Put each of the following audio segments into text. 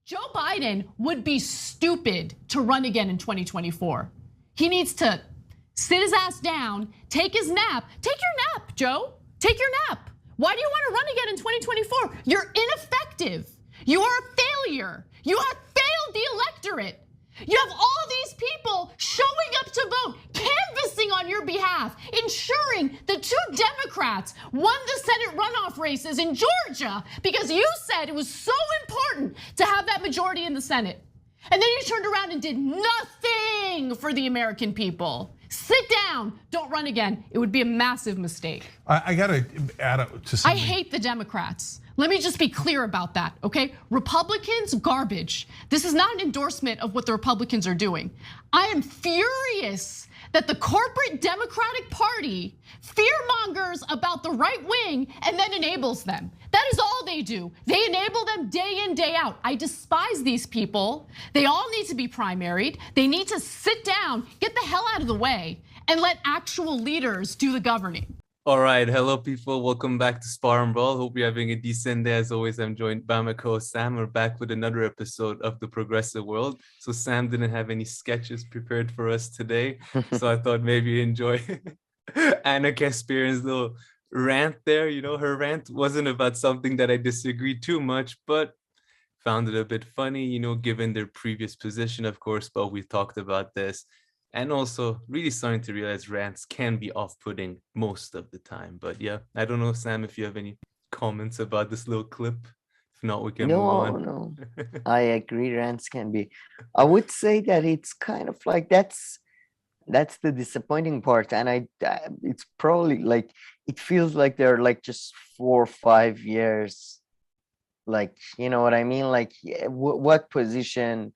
Joe Biden would be stupid to run again in 2024. He needs to sit his ass down, take his nap. Take your nap, Joe. Take your nap. Why do you want to run again in 2024? You're ineffective. You are a failure. You have failed the electorate. You have all these people showing up to vote, canvassing on your behalf, ensuring the two Democrats won the Senate runoff races in Georgia because you said it was so important to have that majority in the Senate. And then you turned around and did nothing for the American people. Sit down, don't run again. It would be a massive mistake. I gotta add up to something. I hate the Democrats. Let me just be clear about that, okay? Republicans, garbage. This is not an endorsement of what the Republicans are doing. I am furious that the corporate Democratic Party fearmongers about the right wing and then enables them. That is all they do. They enable them day in, day out. I despise these people. They all need to be primaried. They need to sit down, get the hell out of the way, and let actual leaders do the governing. All right, hello people, welcome back to Spar and Brawl. Hope you're having a decent day. As always, I'm joined by my co-host Sam. We're back with another episode of The Progressive World. So Sam didn't have any sketches prepared for us today, so I thought maybe you enjoy Anna Kasparian's little rant there. You know, her rant wasn't about something that I disagreed too much, but found it a bit funny, you know, given their previous position, of course, but we talked about this. And also really starting to realize rants can be off-putting most of the time. But yeah, I don't know, Sam, if you have any comments about this little clip. If not, we can move on. No, I agree, rants can be. I would say that it's kind of like that's the disappointing part. And it's probably like, it feels like they're like just 4 or 5 years. Like, you know what I mean? Like what position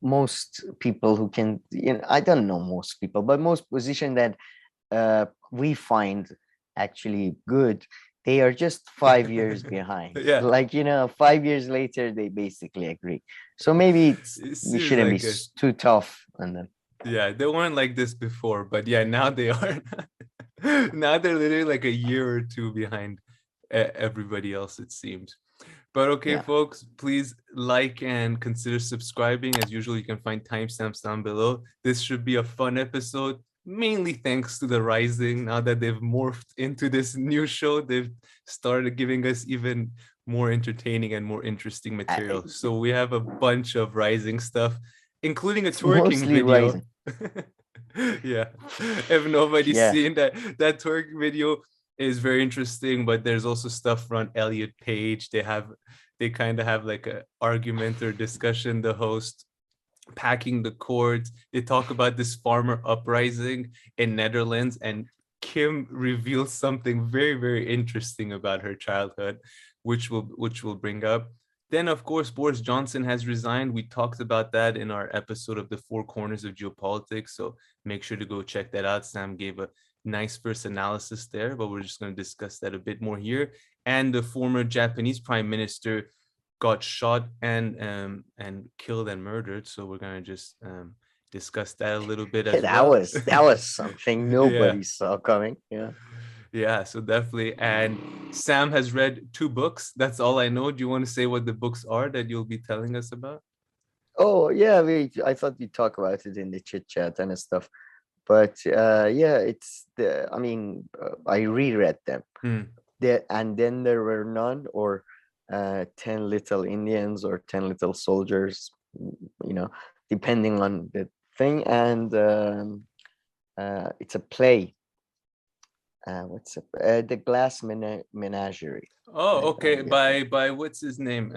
most people who can, you know, I don't know most people, but most position that we find actually good, they are just 5 years behind. Yeah. Like, you know, 5 years later, they basically agree. So maybe we shouldn't like be too tough on them. Yeah, they weren't like this before, but yeah, now they are. Now they're literally like a year or two behind everybody else, it seems. But okay, yeah. Folks, please like and consider subscribing. As usual, you can find timestamps down below. This should be a fun episode, mainly thanks to The Rising. Now that they've morphed into this new show, they've started giving us even more entertaining and more interesting material. So we have a bunch of Rising stuff, including a twerking video. Yeah, if nobody's seen that twerking video, is very interesting, but there's also stuff around Elliot Page. They kind of have like a argument or discussion, the host packing the cords. They talk about this farmer uprising in Netherlands, and Kim reveals something very, very interesting about her childhood, which we'll bring up. Then, of course, Boris Johnson has resigned. We talked about that in our episode of the Four Corners of Geopolitics, so make sure to go check that out. Sam gave a nice first analysis there, but we're just going to discuss that a bit more here. And the former Japanese prime minister got shot and killed and murdered, so we're going to just discuss that a little bit as well. That was something nobody saw coming. Yeah, so definitely. And Sam has read 2 books. That's all I know. Do you want to say what the books are that you'll be telling us about? Oh yeah, I thought we'd talk about it in the chit chat and stuff. But it's I reread them. And then there were none, or 10 Little Indians, or 10 Little Soldiers, you know, depending on the thing. And it's a play. The Glass Menagerie. Oh, okay. By what's his name?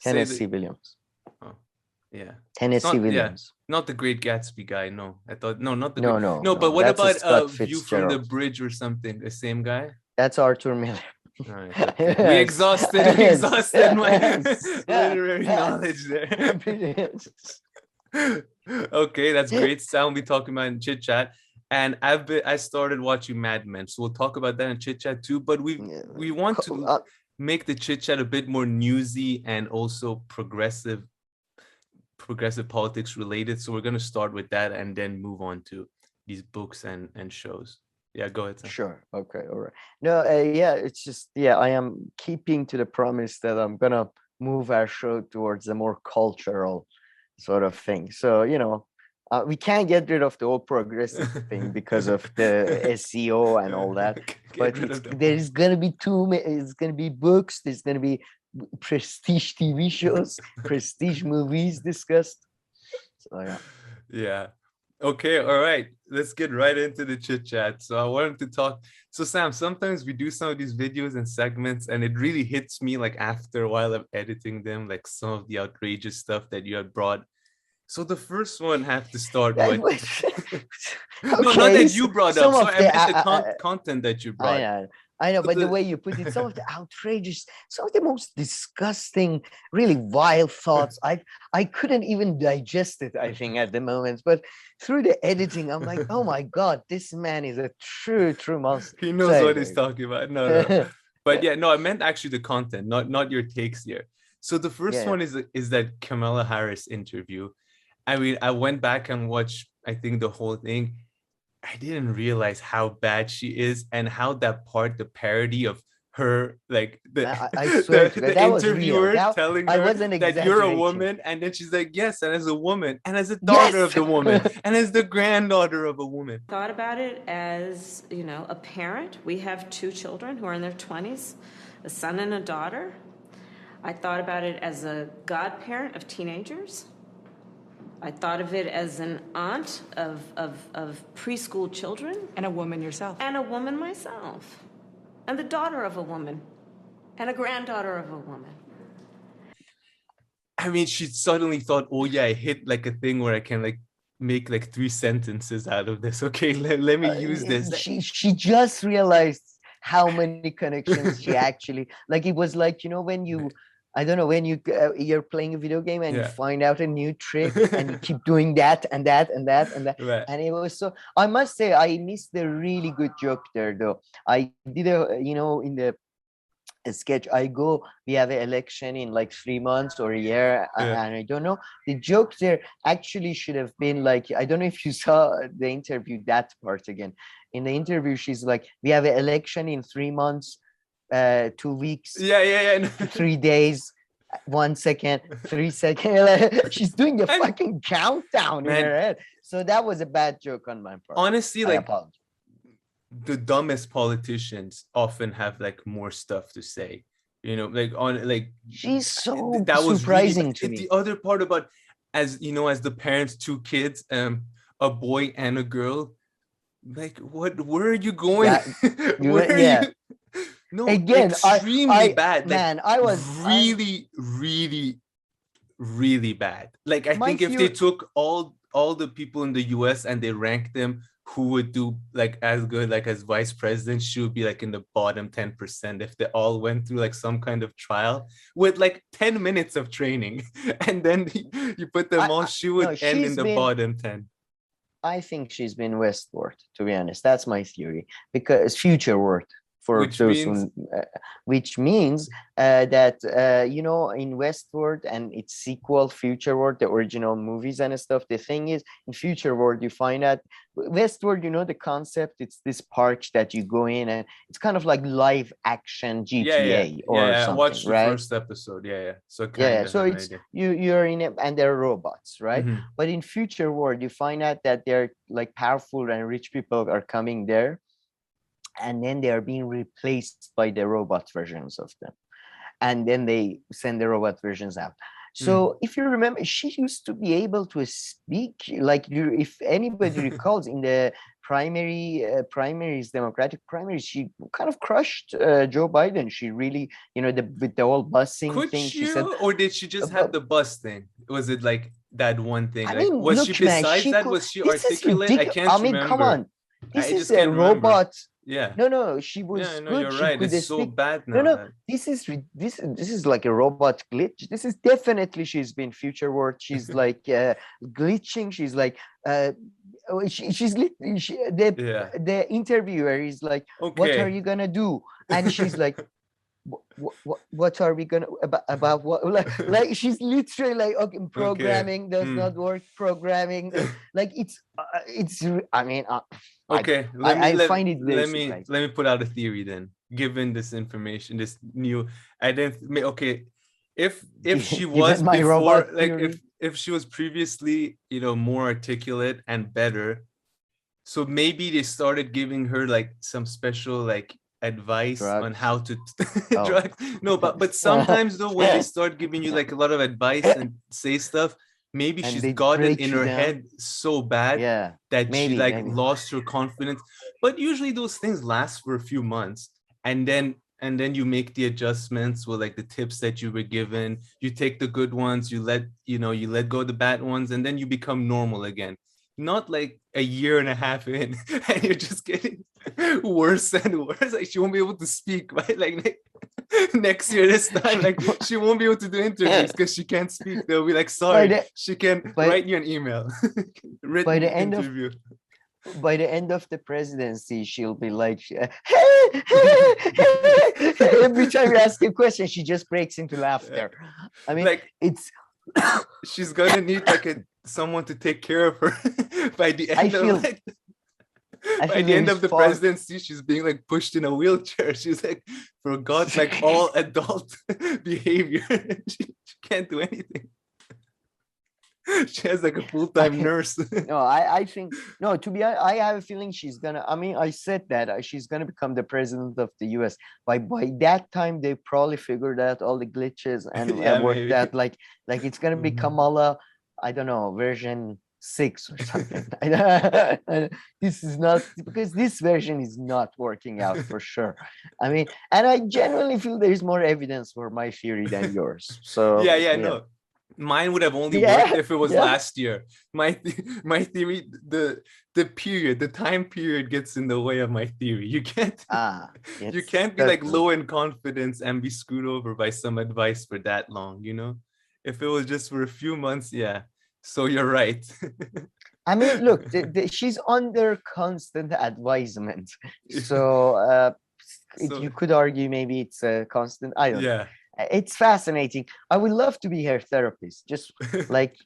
Tennessee Williams. Oh, yeah. Tennessee Williams. Yeah, not the Great Gatsby guy. No, I thought not the. No. But what about View from the Fitzgerald. Bridge or something? The same guy. That's Arthur Miller. Right, okay. We exhausted my literary knowledge there. Okay, that's great. Sam will be talking about in chit chat. And I started watching Mad Men, so we'll talk about that in chit chat too. But we want to make the chit chat a bit more newsy and also progressive politics related. So we're going to start with that and then move on to these books and shows. Yeah, go ahead, Sam. Sure. Okay. All right. No, it's just, I am keeping to the promise that I'm gonna move our show towards a more cultural sort of thing. So, we can't get rid of the old progressive thing because of the SEO and all that. But there's going to be it's going to be books, there's going to be prestige TV shows, prestige movies discussed. So, yeah. Yeah. Okay, all right. Let's get right into the chit chat. So I wanted to talk. So Sam, sometimes we do some of these videos and segments, and it really hits me like after a while of editing them, like some of the outrageous stuff that you had brought. So the first one have to start with. No, not that you brought up. So I meant the content that you brought. I know, but the way you put it, some of the outrageous, some of the most disgusting, really vile thoughts, I couldn't even digest it, I think, at the moment. But through the editing, I'm like, oh my God, this man is a true monster. He knows what he's talking about. No. But yeah, no, I meant actually the content, not your takes here. So the first one is that Kamala Harris interview. I mean, I went back and watched, I think, the whole thing. I didn't realize how bad she is and how that part, the parody of her, like I swear the interviewer telling her that you're a woman, and then she's like, yes, and as a woman, and as a daughter of the woman, and as the granddaughter of a woman. Thought about it as, a parent. We have 2 children who are in their 20s, a son and a daughter. I thought about it as a godparent of teenagers. I thought of it as an aunt of preschool children. And a woman yourself. And a woman myself. And the daughter of a woman. And a granddaughter of a woman. I mean, she suddenly thought, oh yeah, I hit like a thing where I can like make like 3 sentences out of this. Okay, let me use this. She just realized how many connections she actually, like it was like, when you, I don't know, when you're playing a video game and you find out a new trick and you keep doing that and that and that and that. Right. And it was so, I must say, I missed a really good joke there though. I did in the sketch, we have an election in like 3 months or a year. And I don't know, the joke there actually should have been like, I don't know if you saw the interview, that part again. In the interview, she's like, we have an election in 3 months. 2 weeks, 3 days, 1 second, 3 seconds. She's doing the fucking countdown in her head. So that was a bad joke on my part. Honestly, like the dumbest politicians often have like more stuff to say. She's so that was surprising really, to me. The other part about as the parents, 2 kids, a boy and a girl. Like, where are you going? Where are you? No, again, extremely bad. Like, man, I was really, really bad. Like, I think if they took all the people in the US and they ranked them, who would do like as good like as vice president, she would be like in the bottom 10% if they all went through like some kind of trial with like 10 minutes of training, and then you put them all, she would end in the bottom 10. I think she's been westward, to be honest. That's my theory, because futureward. For which means that in Westworld and its sequel Futureward, the original movies and stuff, the thing is in Futureward you find out Westworld, the concept, it's this park that you go in and it's kind of like live action GTA or something. I watched the first episode. So it's you're in it and they're robots, right? Mm-hmm. But in Futureward you find out that they're like powerful and rich people are coming there, and then they are being replaced by the robot versions of them. And then they send the robot versions out. So if you remember, she used to be able to speak, like if anybody recalls in the primaries, Democratic primaries, she kind of crushed Joe Biden. She really, with the whole busing thing. She said, or did she just have the bus thing? Was it like that one thing? Was she besides that? Was she articulate? I can't remember. Come on. This is a robot. Yeah. No, she was good. You're right. It's so bad now. No, this is like a robot glitch. This is definitely, she's been Futureward. She's like glitching. She's like the interviewer is like, what are you gonna do? And she's like, what are we gonna about what like she's literally like, okay, programming does not work, programming like it's I mean okay, let me put out a theory then. Given this information, this new, if she Given was my before, robot like theory. if she was previously, more articulate and better, so maybe they started giving her like some special like advice on Drugs. how to Oh. drugs. No, but sometimes though, when they start giving you like a lot of advice and say stuff, maybe And she's they got it break in you her down. head so bad Yeah. that she Maybe, like maybe. lost her confidence. But usually those things last for a few months, and then you make the adjustments with like the tips that you were given. You take the good ones, you let go of the bad ones, and then you become normal again. Not like a year and a half in and you're just getting worse and worse. Like she won't be able to speak, right? Like next year this time, like she won't be able to do interviews because she can't speak. They'll be like, sorry, she can write you an email. By the end interview. By the end of the presidency, she'll be like, every time you ask a question, she just breaks into laughter. I mean, like it's she's gonna need like someone to take care of her by the end of like, by the end of the presidency. She's being like pushed in a wheelchair. She's like forgot like all adult behavior. she can't do anything. She has like a full-time nurse. No, I think no. To be honest, I have a feeling she's gonna. I mean, I said that she's gonna become the president of the U.S. By that time, they probably figured out all the glitches and worked out like it's gonna be Kamala. I don't know, version 6 or something. This is not, because this version is not working out for sure. I mean, and I genuinely feel there is more evidence for my theory than yours. So no. Mine would have only worked if it was last year. My theory, the time period gets in the way of my theory. You can't you can't be like low in confidence and be screwed over by some advice for that long, If it was just for a few months, yeah. So you're right. I mean, look, she's under constant advisement. So, you could argue maybe it's a constant. I don't know. It's fascinating. I would love to be her therapist. Just like,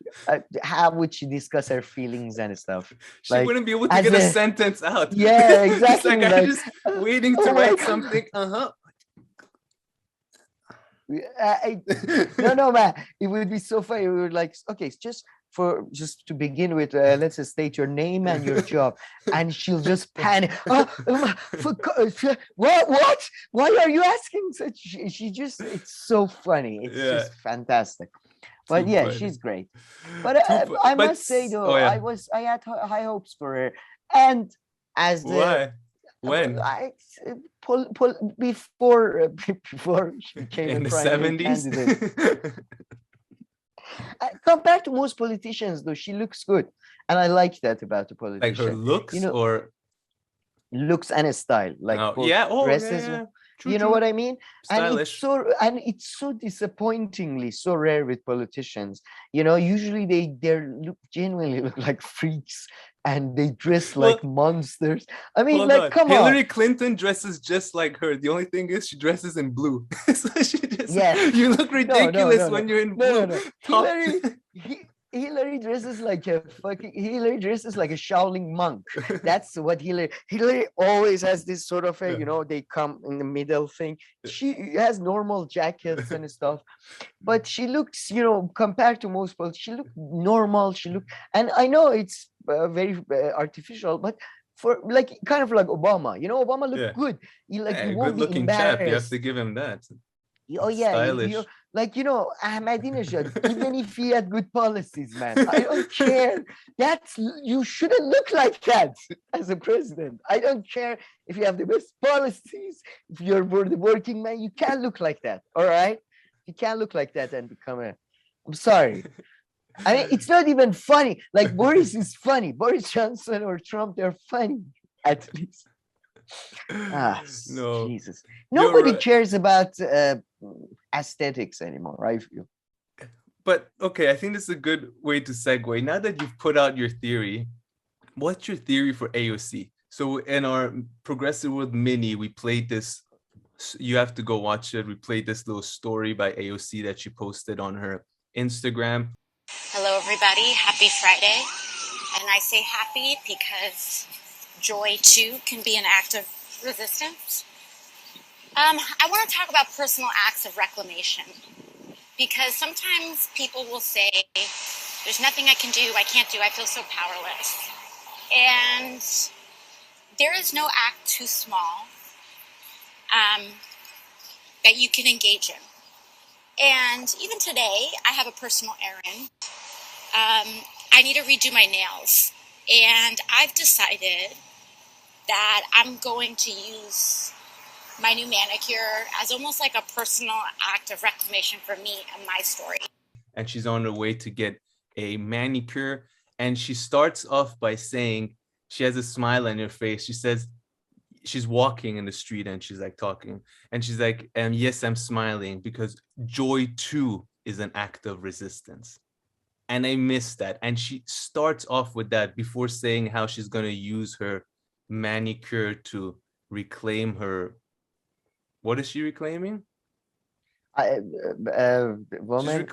how would she discuss her feelings and stuff? She wouldn't be able to get a sentence out. Yeah, exactly. It's like I'm just waiting to write something. No, man. It would be so funny. We were like, okay, just to begin with, let's just state your name and your job, and she'll just panic. What? Why are you asking such? She just, it's so funny. It's just fantastic. But funny. She's great. But I must say though, I had high hopes for her, and as the when before she became in a the 70s. Compared to most politicians, though, she looks good, and I like that about the politician. Like her looks, or looks and a style, like dresses. True, you know what I mean? Stylish. And it's so disappointingly so rare with politicians. Usually they genuinely look like freaks, and they dress like monsters. I mean, like, come on. Hillary Clinton dresses just like her. The only thing is she dresses in blue. So she just, you look ridiculous when you're in blue. Hillary dresses like a Shaolin monk. That's what Hillary always has this sort of they come in the middle thing. She has normal jackets and stuff, but she looks, compared to most people, she looked normal. And I know it's very artificial, but for like kind of like Obama, Obama looked good. He won't be embarrassed. Chap, you have to give him that. Oh yeah, stylish. Ahmadinejad, even if he had good policies, man, I don't care. You shouldn't look like that as a president. I don't care if you have the best policies. If you're the working man, you can't look like that. All right, you can't look like that and become I'm sorry. I mean, it's not even funny. Like Boris is funny. Boris Johnson or Trump, they're funny at least. No, Jesus. Nobody cares about aesthetics anymore, I feel. But okay, I think this is a good way to segue. Now that you've put out your theory, what's your theory for AOC? So in our Progressive World Mini, we played this. You have to go watch it. We played this little story by AOC that she posted on her Instagram. Hello, everybody. Happy Friday. And I say happy because joy, too, can be an act of resistance. I want to talk about personal acts of reclamation. because sometimes people will say, there's nothing I can do, I can't do, I feel so powerless. And there is no act too small that you can engage in. And even today, I have a personal errand. I need to redo my nails. And I've decided that I'm going to use my new manicure as almost like a personal act of reclamation for me and my story. And she's on her way to get a manicure. And she starts off by saying, she has a smile on her face. She says, she's walking in the street and she's like talking. And she's like, yes, I'm smiling because joy too is an act of resistance. And I miss that. And she starts off with that before saying how she's going to use her manicure to reclaim her. What is she reclaiming? Woman.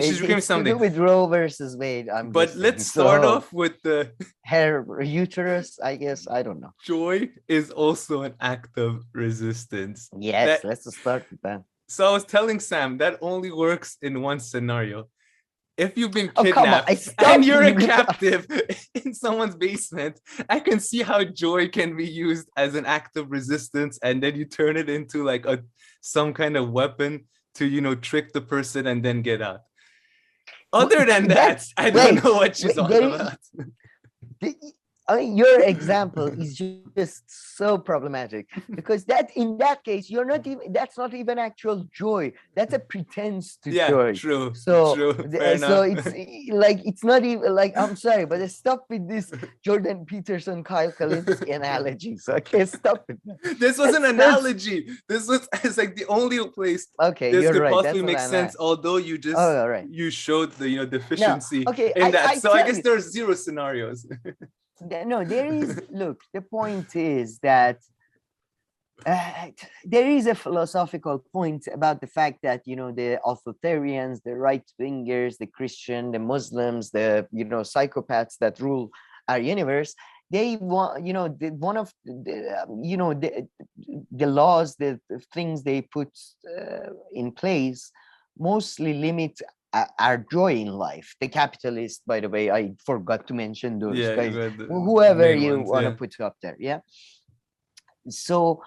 She's reclaiming something to do with Roe versus Wade. But let's start off with the her uterus. I guess I don't know. Joy is also an act of resistance. Yes, let's start with that. So I was telling Sam that only works in one scenario. If you've been kidnapped and you're a captive in someone's basement, I can see how joy can be used as an act of resistance, and then you turn it into like some kind of weapon to trick the person and then get out. Other than that, I don't know what she's on about. I mean, your example is just so problematic because in that case, you're not even, that's not even actual joy. That's a pretense to joy. True. So, true. So it's like, it's not even like, I'm sorry, but stop with this Jordan Peterson, Kyle Kalinske analogy. So I can't stop it. This was an analogy. It's like the only place this could possibly make sense. Although you just, you showed the deficiency in that. So I guess there's zero scenarios. No, there is, look, the point is that there is a philosophical point about the fact that, the authoritarians, the right-wingers, the Christian, the Muslims, the, psychopaths that rule our universe, they want, one of the, the laws, the things they put in place mostly limit our joy in life. The capitalists, by the way, I forgot to mention those guys, whoever you want to put up there. Yeah. So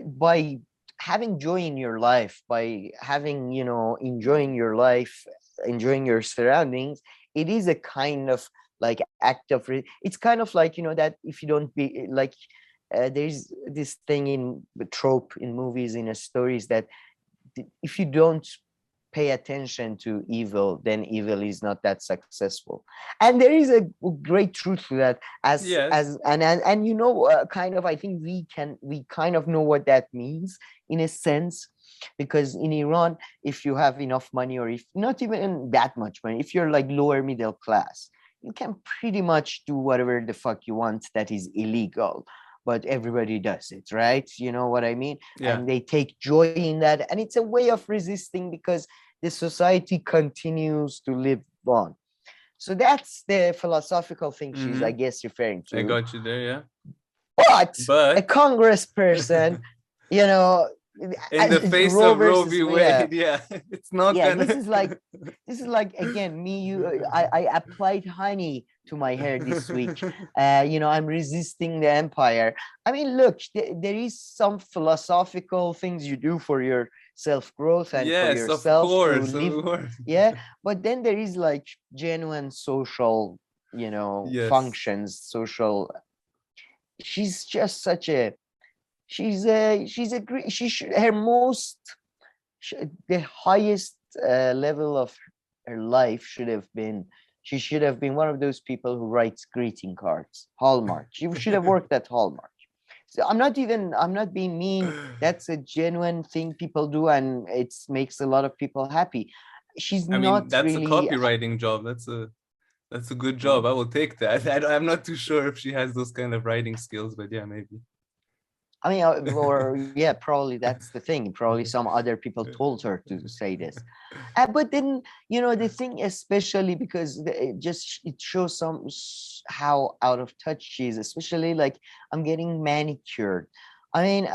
by having joy in your life, by having, enjoying your life, enjoying your surroundings, it is a kind of like act of, it's kind of like, that if you don't be like, there's this thing in the trope in movies, in stories, that if you don't pay attention to evil, then evil is not that successful. And there is a great truth to that, kind of, I think we kind of know what that means in a sense, because in Iran, if you have enough money, or if not even that much money, if you're like lower middle class, you can pretty much do whatever the fuck you want that is illegal, but everybody does it, right? You know what I mean? Yeah. And they take joy in that. And it's a way of resisting because the society continues to live on. So that's the philosophical thing she's, I guess, referring to. I got you there, yeah. But a congressperson, in the face of Roe v. Wade, it's not gonna. This is like again, I applied honey to my hair this week. I'm resisting the empire. I mean, look, there is some philosophical things you do for your self-growth and for yourself to live. Yeah, but then there is like genuine social, functions, social. She's just such a. The highest level of her life should have been, she should have been one of those people who writes greeting cards, Hallmark. She should have worked at Hallmark. So I'm not being mean. That's a genuine thing people do, and it makes a lot of people happy. That's a copywriting job. That's a good job. I will take that. I'm not too sure if she has those kind of writing skills, but yeah, maybe. I mean, probably that's the thing. Probably some other people told her to say this. But then, the thing, especially because it shows how out of touch she is, especially like I'm getting manicured. I mean,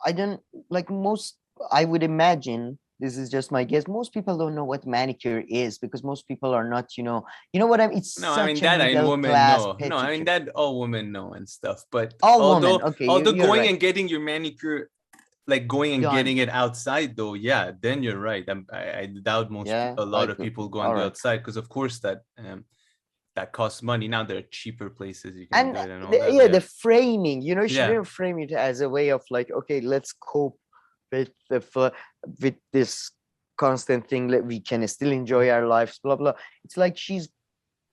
I don't like most, I would imagine this is just my guess. Most people don't know what manicure is because most people are not, you know what I mean? It's No, I mean such a that I middle women class know. No, I mean pedicure. that all women know and stuff. But All women, although okay, although you're going right. and getting your manicure, like going and Done. getting it outside though, yeah, then you're right. I doubt Yeah, a lot of people go on all the right. outside because of course that costs money. Now there are cheaper places you can And do it and all that. yeah, Yeah. the framing, she Yeah. didn't frame it as a way of like, okay, let's cope with with this constant thing that we can still enjoy our lives, blah blah. It's like she's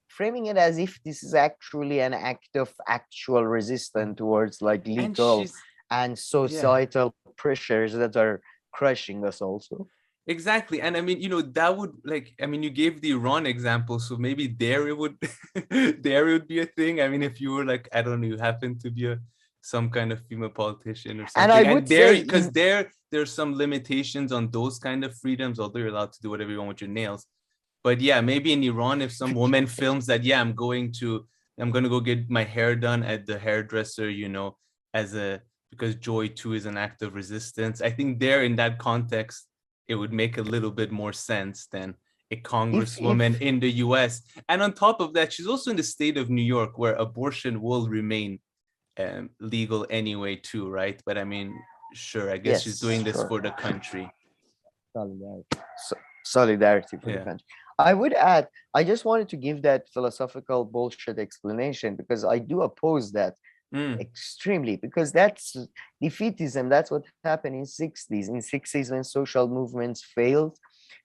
framing it as if this is actually an act of actual resistance towards like legal and societal pressures that are crushing us also. Exactly. And I mean, that would you gave the Iran example, so maybe there it would there it would be a thing. I mean, if you were like, I don't know, you happen to be some kind of female politician or something. And I would there, say because there's some limitations on those kind of freedoms, although you're allowed to do whatever you want with your nails. But yeah, maybe in Iran, if some woman films that, yeah, I'm going to go get my hair done at the hairdresser, because joy too is an act of resistance. I think there in that context, it would make a little bit more sense than a congresswoman in the US. And on top of that, she's also in the state of New York, where abortion will remain legal anyway too, right? But I mean, sure, I guess she's doing this for the country. Solidarity for the country. I would add, I just wanted to give that philosophical bullshit explanation because I do oppose that extremely, because that's defeatism. That's what happened in 60s. In 60s, when social movements failed,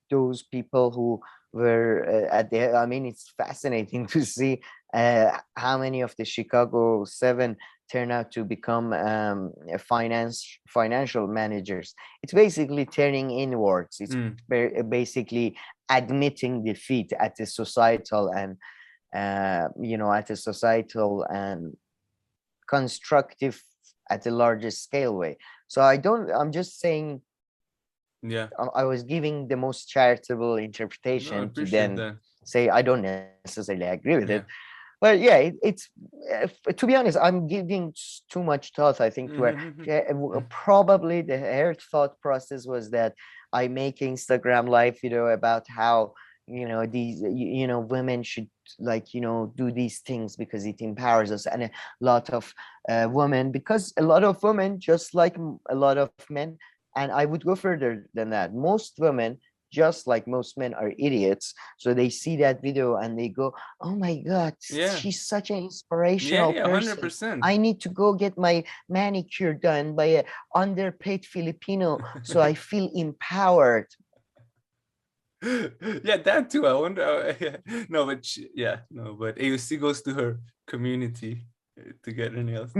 those people who were I mean, it's fascinating to see how many of the Chicago 7 turn out to become financial managers. It's basically turning inwards. It's basically admitting defeat at the societal and at a societal and constructive at a larger scale way. So I'm just saying, I was giving the most charitable interpretation to then say I don't necessarily agree with it. But yeah, it's to be honest, I'm giving too much thought, I think, to her. Probably her thought process was that I make Instagram live video about how these women should do these things because it empowers us, and a lot of women, because a lot of women, just like a lot of men, and I would go further than that, most women, just like most men, are idiots. So they see that video and they go, oh my God, she's such an inspirational person. 100%. I need to go get my manicure done by an underpaid Filipino so I feel empowered. Yeah, that too. I wonder. No, but but AOC goes to her community to get her nails.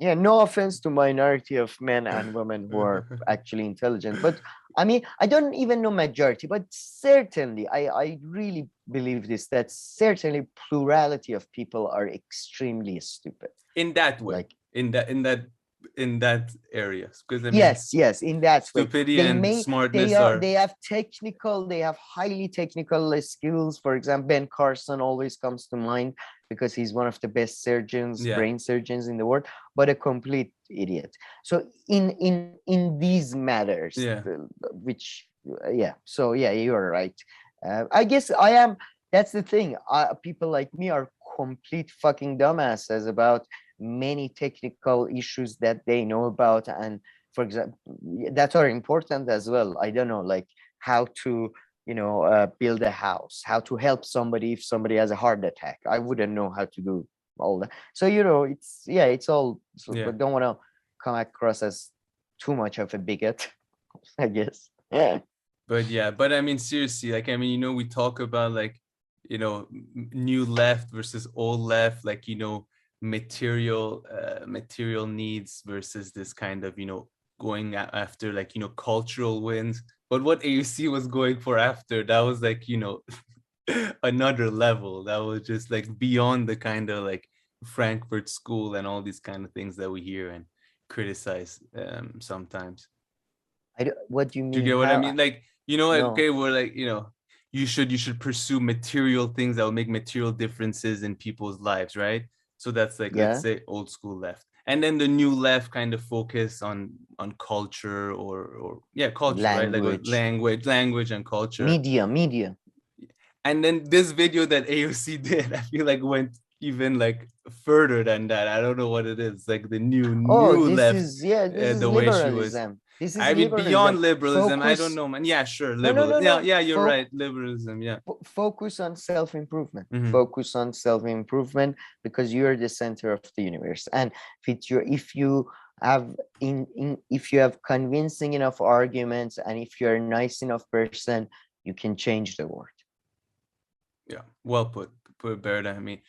Yeah, no offense to minority of men and women who are actually intelligent, but I mean, I don't even know majority, but certainly I really believe this, that certainly plurality of people are extremely stupid. In that way, like in that area, because I mean, yes, in that stupidity way, and smartness they have highly technical skills. For example, Ben Carson always comes to mind because he's one of the best surgeons, brain surgeons in the world, but a complete idiot. So in these matters, so you're right. I guess I am. That's the thing. People like me are complete fucking dumbasses about many technical issues that they know about, and for example, that are important as well. I don't know, like how to build a house, how to help somebody if somebody has a heart attack. I wouldn't know how to do all that. So it's all. But don't want to come across as too much of a bigot, I guess. But I mean, seriously, like, I mean, we talk about like, new left versus old left, like, material needs versus this kind of going after like cultural wins. But what AOC was going for after that was like another level. That was just like beyond the kind of like Frankfurt School and all these kind of things that we hear and criticize sometimes. What do you mean? Do you get what I mean? Like, okay, we're like, you should pursue material things that will make material differences in people's lives, right? So that's like, let's say, old school left. And then the new left kind of focus on culture or culture, right? Like language and culture. Media. And then this video that AOC did, I feel like went even like further than that. I don't know what it is. Like the new left. This is the way she was. This is I mean, liberalism. beyond liberalism, I don't know, man. Yeah, sure, liberalism. No. Yeah, you're right. Liberalism, yeah. Focus on self-improvement. Mhm. Focus on self-improvement because you're the center of the universe. And if you have convincing enough arguments, and if you're a nice enough person, you can change the world. Yeah, well put better than me.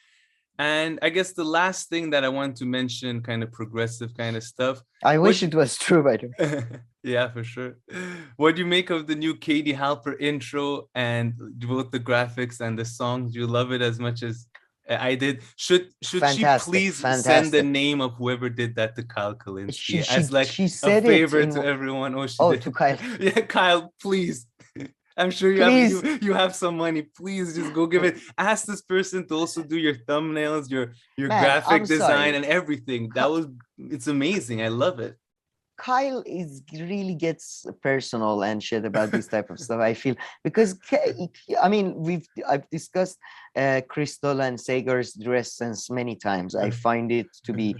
And I guess the last thing that I want to mention, kind of progressive kind of stuff. I wish it was true, by the way. Yeah, for sure. What do you make of the new Katie Halper intro and both the graphics and the songs? Do you love it as much as I did? Should she please send the name of whoever did that to Kyle Kalinske as like she a said favor to everyone? To Kyle. Yeah, Kyle, please. I'm sure you have some money. Please just go give it. Ask this person to also do your thumbnails, your graphic design, and everything. It's amazing. I love it. Kyle really gets personal and shit about this type of stuff. I feel because I've discussed Crystal and Sagar's dress sense many times. I find it to be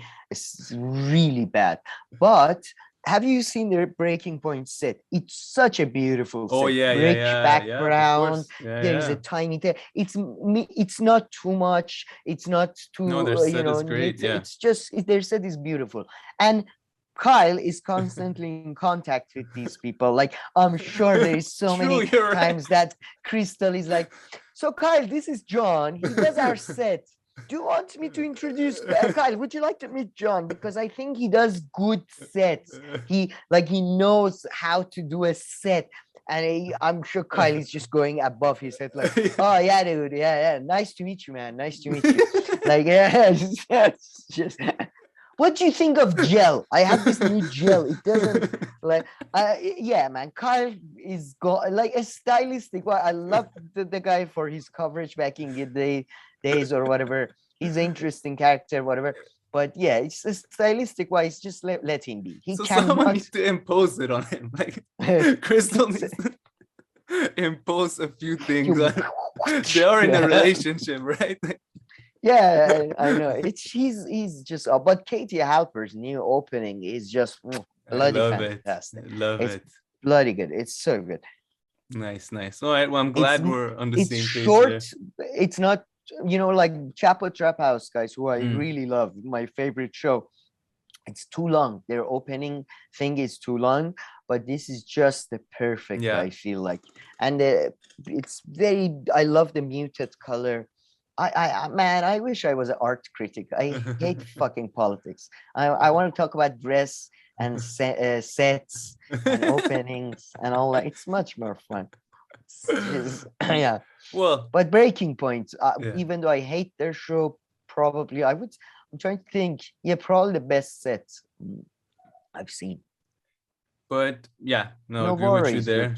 really bad, but. Have you seen their Breaking Point set? It's such a beautiful set. Rich background. There is a tiny it's not too much. It's not too their set is great. It's just their set is beautiful. And Kyle is constantly in contact with these people. Like, I'm sure there is so many times that Crystal is like, so Kyle, this is John. He does our set. Do you want me to introduce Kyle? Would you like to meet John? Because I think he does good sets. He knows how to do a set. And I'm sure Kyle is just going above his head like, oh, yeah, dude. Yeah. Nice to meet you, man. Nice to meet you. Like, just what do you think of gel? I have this new gel. It doesn't like, man. Kyle is like a stylistic. Well, I love the guy for his coverage back in the days or whatever. He's an interesting character, whatever. But yeah, it's stylistic wise. Just let him be. Someone needs to impose it on him. Like Crystal needs to impose a few things. They are in a relationship, right? Yeah, I know. He's just. But Katie Halper's new opening is just bloody fantastic. Love it. Bloody good. It's so good. Nice. All right. Well, I'm glad we're on the same page. It's short. It's not, like Chapo Trap House guys, who I really love. My favorite show. It's too long. Their opening thing is too long, but this is just the perfect. I feel like, and it's very. I love the muted color. I wish I was an art critic. I hate fucking politics. I want to talk about dress and sets and openings and all that. It's much more fun. Yeah. Well, but Breaking Point, even though I hate their show, probably I'm trying to think. Yeah, probably the best set I've seen. But yeah, no agree with you there.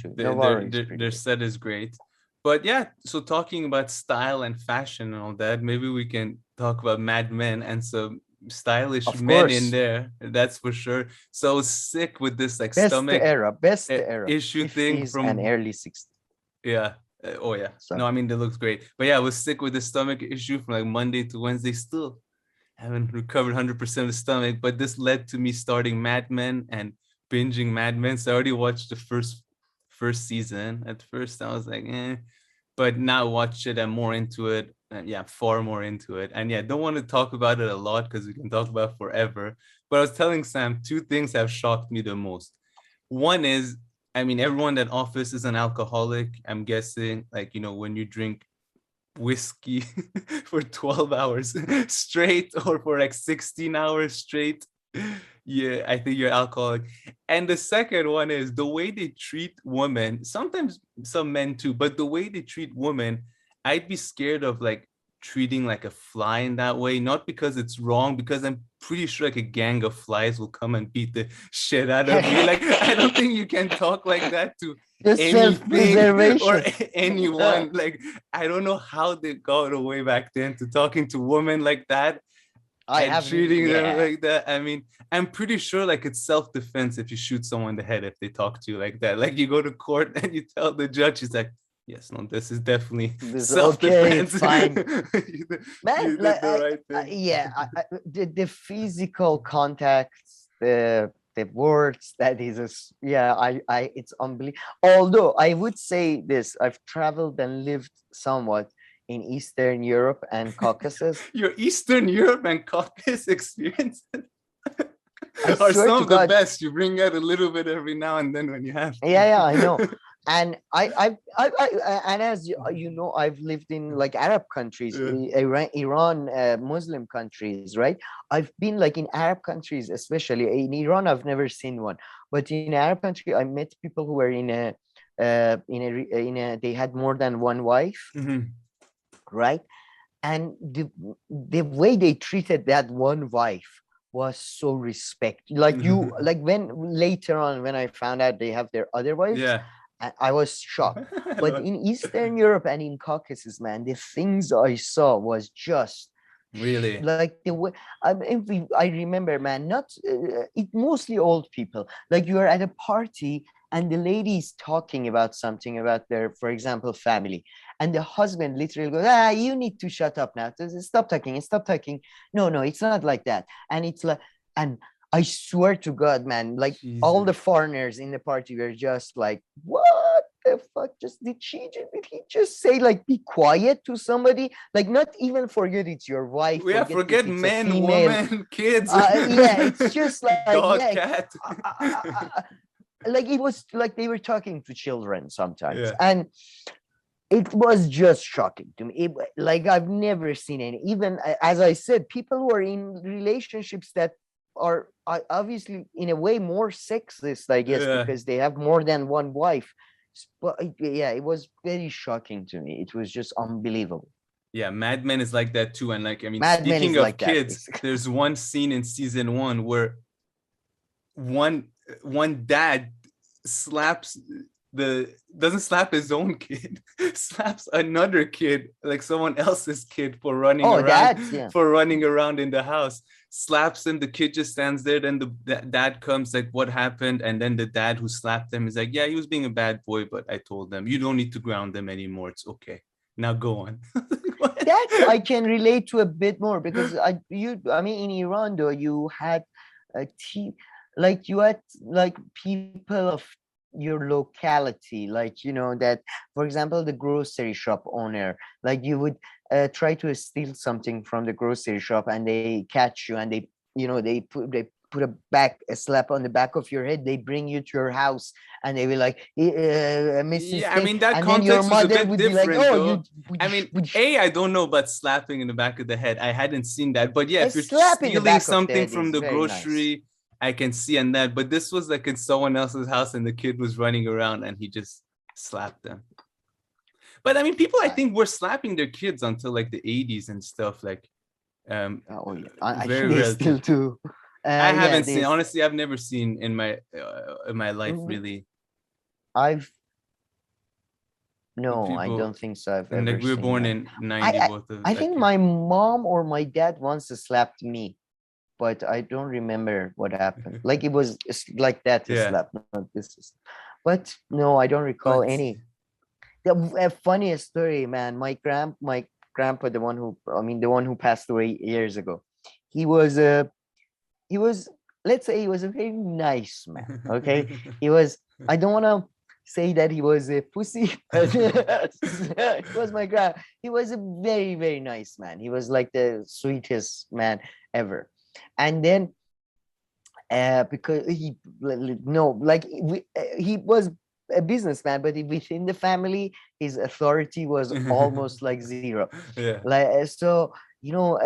Their set is great. But yeah, so talking about style and fashion and all that, maybe we can talk about Mad Men and some stylish men in there. That's for sure. So sick with this like best stomach era issue thing from an early 60s. Yeah. Oh yeah. Sorry. No, I mean, they looks great. But yeah, I was sick with the stomach issue from like Monday to Wednesday. Still haven't recovered 100% of the stomach. But this led to me starting Mad Men and binging Mad Men. So I already watched the first season. At first I was like, but now watch it, I'm more into it. Far more into it. And don't want to talk about it a lot because we can talk about it forever. But I was telling Sam, two things have shocked me the most. One is, I mean, everyone at office is an alcoholic. I'm guessing, like, when you drink whiskey for 12 hours straight or for like 16 hours straight, yeah, I think you're alcoholic. And the second one is the way they treat women, sometimes some men too, but the way they treat women, I'd be scared of like treating like a fly in that way, not because it's wrong, because I'm pretty sure like a gang of flies will come and beat the shit out of me. Like, I don't think you can talk like that to anything or anyone. Like, I don't know how they got away back then to talking to women like that. I and have treating them yeah. like that. I mean, I'm pretty sure like it's self-defense if you shoot someone in the head if they talk to you like that. Like you go to court and you tell the judge, he's like, yes, no, this is definitely This okay, self-defense. fine. Man, You did like the right thing. yeah, the physical contacts, the words that is yeah, I it's unbelievable. Although I would say this, I've traveled and lived somewhat in Eastern Europe and Caucasus. Your Eastern Europe and Caucasus experiences I are swear some to of the God. best. You bring out a little bit every now and then when you have to. Yeah, I know. And and as you know, I've lived in like Arab countries, Iran, Muslim countries, right? I've been like in Arab countries, especially in Iran. I've never seen one, but in Arab country, I met people who were in a they had more than one wife, right? And the way they treated that one wife was so respect. Like you, like when later on when I found out they have their other wives, Yeah. I was shocked. But in Eastern Europe and in Caucasus, man, the things I saw was just really like the way I remember, man, not it mostly old people. Like you are at a party and the lady is talking about something about their, for example, family, and the husband literally goes, you need to shut up now. Stop talking. No, it's not like that. And it's like, and I swear to God, man, like all the foreigners in the party were just like, what the fuck? Did he just say like be quiet to somebody? Like not even forget it's your wife. Forget it's men, women, kids. Yeah, it's just like dog, yeah, cat. Like it was like they were talking to children sometimes. Yeah. And it was just shocking to me. Like I've never seen any, even as I said, people who are in relationships that are obviously in a way more sexist, I guess, because they have more than one wife. But yeah, it was very shocking to me. It was just unbelievable. Yeah, Mad Men is like that too. And like, I mean, Mad Men speaking is of like that, kids, there's one scene in season 1 where one dad doesn't slap his own kid, slaps another kid, like someone else's kid, for running around in the house, slaps him. The kid just stands there. Then the dad comes, like, what happened? And then the dad who slapped him is like, yeah, he was being a bad boy, but I told them you don't need to ground them anymore. It's okay. Now go on. That I can relate to a bit more, because I mean, in Iran though, you had you had like people of your locality, like, you know, that, for example, the grocery shop owner, like you would try to steal something from the grocery shop and they catch you and they, you know, they put a slap on the back of your head. They bring you to your house and they will like, Mrs. Yeah, I mean, that and context then your was mother a bit would different, be like, oh, though. I mean, I don't know about slapping in the back of the head. I hadn't seen that. But yeah, if you're stealing something from the grocery, I can see on that. But this was like in someone else's house and the kid was running around and he just slapped them. But I mean, people, I think, were slapping their kids until like the 80s and stuff. Like, I think they still do. I haven't seen, honestly, I've never seen in my life, really. I don't think so. I've ever like, we were seen born that. in 90, both of us. I think my mom or my dad once slapped me, but I don't remember what happened. Like it was like that slap, not this. But no, I don't recall any. The funniest story, man. My grandpa, the one who passed away years ago. He was let's say he was a very nice man. Okay, he was. I don't want to say that he was a pussy, but it was my grandpa. He was a very, very nice man. He was like the sweetest man ever. And then because he was a businessman, but within the family his authority was almost like zero. Like so, you know,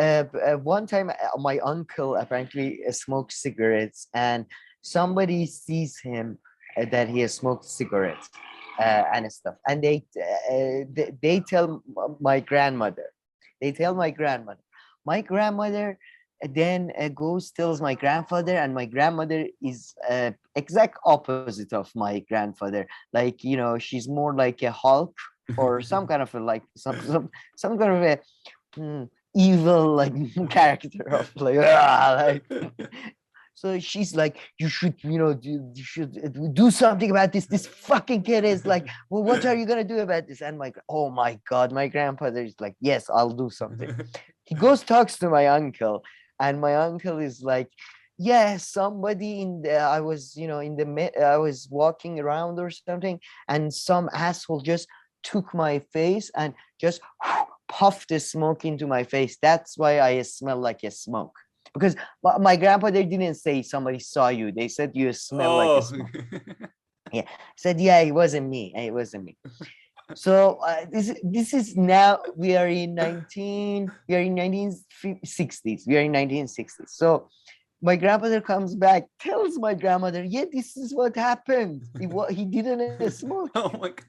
one time my uncle apparently smoked cigarettes and somebody sees him that he has smoked cigarettes and stuff, and they tell my grandmother. My grandmother then goes tells my grandfather, and my grandmother is exact opposite of my grandfather. Like, you know, she's more like a Hulk or some kind of a, like some kind of a evil like character of like, so she's like, you should, you should do something about this. This fucking kid is like, well, what are you gonna do about this? And oh my God, my grandfather is like, yes, I'll do something. He goes, talks to my uncle, and my uncle is like, yeah, somebody I was, I was walking around or something, and some asshole just took my face and just puffed the smoke into my face. That's why I smell like a smoke. Because my grandfather didn't say somebody saw you. They said you smell like a smoke. Yeah, said, yeah, it wasn't me. It wasn't me. So this is now we are in 1960s. We are in 1960s. So my grandfather comes back, tells my grandmother, yeah, this is what happened. He didn't smoke. Oh my God.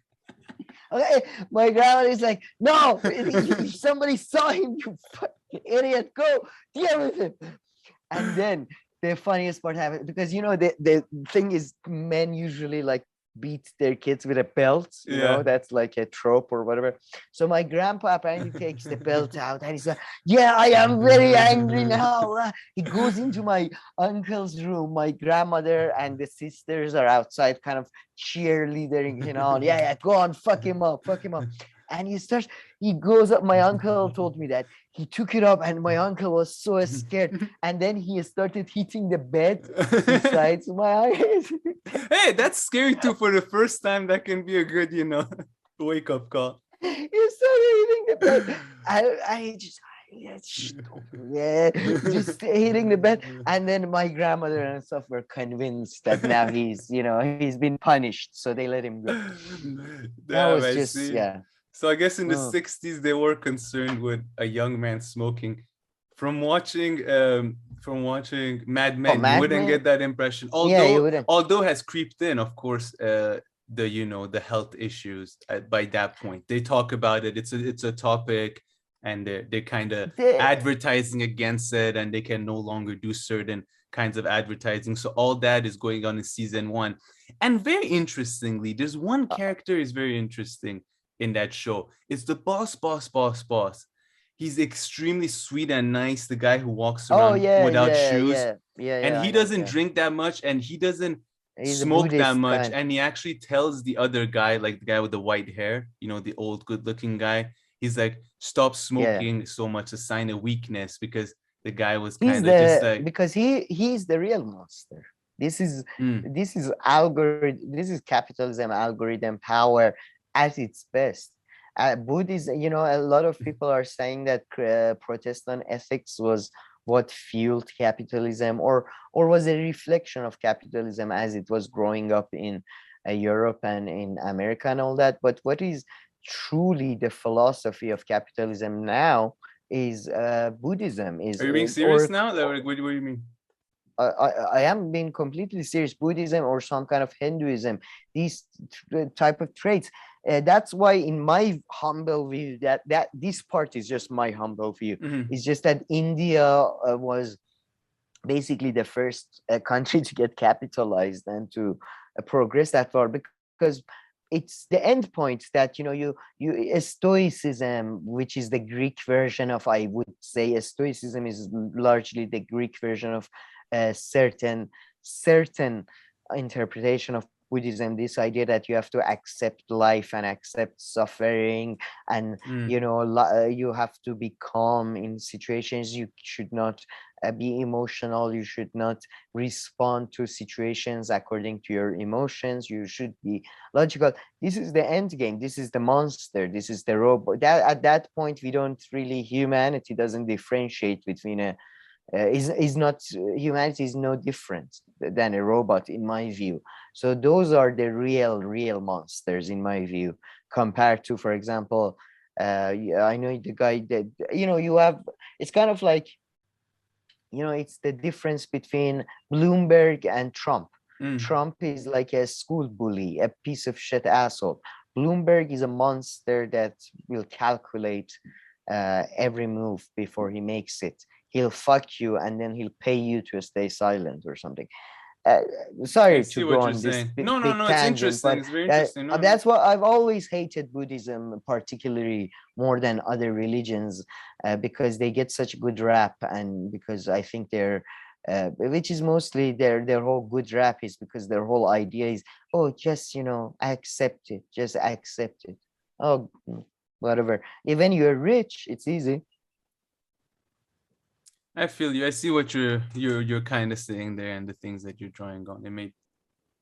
Okay, my grandmother is like, no, if somebody saw him, you fucking idiot, go deal with him. And then the funniest part happened, because the thing is, men usually like beat their kids with a belt, you know, that's like a trope or whatever. So my grandpa apparently takes the belt out and he's like, yeah, I am very angry now. He goes into my uncle's room. My grandmother and the sisters are outside kind of cheerleading him on. Yeah, go on, fuck him up. And he goes up. My uncle told me that he took it up, and my uncle was so scared. And then he started hitting the bed besides my eyes. Hey, that's scary too. For the first time, that can be a good, wake up call. He started hitting the bed. I just hitting the bed. And then my grandmother and stuff were convinced that now he's been punished, so they let him go. That was just So I guess in the 60s they were concerned with a young man smoking. From watching Mad Men, you wouldn't get that impression. Although has creeped in, of course, the health issues by that point. They talk about it. It's a topic, and they're kind of advertising against it, and they can no longer do certain kinds of advertising. So all that is going on in season 1. And very interestingly, there's one character is very interesting in that show. It's the boss. He's extremely sweet and nice, the guy who walks around without shoes. And he doesn't drink that much, and he doesn't smoke that much. And he actually tells the other guy, like the guy with the white hair, the old good-looking guy, he's like, stop smoking so much, a sign of weakness, because the guy was kind of just like, because he's the real monster. This is algorithm. This is capitalism, algorithm power at its best. Buddhism, a lot of people are saying that Protestant ethics was what fueled capitalism, or was a reflection of capitalism as it was growing up in Europe and in America and all that. But what is truly the philosophy of capitalism now is Buddhism. Are you being serious now? What do you mean? I am being completely serious. Buddhism or some kind of Hinduism, these type of traits. That's why, in my humble view, that this part is just my humble view. It's just that India was basically the first country to get capitalized and to progress that far, because it's the end point that you Stoicism, which is the Greek version of, I would say, Stoicism is largely the Greek version of certain interpretation of Buddhism. This idea that you have to accept life and accept suffering, and you have to be calm in situations. You should not be emotional. You should not respond to situations according to your emotions. You should be logical. This is the end game. This is the monster. This is the robot. At that point, humanity doesn't differentiate between humanity is no different than a robot, in my view. So those are the real monsters, in my view, compared to, for example, I know the guy that you have. It's kind of like, it's the difference between Bloomberg and Trump. Trump is like a school bully, a piece of shit asshole. Bloomberg is a monster that will calculate every move before he makes it. He'll fuck you and then he'll pay you to stay silent or something. sorry I see to what go you're on this saying. big, No, big it's tangent, interesting. but It's very interesting. No, no. that's what I've always hated Buddhism, particularly more than other religions, because they get such good rap, and because I think they're, which is mostly their whole good rap is because their whole idea is, oh, just accept it, just accept it. Oh, whatever. Even you're rich, it's easy. I feel you. I see what you're kind of saying there, and the things that you're drawing on. It made.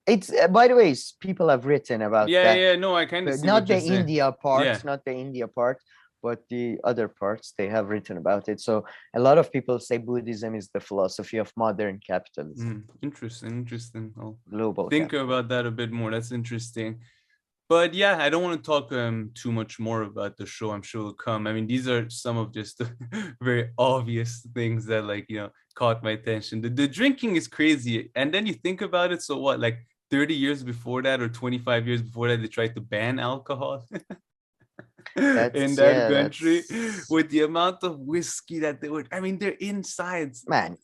It's by the way, people have written about that. Yeah. No, I kind of see Not what the you're saying. India part, Yeah. not the India part, but the other parts they have written about it. So a lot of people say Buddhism is the philosophy of modern capitalism. Interesting. I'll Global think capitalism. about that a bit more. That's interesting. But yeah, I don't want to talk too much more about the show. I'm sure it'll come. I mean, these are some of just the very obvious things that caught my attention. The drinking is crazy. And then you think about it, so what, like 30 years before that or 25 years before that, they tried to ban alcohol in that country with the amount of whiskey that they would. I mean, they're insides. Man,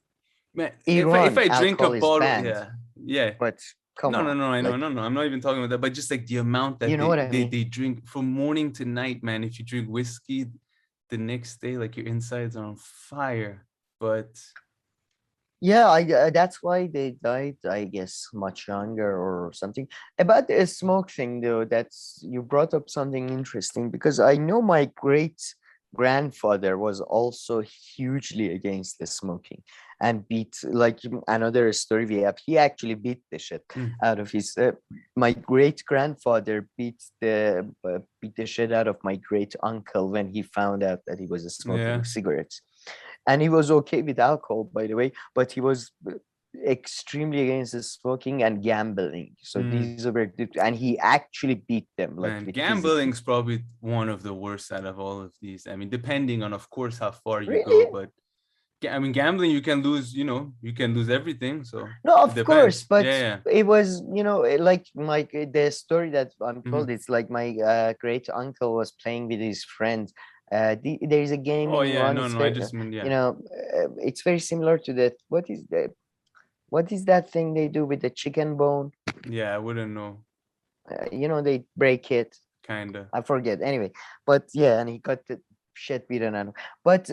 if I drink a bottle, banned, yeah. But come on. No, I know, no. I'm not even talking about that, but just like the amount that they drink from morning to night, man. If you drink whiskey the next day, like your insides are on fire. But yeah, that's why they died, I guess, much younger or something. About the smoke thing, though, you brought up something interesting, because I know my great grandfather was also hugely against the smoking and beat, like another story we have, he actually beat the shit out of his my great grandfather beat the shit out of my great uncle when he found out that he was smoking cigarettes. And he was okay with alcohol, by the way, but he was extremely against the smoking and gambling. So these are very, and he actually beat them. Like gambling's probably one of the worst out of all of these. I mean, depending on, of course, how far you Really? go, but I mean, gambling, you can lose, you can lose everything. So no, of course, but it was, like the story that I'm told, it's like my great uncle was playing with his friends. There's a game. Oh yeah, no, I just mean, it's very similar to that. What is that thing they do with the chicken bone? Yeah, I wouldn't know. They break it. Kinda. I forget. Anyway, but yeah, and he got the shit beaten out. But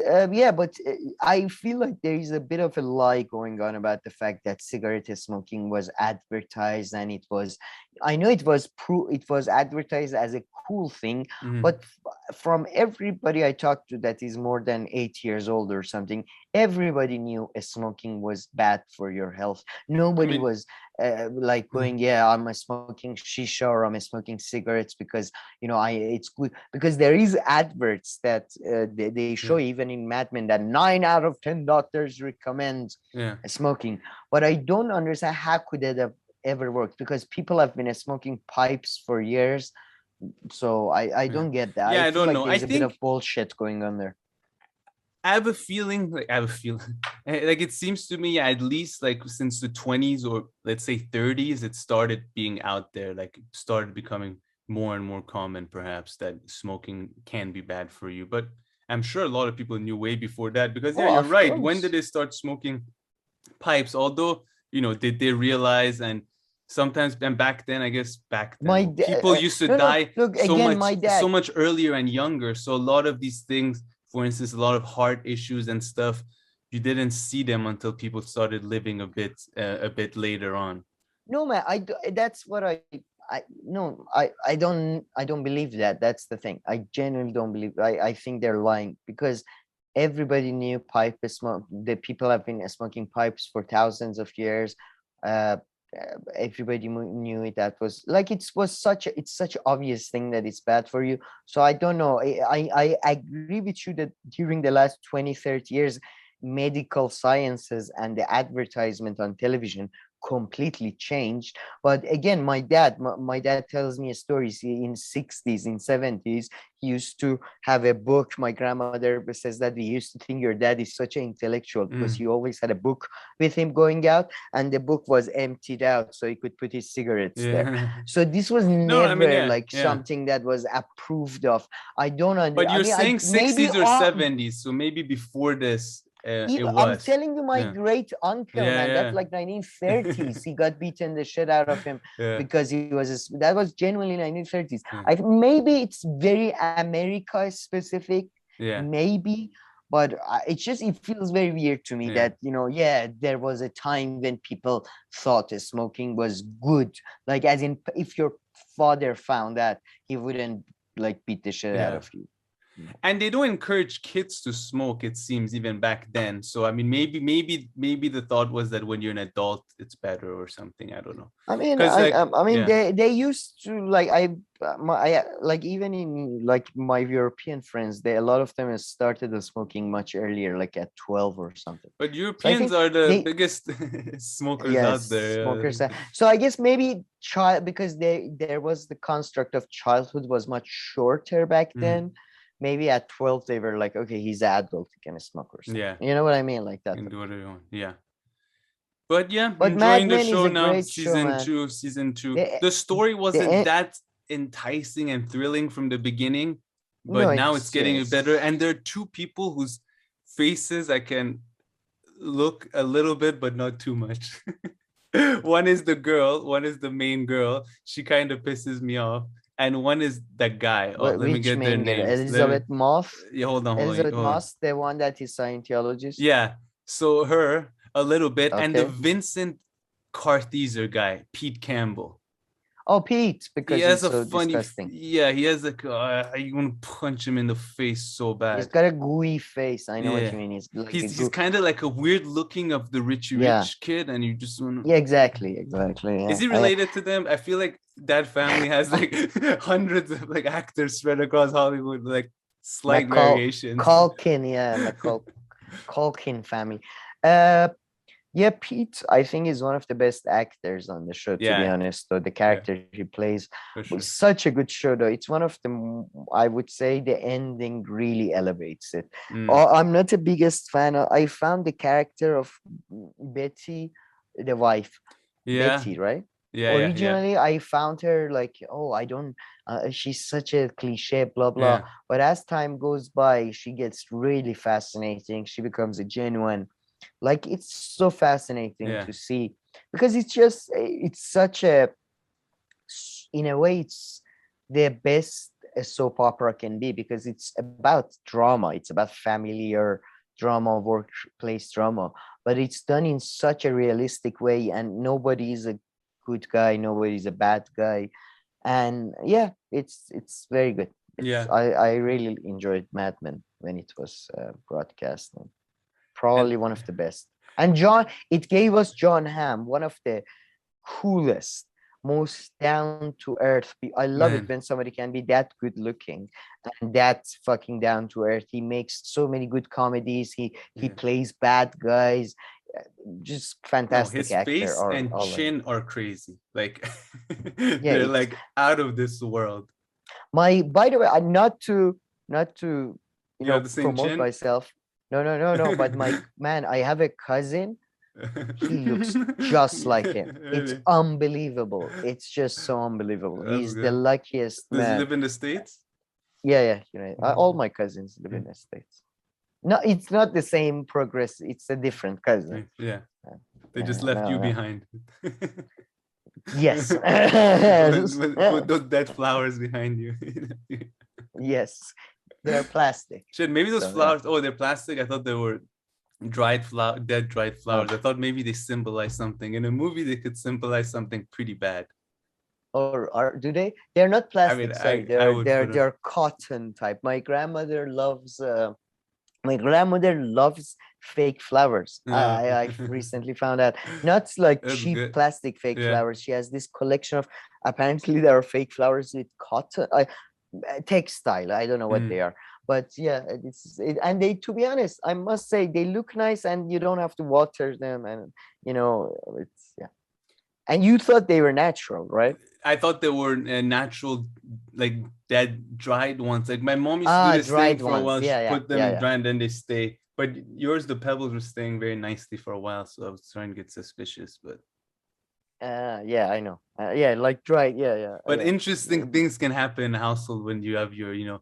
I feel like there is a bit of a lie going on about the fact that cigarette smoking was advertised, and I know it was advertised as a cool thing, but from everybody I talked to that is more than 8 years old or something, everybody knew smoking was bad for your health. Nobody was like going, I'm smoking shisha or I'm smoking cigarettes because it's good, because there is adverts that they show even in Mad Men that 9 out of 10 doctors recommend smoking. But I don't understand how could that have ever worked, because people have been smoking pipes for years. So I don't get that. I don't know. There's a bit of bullshit going on there. I have a feeling, like it seems to me, at least like since the 20s or let's say 30s, it started being out there, like it started becoming more and more common, perhaps, that smoking can be bad for you. But I'm sure a lot of people knew way before that, because you're right. Course. When did they start smoking pipes? Although, did they realize, and sometimes, and back then, people used to die so much earlier and younger. So a lot of these things, for instance, a lot of heart issues and stuff, you didn't see them until people started living a bit later on. No, man, that's what I don't believe that. That's the thing. I genuinely don't believe. I think they're lying, because everybody knew pipe smoke. The people have been smoking pipes for thousands of years. Everybody knew it. That was like, it's such an obvious thing that it's bad for you. So I don't know. I agree with you that during the last 20-30 years, medical sciences and the advertisement on television completely changed. But again, my dad tells me a story. In 60s, in 70s, he used to have a book. My grandmother says that he used to think your dad is such an intellectual because he always had a book with him going out, and the book was emptied out so he could put his cigarettes there. So this was never something that was approved of. I don't understand. But you're saying 60s or 70s, so maybe before this. it I'm was. telling you, my Yeah. great uncle, Yeah, man, yeah. that's like 1930s. He got beaten the shit out of him Yeah. because that was genuinely 1930s. Yeah. Maybe it's very America specific, Yeah. maybe, but it feels very weird to me Yeah. that, there was a time when people thought smoking was good. Like, as in, if your father found that, he wouldn't like beat the shit out Yeah. of you. And they don't encourage kids to smoke, it seems, even back then. So I mean, maybe the thought was that when you're an adult, it's better or something. I don't know. I mean, yeah. they used to like like even in like my European friends, a lot of them has started smoking much earlier, like at 12 or something. But Europeans are the biggest smokers out there. Smokers. So I guess maybe because there was the construct of childhood was much shorter back then. Maybe at 12 they were like, okay, he's an adult, he can smoke or something. Yeah. You know what I mean? Like that. Can do whatever you want. Yeah. But yeah, but enjoying Mad the Men show is a now. great Season two. The story wasn't that enticing and thrilling from the beginning, but now it's getting better. And there are two people whose faces I can look a little bit, but not too much. One is the girl, one is the main girl. She kind of pisses me off. And one is that guy. Let me get their names. Elizabeth Moss. Yeah, hold on. Elizabeth Moss, the one that is Scientologist. Yeah. So her a little bit, and the Vincent Carthizer guy, Pete Campbell. Oh, Pete, because he has he's a so funny. Disgusting. Yeah, he has like you want to punch him in the face so bad. He's got a gooey face. I know what you mean. He's like he's kind of like a weird looking of the rich kid, and you just want to. Yeah, exactly. Yeah. Is he related to them? I feel like that family has like hundreds of like actors spread across Hollywood, like slight variations. Culkin, yeah, Culkin family. Yeah, Pete, I think is one of the best actors on the show, to be honest. Though the character he plays was such a good show, though. It's one of the, I would say, the ending really elevates it. I'm not the biggest fan. I found the character of Betty, the wife, Betty, right? Yeah. Originally, I found her like, I don't. She's such a cliche, blah blah. Yeah. But as time goes by, she gets really fascinating. She becomes a genuine. Like, it's so fascinating to see, because it's such a, in a way, it's the best a soap opera can be, because it's about drama. It's about familiar drama, workplace drama, but it's done in such a realistic way, and nobody is a good guy, nobody's a bad guy, and it's very good. I really enjoyed Mad Men when it was broadcast. Probably one of the best. And it gave us John Hamm, one of the coolest, most down to earth. I love it when somebody can be that good looking and that fucking down to earth. He makes so many good comedies. He plays bad guys. Just fantastic his actor. His face and chin are crazy. Like they're like out of this world. By the way, not to promote chin? myself. No. But I have a cousin. He looks just like him. Really? It's unbelievable. It's just so unbelievable. He's the luckiest man. Does he live in the States? Yeah. All my cousins live in the States. No, it's not the same progress. It's a different cousin. Yeah. They just left you behind. Yes. with those dead flowers behind you. Yes. They're plastic. Shit, maybe those flowers. Oh, they're plastic. I thought they were dead dried flowers. I thought maybe they symbolize something. In a movie, they could symbolize something pretty bad. Or do they? They're not plastic. They're cotton type. My grandmother loves fake flowers. I recently found out. Not like cheap plastic fake flowers. She has this collection of, apparently there are fake flowers with cotton. Textile. I don't know what they are, but and they, to be honest, I must say they look nice, and you don't have to water them, and it's And you thought they were natural, right? I thought they were natural, like dead dried ones. Like my mom used to do this thing for a while. She put them in dry and then they stay. But yours, the pebbles were staying very nicely for a while, so I was trying to get suspicious, but. I know. Like dry. But interesting things can happen in a household when you have your,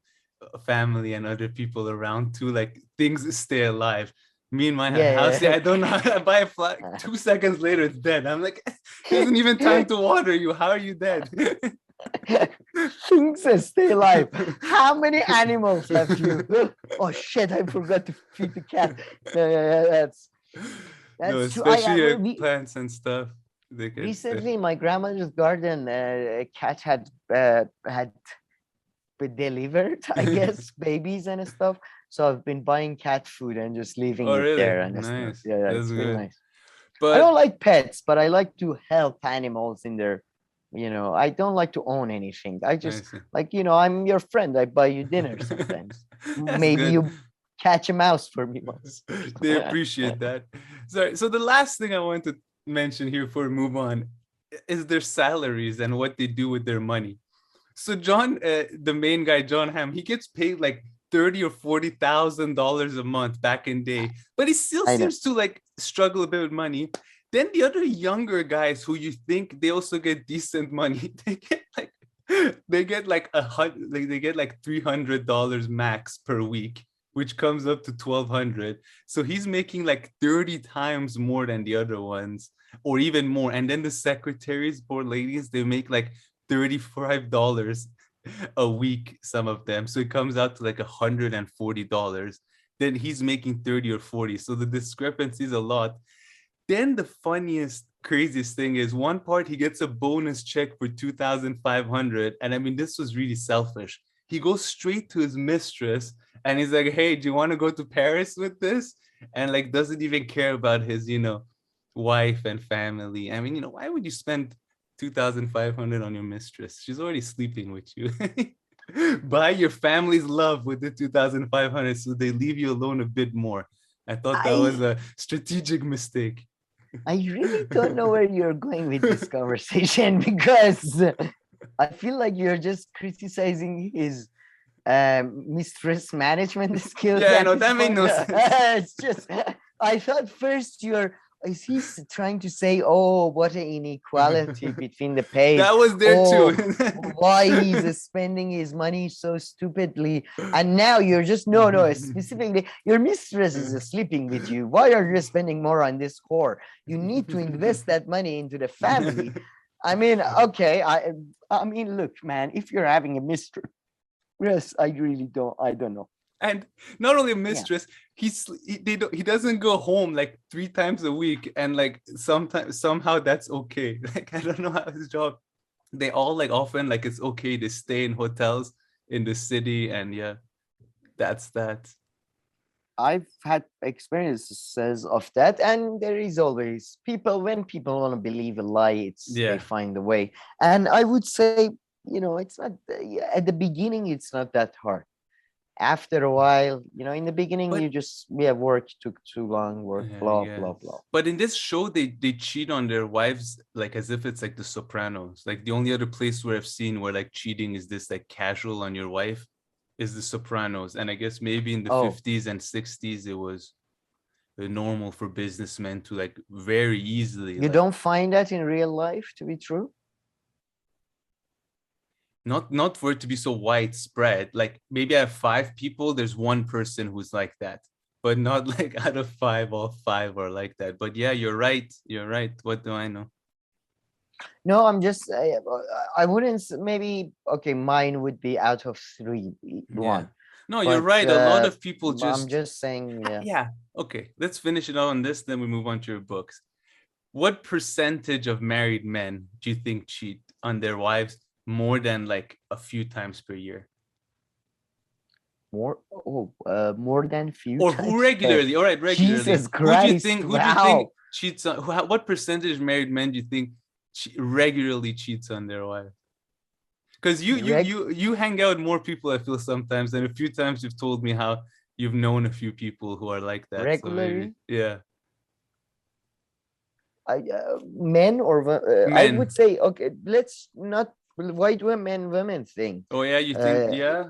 family and other people around too. Like things stay alive. Me and mine Yeah, house. yeah. Yeah, I don't know how to buy a fly. 2 seconds later, it's dead. I'm like, it isn't even time to water you. How are you dead? Things that stay alive. How many animals have you? Oh shit! I forgot to feed the cat. Yeah, that's No, true. especially like plants and stuff. They get Recently, in my grandmother's garden, a cat had delivered, I guess, babies and stuff. So I've been buying cat food and just leaving Oh, it really? there and stuff. Nice. Yeah, That's it's really good. nice. I But don't like pets, but I like to help animals in their, I don't like to own anything. I I just see. I'm your friend. I buy you dinner sometimes. That's Maybe good. you catch a mouse for me once. They appreciate that. Sorry. So the last thing I want to mention here before we move on is their salaries and what they do with their money. So John, the main guy, John Hamm, he gets paid like $30,000 or $40,000 a month back in day, but he still I know. seems to like struggle a bit with money. Then the other younger guys who you think they also get decent money, they get like $300 max per week, which comes up to $1,200. So he's making like 30 times more than the other ones, or even more. And then the secretaries, poor ladies, they make like $35 a week, some of them. So it comes out to like $140. Then he's making 30 or 40. So the discrepancy is a lot. Then the funniest, craziest thing is one part he gets a bonus check for 2,500. And I mean, this was really selfish. He goes straight to his mistress and he's like, hey, do you want to go to Paris with this? And like doesn't even care about his, wife and family. I mean, why would you spend 2,500 on your mistress? She's already sleeping with you. Buy your family's love with the 2,500 so they leave you alone a bit more. I thought that was a strategic mistake. I really don't know where you're going with this conversation because I feel like you're just criticizing his mistress management skills. Yeah, no, that made no sense. It's just, I thought first is he trying to say, oh, what an inequality between the pay? That was there too. Why he's spending his money so stupidly. And now you're just, no, specifically, your mistress is sleeping with you. Why are you spending more on this whore? You need to invest that money into the family. I mean, okay, I mean, look, man, if you're having a mistress, yes, I don't know. And not only a mistress, he doesn't go home like 3 times a week, and like somehow that's okay. Like I don't know how his job. They all like often like it's okay to stay in hotels in the city, and that's that. I've had experiences of that, and there is always when people want to believe a lie, they find a way. And I would say, it's not at the beginning, it's not that hard. After a while, in the beginning, work took too long, blah, blah, blah. But in this show, they cheat on their wives like as if it's like The Sopranos. Like the only other place where I've seen where like cheating is this like casual on your wife is The Sopranos. And I guess maybe in the 50s and 60s, it was normal for businessmen to like very easily. You don't find that in real life to be true? Not for it to be so widespread. Like maybe out of 5 people, there's one person who's like that, but not like out of 5, all 5 are like that. But yeah, you're right. What do I know? No, I'm just, I wouldn't, maybe, okay, mine would be out of 3, 1. No, you're right. A lot of people just. I'm just saying, Yeah. Okay, let's finish it on this, then we move on to your books. What percentage of married men do you think cheat on their wives more than like a few times per year? More than few or times who regularly? All right, regularly. Jesus Christ! Who do you think cheats on? What percentage of married men do you think regularly cheats on their wife? Because you hang out with more people, I feel sometimes, and a few times you've told me how you've known a few people who are like that. Regularly, so men or men. I would say, okay, let's not. Why do a women thing? Oh yeah, you think Yeah.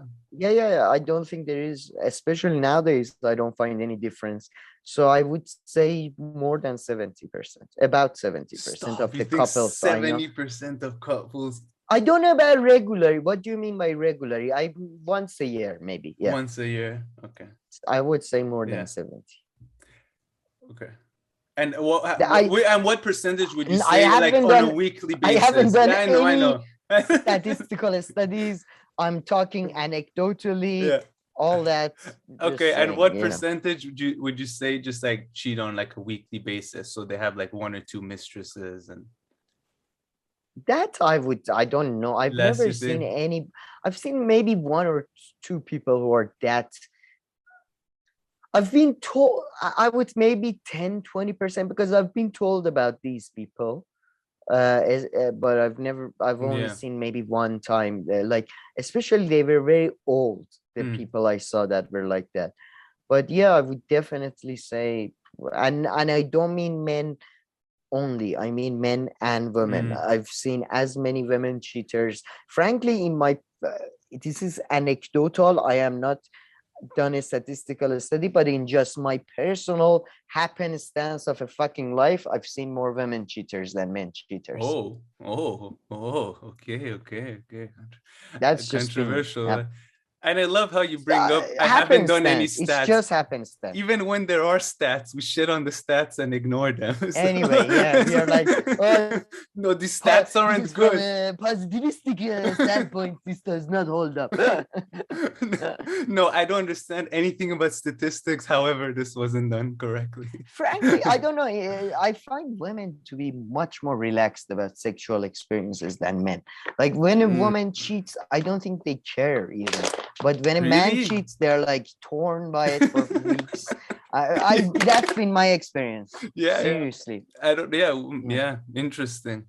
I don't think there is, especially nowadays. I don't find any difference. So I would say more than 70%, about 70% of the couples. 70% of couples. I don't know about regularly. What do you mean by regularly? Once a year, maybe. Yeah. Once a year. Okay. I would say more than 70. Okay. And what percentage would you I say like haven't on done- a weekly I basis? haven't done I know. any statistical studies. I'm talking anecdotally. Yeah. All that. just Okay, and saying, what you know. percentage would you say just like cheat on like a weekly basis? So they have like 1 or 2 mistresses and That I don't know. I've less, never you seen think? any. I've seen maybe 1 or 2 people who are that. I've been told, I would maybe 10-20%, because I've been told about these people. But I've only Yeah. seen maybe one time, like, especially they were very old, the Mm. people I saw that were like that. But yeah, I would definitely say, and I don't mean men only, I mean men and women. Mm. I've seen as many women cheaters. Frankly, in my this is anecdotal. I am not done a statistical study, but in just my personal happenstance of a fucking life, I've seen more women cheaters than men cheaters. Okay. That's just been Controversial. And I love how you bring up, I haven't done any happenstance. It's stats. just happenstance. Even when there are stats, we shit on the stats and ignore them. So- Anyway, yeah, we are like, oh, no, the stats aren't from good. a positivistic standpoint, this does not hold up. No, I don't understand anything about statistics. However, this wasn't done correctly. Frankly, I don't know. I find women to be much more relaxed about sexual experiences than men. Like when a woman cheats, I don't think they care even. But when a man Really? cheats, they're like torn by it for weeks. That's been my experience. Yeah, Seriously. I don't. Yeah. Interesting.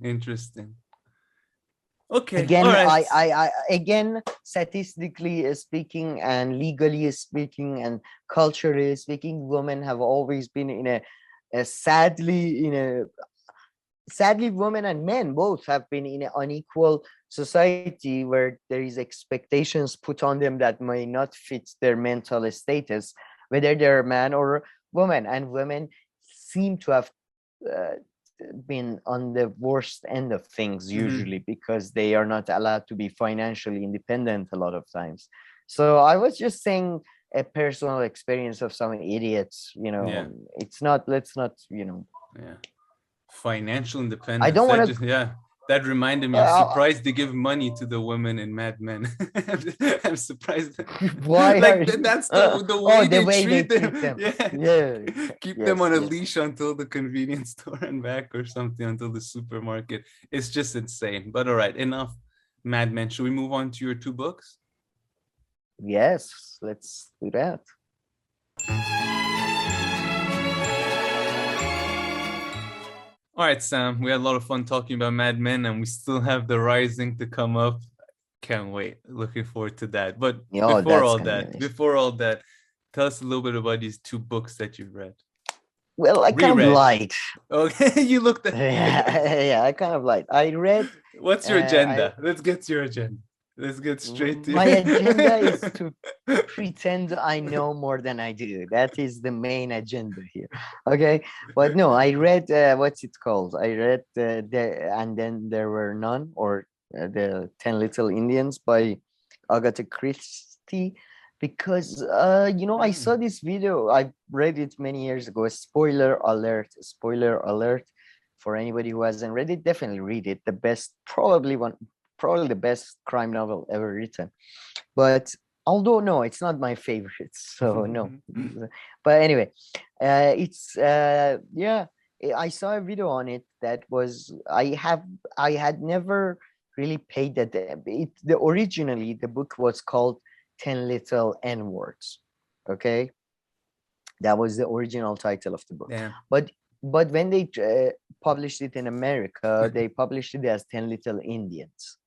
Okay. Again, all right. I again, statistically speaking and legally speaking and culturally speaking, women have always been in sadly, women and men both have been in an unequal society where there is expectations put on them that may not fit their mental status, whether they're a man or woman. And women seem to have been on the worst end of things usually, because they are not allowed to be financially independent a lot of times. So I was just saying a personal experience of some idiots, Yeah. It's not, let's not, Yeah. Financial independence. don't wanna- That reminded me. I'm surprised they give money to the women in Mad Men. I'm surprised. Why Like are- that's the way the they way they treat them. treat them. Yeah. Keep them Yes, on a yes. leash until the convenience store and back, or something, until the supermarket. It's just insane. But all right, enough Mad Men. Should we move on to your 2 books? Yes, let's do that. All right, Sam, we had a lot of fun talking about Mad Men, and we still have The Rising to come up. Can't wait. Looking forward to that. But Yeah, before that's all gonna that, be tell us a little bit about these 2 books that you've read. Well, I kind of Reread. lied. Okay, you looked at. Yeah, I kind of lied. I read. What's your agenda? Let's get to your agenda. Let's get straight to My it. agenda is to pretend I know more than I do. That is the main agenda here. Okay, but no, I read what's it called? I read and then there were none, or the 10 Little Indians by Agatha Christie, because I saw this video. I read it many years ago. Spoiler alert! Spoiler alert! For anybody who hasn't read it, definitely read it. The best, probably the best crime novel ever written. But although no, it's not my favorite, so no. But anyway, it's I saw a video on it that was I had never really paid that. Originally the book was called 10 Little N-Words. Okay, that was the original title of the book. Yeah. But when they published it in America, they published it as 10 Little Indians,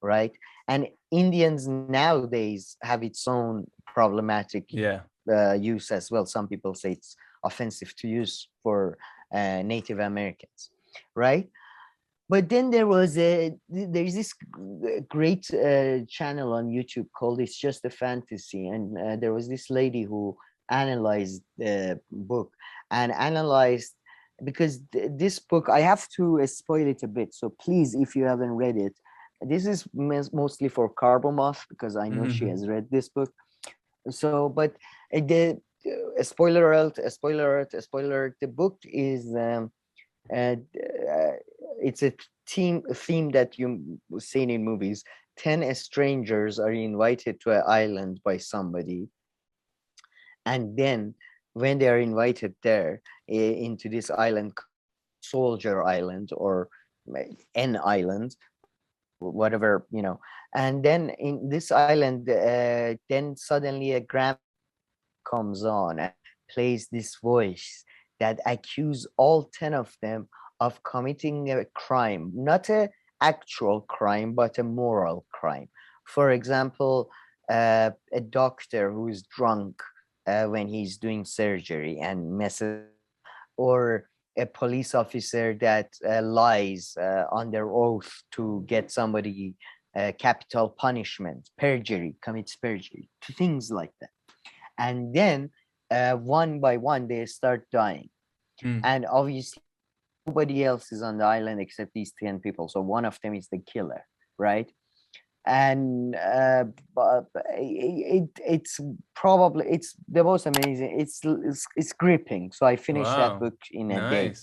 right? And Indians nowadays have its own problematic use as well. Some people say it's offensive to use for Native Americans, right? But then there's this great channel on YouTube called It's Just a Fantasy. And there was this lady who analyzed the book and analyzed, because this book, I have to spoil it a bit. So please, if you haven't read it, this is mostly for Carbomoth, because I know she has read this book. So, but a spoiler alert, a spoiler alert, a spoiler alert. The book is it's a theme that you've seen in movies. 10 strangers are invited to an island by somebody, and then when they are invited there into this island, Soldier Island or N Island, whatever, and then in this island, then suddenly a grand comes on and plays this voice that accuse all 10 of them of committing a crime, not a actual crime, but a moral crime. For example, a doctor who is drunk when he's doing surgery and messes, or a police officer that lies under oath to get somebody capital punishment, perjury, commits perjury, things like that. And then one by one, they start dying. And obviously, nobody else is on the island except these 10 people. So one of them is the killer, right? And it's the most amazing. It's gripping. So I finished that book in a day.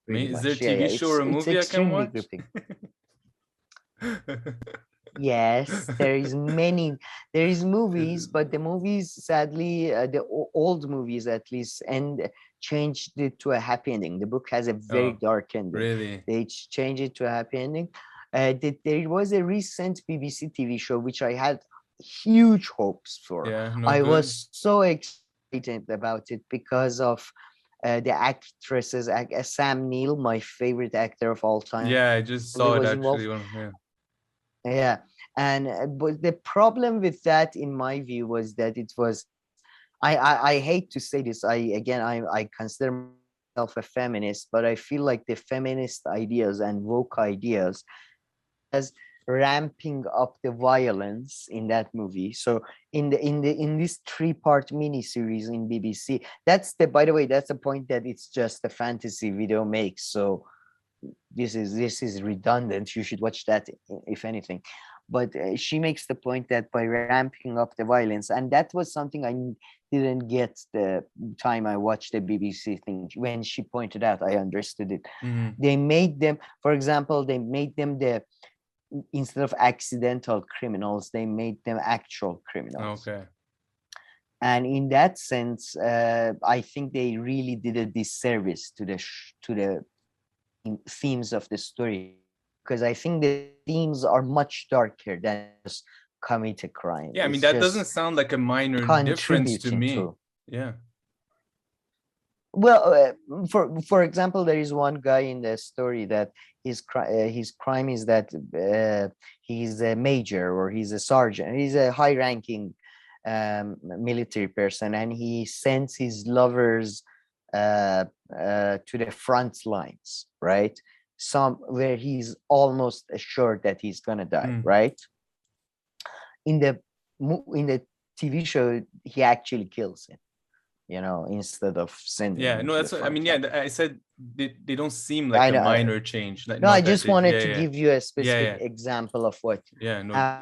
Is there a TV show or a movie I can watch? Gripping. Yes, there is movies, but the movies, sadly, the old movies at least, changed it to a happy ending. The book has a very dark ending. Really? They changed it to a happy ending. There was a recent BBC TV show which I had huge hopes for. I was so excited about it because of the actresses. Sam Neill, my favorite actor of all time. Yeah, I just saw it actually. Yeah, and but the problem with that, in my view, was that it was. I hate to say this. I consider myself a feminist, but I feel like the feminist ideas and woke ideas as ramping up the violence in that movie. So in this 3-part miniseries in BBC, by the way, that's the point that it's just a fantasy video makes. So this is redundant. You should watch that if anything. But she makes the point that by ramping up the violence, and that was something I didn't get the time I watched the BBC thing. When she pointed out, I understood it. They made them, for example, instead of accidental criminals, they made them actual criminals. Okay. And in that sense, I think they really did a disservice to the themes of the story, because I think the themes are much darker than just commit a crime. Yeah, I mean, that doesn't sound like a minor difference to me. Yeah. Well, for example, there is one guy in the story that his crime is that he's a major, or he's a sergeant. He's a high-ranking military person, and he sends his lovers to the front lines, right? Where he's almost assured that he's gonna die, right? In the TV show, he actually kills him, instead of sending. Yeah, no, that's what I mean. Yeah, I said they don't seem like a minor change. No, I just wanted to give you a specific example of what. Yeah, no.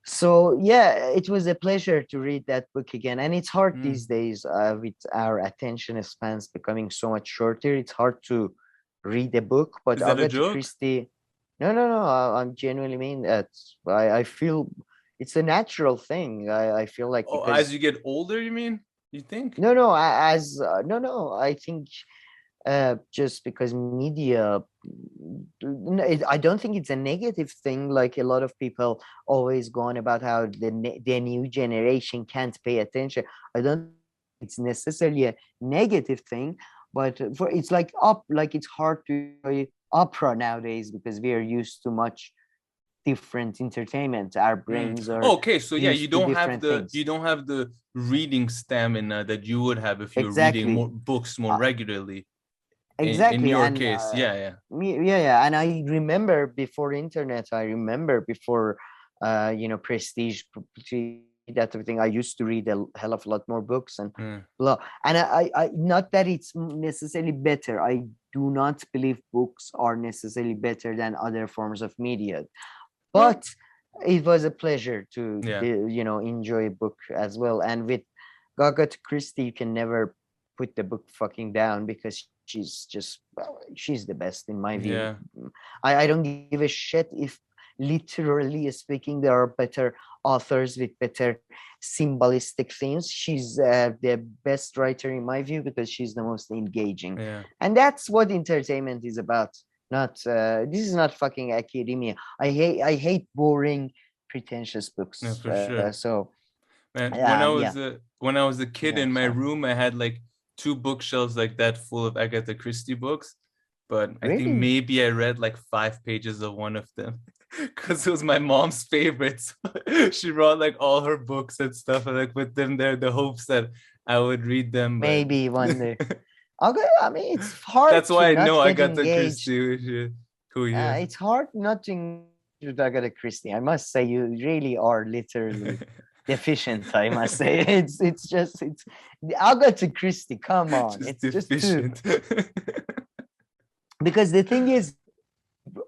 So yeah, it was a pleasure to read that book again, and it's hard these days with our attention spans becoming so much shorter. It's hard to read a book, but Agatha Christie. No. I'm genuinely mean that. I feel it's a natural thing. I feel like as you get older, you mean? You think? No. I think just because media. I don't think it's a negative thing. Like a lot of people always go on about how the new generation can't pay attention. I don't think it's necessarily a negative thing, but it's like it's hard to enjoy opera nowadays because we are used to much different entertainment. Our brains are okay. So yeah, you don't have the reading stamina that you would have if you're reading more books more regularly. Exactly. In your case, yeah. And I remember before internet. I remember before, prestige, that everything. I used to read a hell of a lot more books and blah. And I not that it's necessarily better. I do not believe books are necessarily better than other forms of media, but it was a pleasure to enjoy a book as well. And with Agatha Christie, you can never put the book fucking down because she's just, well, she's the best in my view. Yeah. I don't give a shit if, literally speaking, there are better authors with better symbolistic themes. She's the best writer in my view because she's the most engaging. Yeah. And that's what entertainment is about. Not this is not fucking academia. I hate boring, pretentious books. Yeah, for sure. So Man, yeah. when I was a kid, Yeah, in my sorry. room, I had like 2 bookshelves like that full of Agatha Christie books. But I think Really? maybe I read like 5 pages of one of them because it was my mom's favorites. She brought like all her books and stuff and like put them there, the hopes that I would read them. But Maybe one day. Okay, I mean, it's hard that's to why I not know get Agatha engaged. Christie. Cool, yeah. It's hard not to engage with Agatha Christie. I must say, you really are literally deficient. I must say, it's Agatha Christie. Come on, Just it's deficient. just too. Because the thing is,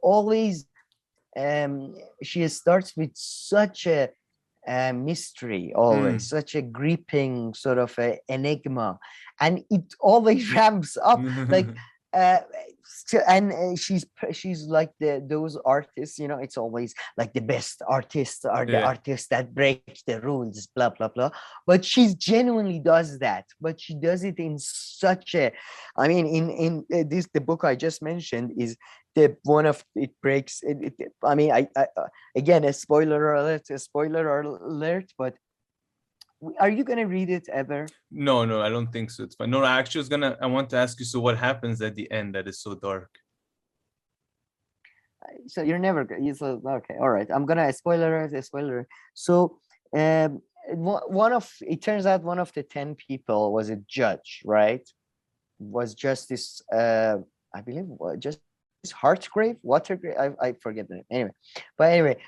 always, she starts with such a mystery, always such a gripping sort of a enigma, and it always ramps up like and she's like those artists, you know, it's always like the best artists are the artists that break the rules, blah blah blah, but she genuinely does that, but she does it in such a, I mean, in this, the book I just mentioned is the one of it breaks I mean, I again, a spoiler alert, but are you gonna read it ever? No, I don't think so. It's fine. No, I actually I want to ask you, so what happens at the end that is so dark? So you're never okay, all right, I'm gonna spoiler. So it turns out one of the 10 people was a judge, right? Was Justice I believe just Hartgrave, Watergrave, I forget the name anyway, but anyway,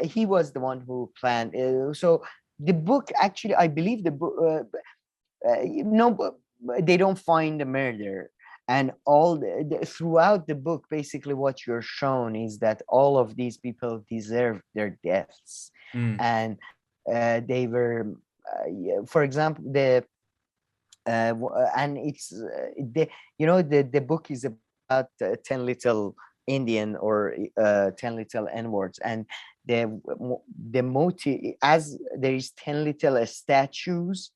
he was the one who planned so the book, actually, I believe the book, no, they don't find the murder. And all throughout the book, basically what you're shown is that all of these people deserve their deaths. And they were, for example, and it's, the book is about 10 little Indian or 10 little N-words, and the motive, as there is 10 little statues,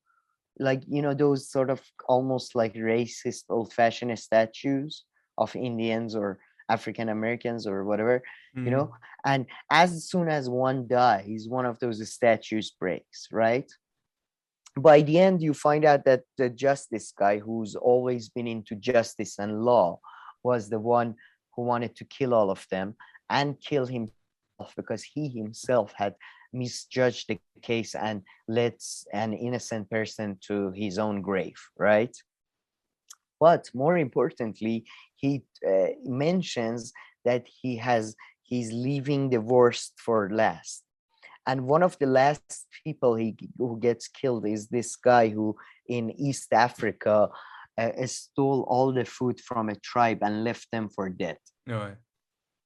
like, you know, those sort of almost like racist old-fashioned statues of Indians or African Americans or whatever, you know, and as soon as one dies, one of those statues breaks, right? By the end, you find out that the justice guy, who's always been into justice and law, was the one who wanted to kill all of them and kill himself because he himself had misjudged the case and led an innocent person to his own grave, right? But more importantly, he mentions that he's leaving the worst for last. And one of the last people who gets killed is this guy who in East Africa stole all the food from a tribe and left them for dead.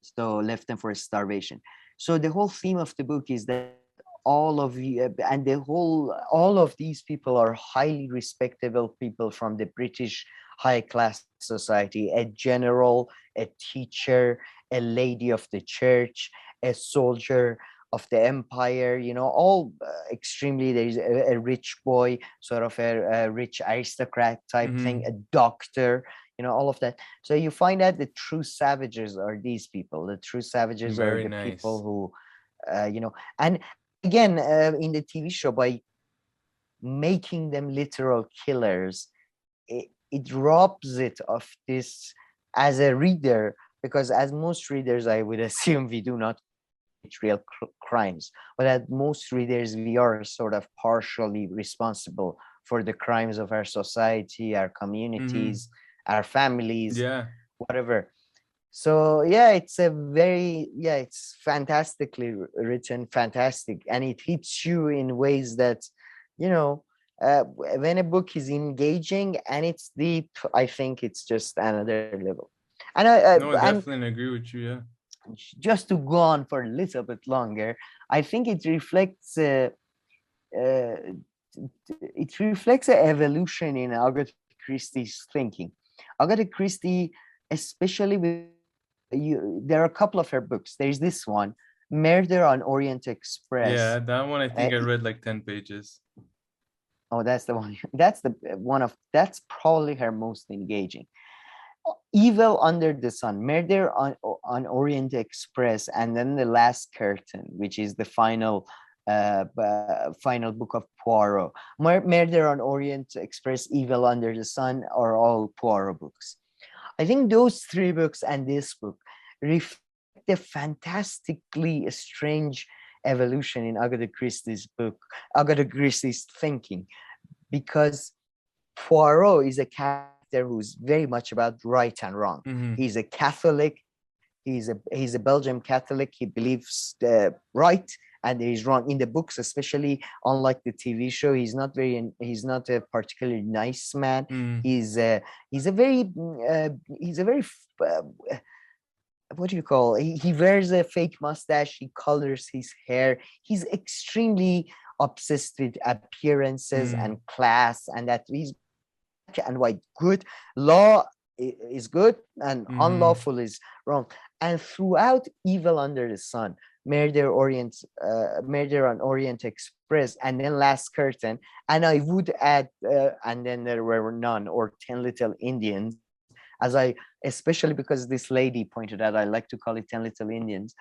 So left them for starvation. So the whole theme of the book is that all of these people are highly respectable people from the British high class society: a general, a teacher, a lady of the church, a soldier of the empire, you know, all extremely, there's a rich boy, sort of a rich aristocrat type thing, a doctor, you know, all of that. So you find out the true savages are these people. The true savages are the people who, you know, and again, in the TV show, by making them literal killers, it robs it of this as a reader, because as most readers, I would assume we do not real crimes, but as most readers, we are sort of partially responsible for the crimes of our society, our communities, our families, whatever. So yeah, it's it's fantastically written, fantastic, and it hits you in ways that, you know, when a book is engaging and it's deep, I think it's just another level. And I definitely agree with you. Yeah. Just to go on for a little bit longer, I think it reflects it reflects an evolution in Agatha Christie's thinking. Agatha Christie, especially with there are a couple of her books. There's this one, Murder on Orient Express. Yeah, that one I think I read like 10 pages. Oh, that's the one. That's probably her most engaging. Evil Under the Sun, Murder on Orient Express, and then The Last Curtain, which is the final book of Poirot. Murder on Orient Express, Evil Under the Sun are all Poirot books. I think those three books and this book reflect a fantastically strange evolution in Agatha Christie's thinking, because Poirot is a character who's very much about right and wrong. Mm-hmm. He's a Catholic. He's a Belgian Catholic. He believes right and he's wrong. In the books, especially, unlike the TV show, he's not a particularly nice man. He's a very what do you call it? He wears a fake mustache. He colors his hair. He's extremely obsessed with appearances and class, and that he's black and white. Good law is good and unlawful is wrong. And throughout Evil Under the Sun, Murder on Orient Express, and then Last Curtain, and I would add, and then There Were None, or 10 Little Indians, especially because this lady pointed out, I like to call it 10 Little Indians.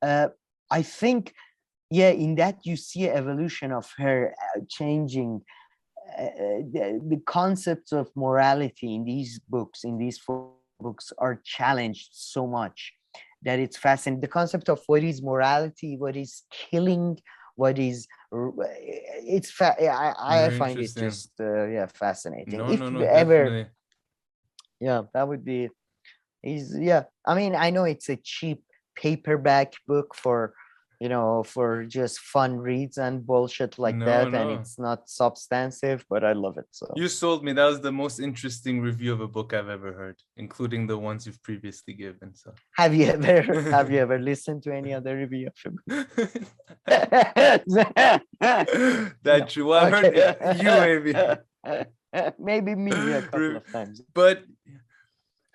I think, in that you see an evolution of her changing the concepts of morality in these four books are challenged so much that it's fascinating. The concept of what is morality, what is killing, what is I find it just fascinating. Definitely. That would be I mean, I know it's a cheap paperback book for just fun reads and bullshit and it's not substantive, but I love it. So you sold me. That was the most interesting review of a book I've ever heard, including the ones you've previously given. So have you ever listened to any other review of a book? That's true. Well, I heard you maybe me a couple of times. But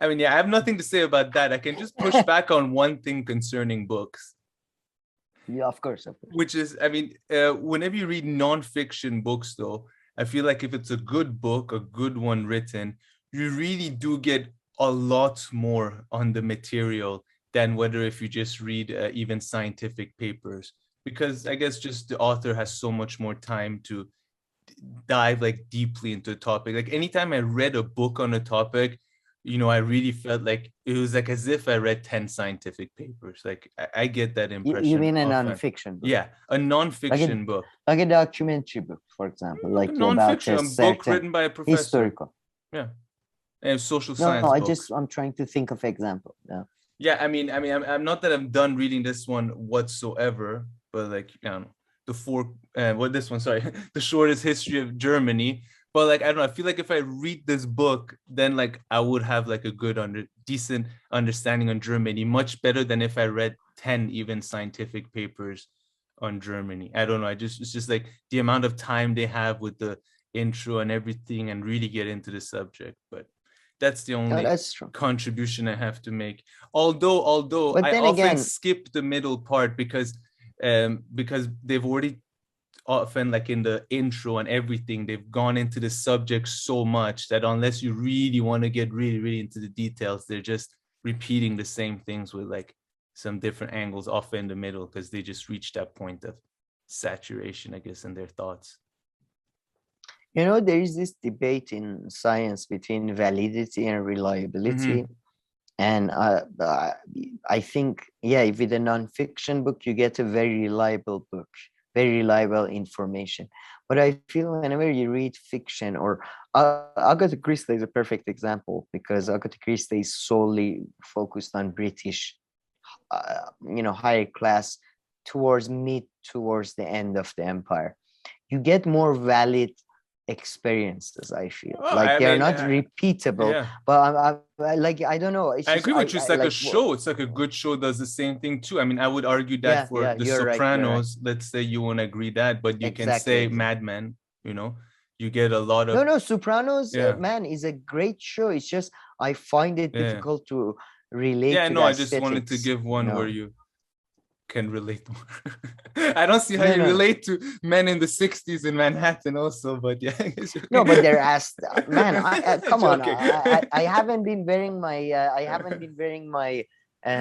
I mean, I have nothing to say about that. I can just push back on one thing concerning books. Yeah, of course. Which is, I mean, whenever you read non-fiction books, though, I feel like if it's a good book, a good one written, you really do get a lot more on the material than whether if you just read even scientific papers. Because I guess just the author has so much more time to dive deeply into a topic. Like anytime I read a book on a topic, I really felt like it was like as if I read 10 scientific papers. Like I get that impression. You mean a non-fiction book? Yeah, a non-fiction book. Like a documentary book, for example. Like non-fiction, a book written by a professor. Historical. Yeah. And social science book. I'm trying to think of example. Yeah. Yeah, I mean, I'm not that I'm done reading this one whatsoever, but the shortest history of Germany. But I don't know, I feel like if I read this book, then I would have a good decent understanding on Germany, much better than if I read 10 even scientific papers on Germany. I don't know, it's just the amount of time they have with the intro and everything and really get into the subject. But that's the only contribution I have to make. Although I often skip the middle part because they've already often in the intro and everything, they've gone into the subject so much that unless you really want to get really, really into the details, they're just repeating the same things with some different angles off in the middle because they just reached that point of saturation, I guess, in their thoughts. There is this debate in science between validity and reliability. And I think, with a non-fiction book, you get a very reliable book, very reliable information. But I feel whenever you read fiction, or Agatha Christie is a perfect example, because Agatha Christie is solely focused on British, higher class towards the end of the empire. You get more valid experiences, I feel. They're not repeatable, but I don't know. I agree with you. It's a show. It's a good show does the same thing too. I mean, I would argue that for The Sopranos, let's say you won't agree that, but you can say Mad Men, You get a lot of No, Sopranos, man, is a great show. It's just I find it difficult to relate to the I just wanted to aesthetics, give one where you can relate more. I don't see how you relate to men in the 60s in Manhattan also, but yeah. No, but they're asked, man, come on. I haven't been wearing my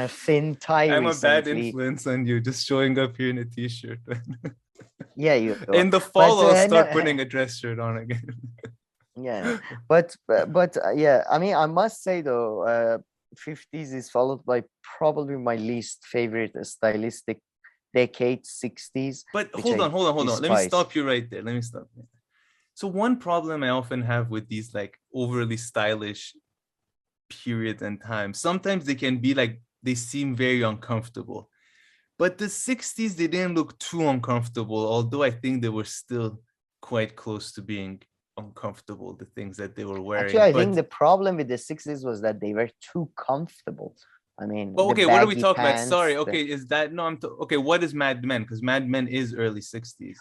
thin tie I'm recently. a bad influence on you, just showing up here in a t-shirt. Yeah, you in the fall I'll start putting a dress shirt on again. Yeah, but yeah, I mean, I must say though, 50s is followed by probably my least favorite stylistic decade, 60s. But hold on. Let me stop you right there. So one problem I often have with these like overly stylish periods and times, sometimes they can be like, they seem very uncomfortable. But the 60s, they didn't look too uncomfortable, although I think they were still quite close to being uncomfortable, the things that they were wearing. Actually, I think the problem with the 60s was that they were too comfortable. I mean, okay, what are we talking about? Sorry, okay, is that okay? What is Mad Men? Because Mad Men is early 60s.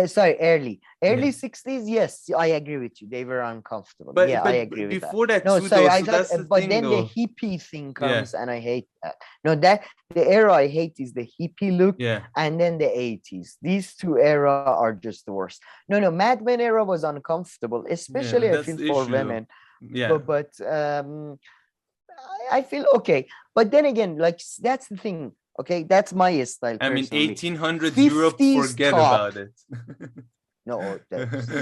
Sorry, early 60s. Yes, I agree with you. They were uncomfortable. But I agree with that. Before that, no, too, sorry, though, but then the hippie thing comes, and I hate that. No, that the era I hate is the hippie look, and then the 80s. These two era are just the worst. No, Mad Men era was uncomfortable, especially I feel for women. Yeah, but I feel okay, but then again, like that's the thing. Okay, that's my style. I mean, personally. 1800s Europe, forget about it. No,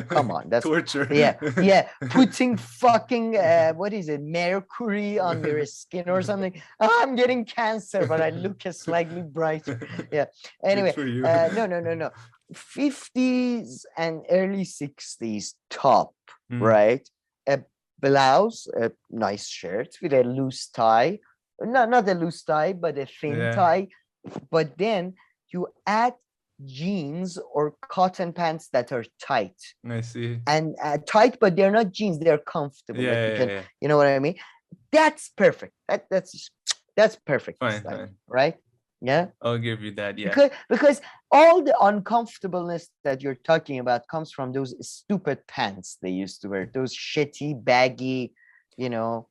come on, that's torture. Yeah, putting fucking what is it, mercury on their skin or something. I'm getting cancer, but I look slightly brighter. Yeah. Anyway, no. 50s and early 60s top, right? Blouse, a nice shirt with a loose tie, not a loose tie, but a thin tie. But then you add jeans or cotton pants that are tight. I see. And tight, but they're not jeans; they're comfortable. Yeah. You know what I mean? That's perfect. That's perfect. Fine. Right? Yeah, I'll give you that. Yeah, because all the uncomfortableness that you're talking about comes from those stupid pants they used to wear, those shitty, baggy, No,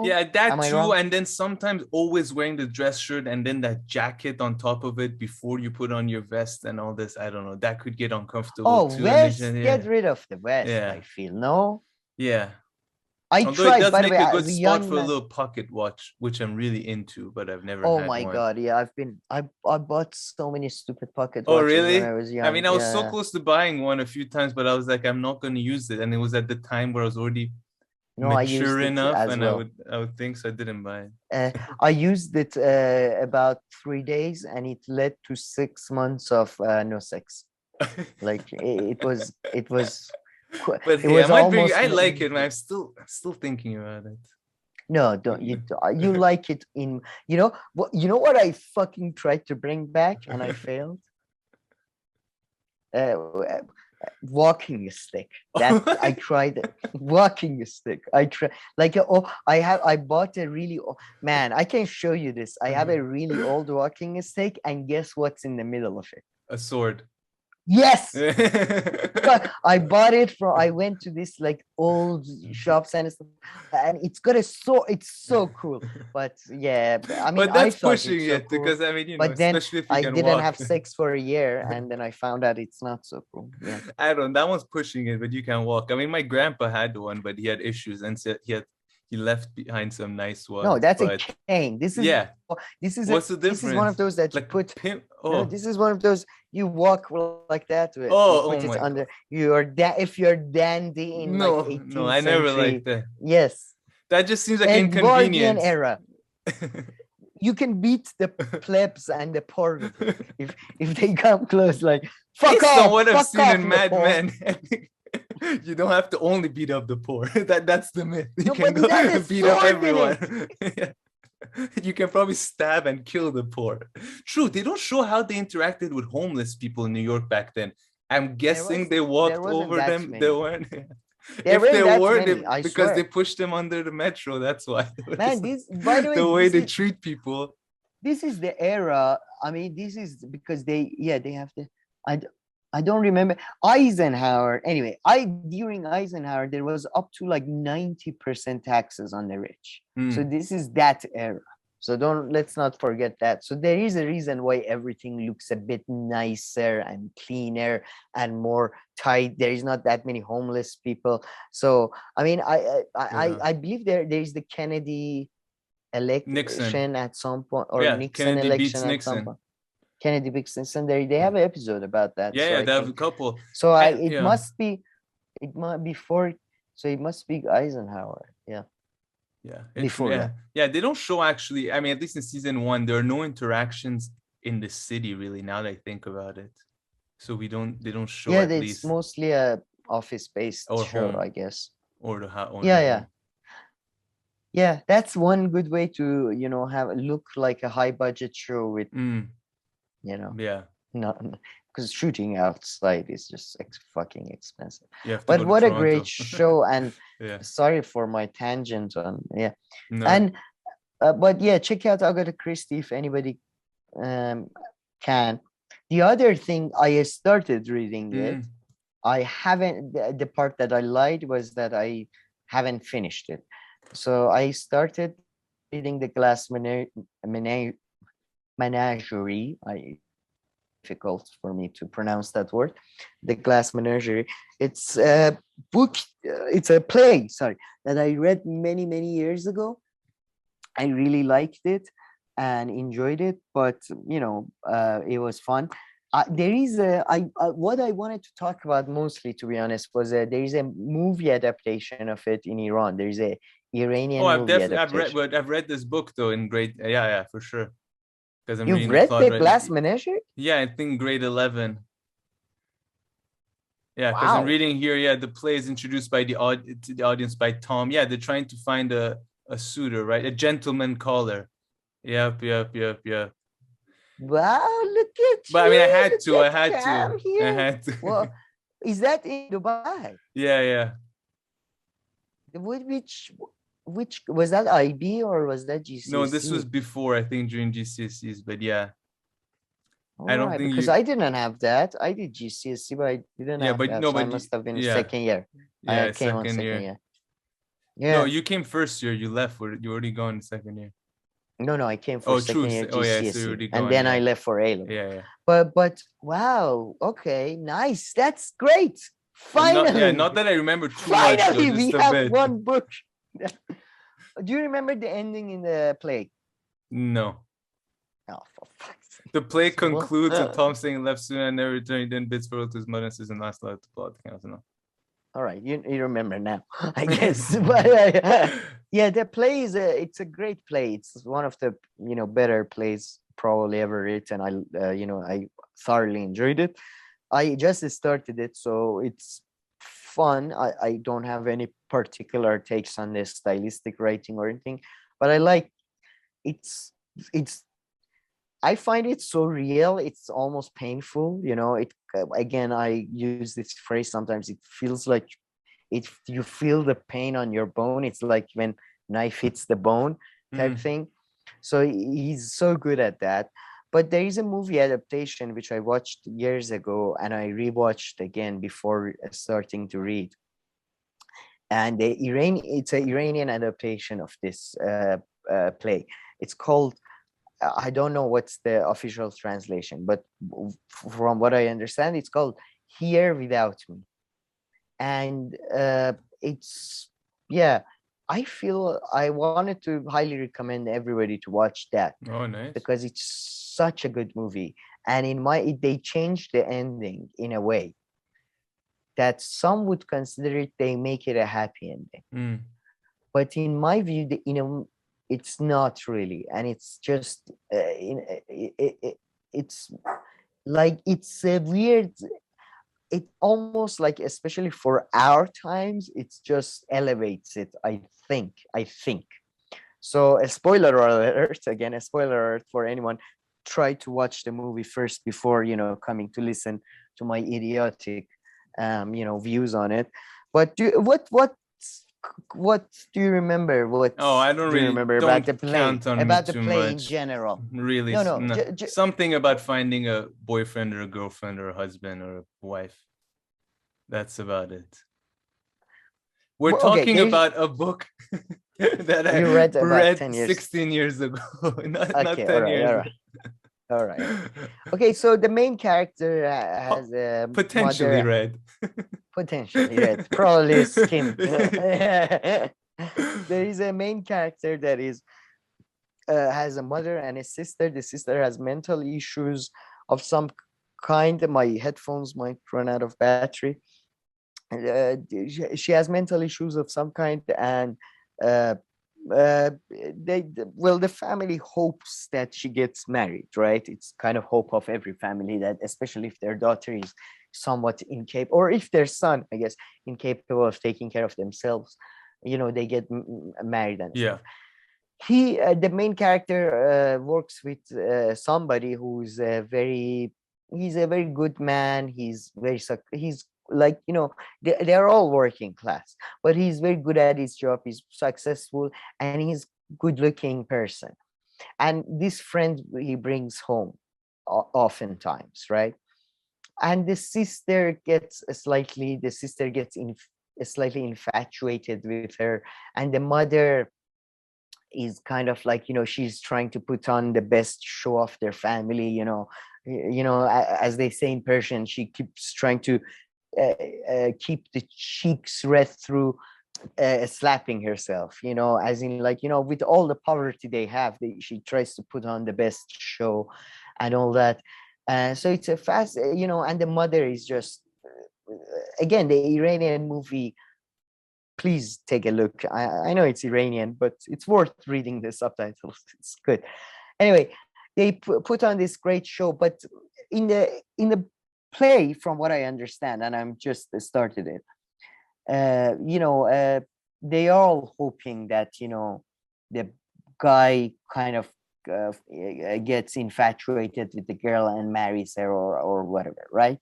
yeah, that too. And then sometimes always wearing the dress shirt and then that jacket on top of it before you put on your vest and all this. I don't know. That could get uncomfortable too. Vest. Get rid of the vest. I feel Yeah. Although tried, it does by make the way, a good spot for a little pocket watch, which I'm really into, but I've never had my one. God, yeah, I bought so many stupid pocket watches really? when I was young. I mean, I was so close to buying one a few times, but I was like, I'm not going to use it. And it was at the time where I was already mature enough, and I would think so. I didn't buy it. I used it about 3 days, and it led to 6 months of no sex. Like it was. But hey, I like it, and I'm still thinking about it. No, don't you? You like it in you know what I fucking tried to bring back and I failed. Walking stick. That I tried it. Walking stick. I tried I bought a really man. I can show you this. I have a really old walking stick, and guess what's in the middle of it? A sword. Yes. I bought it I went to this like old shops and stuff, and it's got it's so cool. But yeah, I mean, but that's pushing so it cool. Because I mean, but then especially if you I can didn't walk. have sex for a year, and then I found out it's not so cool. Yeah. I don't know, that one's pushing it, but you can walk. I mean, my grandpa had one, but he had issues and said he left behind some nice ones. No, that's a cane. This is What's the difference? This is one of those that like you put. No, this is one of those you walk like that with. Oh, you put it under. If you're dandy in like 18th no, I never liked that. Yes, that just seems like inconvenience. Era. You can beat the plebs and the poor if they come close. Like fuck Based off. on what I've seen in Mad poor. Men. You don't have to only beat up the poor. That's the myth. You can go beat up everyone. You can probably stab and kill the poor. True, they don't show how they interacted with homeless people in New York back then. I'm guessing they walked over them. They weren't. If they were, because they pushed them under the metro. That's why. Man, by the way, the way they treat people. This is the era. I mean, this is because they have the. I don't remember Eisenhower. Anyway, during Eisenhower there was up to like 90% taxes on the rich. So this is that era. So let's not forget that. So there is a reason why everything looks a bit nicer and cleaner and more tight. There is not that many homeless people. So I mean, I believe there is the Kennedy election Nixon at some point, or Nixon Kennedy election beats at some Nixon. point. Kennedy beats Nixon. They have an episode about that. Yeah, so they have a couple. So it might be before. So it must be Eisenhower. Yeah. Yeah. Before that. Yeah, they don't show actually. I mean, at least in season 1, there are no interactions in the city really. Now that I think about it, so they don't show. Yeah, at it's least mostly a office-based or show, home. I guess. Or the house. Yeah, that's one good way to look like a high-budget show with because shooting outside is just fucking expensive. But what a great show! And sorry for my tangent on and but yeah, check out Agatha Christie if anybody can. The other thing, I started reading it. I haven't. The part that I lied was that I haven't finished it. So I started reading the Glass Menagerie. Difficult for me to pronounce that word. The Glass Menagerie. It's a book. It's a play. Sorry, that I read many years ago. I really liked it and enjoyed it, but it was fun. There is what I wanted to talk about mostly, to be honest, was there is a movie adaptation of it in Iran. There is a Iranian movie adaptation. I've read this book though in grade. Yeah, for sure. Because You've read the Glass Menagerie? Yeah, I think grade 11. Yeah, because I'm reading here. Yeah, the play is introduced by the audience by Tom. Yeah, they're trying to find a suitor, right? A gentleman caller. Yep. Wow, look at you. But I mean, I had to. Well, is that in Dubai? Yeah. Which was that, IB or was that GCSE? No, this was before, I think, during GCSEs, but yeah. I don't think because I didn't have that. I did GCSE, but I didn't have that. So I must have been second year. Yeah, I came on second year. Yeah. No, you came first year. You left. You already gone in second year. No, I came for second year GCSE. Oh, yeah, so you already gone, and then I left for A-level. Yeah. But wow, okay, nice. That's great. Finally. Not that I remember too Finally, much. Finally, we have one book. Do you remember the ending in the play? No. Oh, for fuck's sake. The play concludes with Tom saying left soon and never returning, then bids farewell to his mother and says and last allowed to plot. All right, you remember now, I guess. But yeah, the play is it's a great play. It's one of the better plays probably ever written. I thoroughly enjoyed it. I just started it, so it's fun. I don't have any particular takes on the stylistic writing or anything, but I like it's I find it so real. It's almost painful. Again, I use this phrase sometimes. It feels like you feel the pain on your bone. It's like when knife hits the bone type thing. So he's so good at that. But there is a movie adaptation which I watched years ago and I rewatched again before starting to read. And it's an Iranian adaptation of this play. It's called, I don't know what's the official translation, but from what I understand, it's called Here Without Me. And I feel I wanted to highly recommend everybody to watch that. Oh, nice. Because it's such a good movie. And they changed the ending in a way that some would consider it, they make it a happy ending. But in my view, it's not really, and it's just it's like it's a weird. It almost like, especially for our times, it's just elevates it. I think. So a spoiler alert again. A spoiler alert for anyone. Try to watch the movie first before coming to listen to my idiotic views on it. But what do you remember? What I don't do you really remember about the don't play? count on me About the too play in much. general? Really, No. no. Something about finding a boyfriend or a girlfriend or a husband or a wife. That's about it. We're talking about a book that I you read about 10 read years. 16 years ago, not Okay, 10 years. All right. Okay, so the main character has a potentially mother. read. Potentially read. Probably skimmed. There is a main character that is has a mother and a sister. The sister has mental issues of some kind. My headphones might run out of battery. She has mental issues of some kind, and uh, the family hopes that she gets married, right? It's kind of hope of every family, that especially if their daughter is somewhat incapable, or if their son, I guess, incapable of taking care of themselves, they get married and stuff. He the main character works with somebody who's he's a very good man. He's like, they're all working class, but he's very good at his job. He's successful, and he's good looking person. And this friend he brings home oftentimes, right? And the sister gets slightly infatuated with her, and the mother is kind of like, she's trying to put on the best show of their family, as they say in Persian, she keeps trying to keep the cheeks red through slapping herself, as in, like, with all the poverty they have, she tries to put on the best show and all that. So it's a fast, and the mother is just, again, the Iranian movie, please take a look. I know it's Iranian, but it's worth reading the subtitles. It's good. Anyway, they put on this great show, but in the play, from what I understand, and I'm just started it, they are all hoping that, the guy kind of gets infatuated with the girl and marries her, or whatever, right?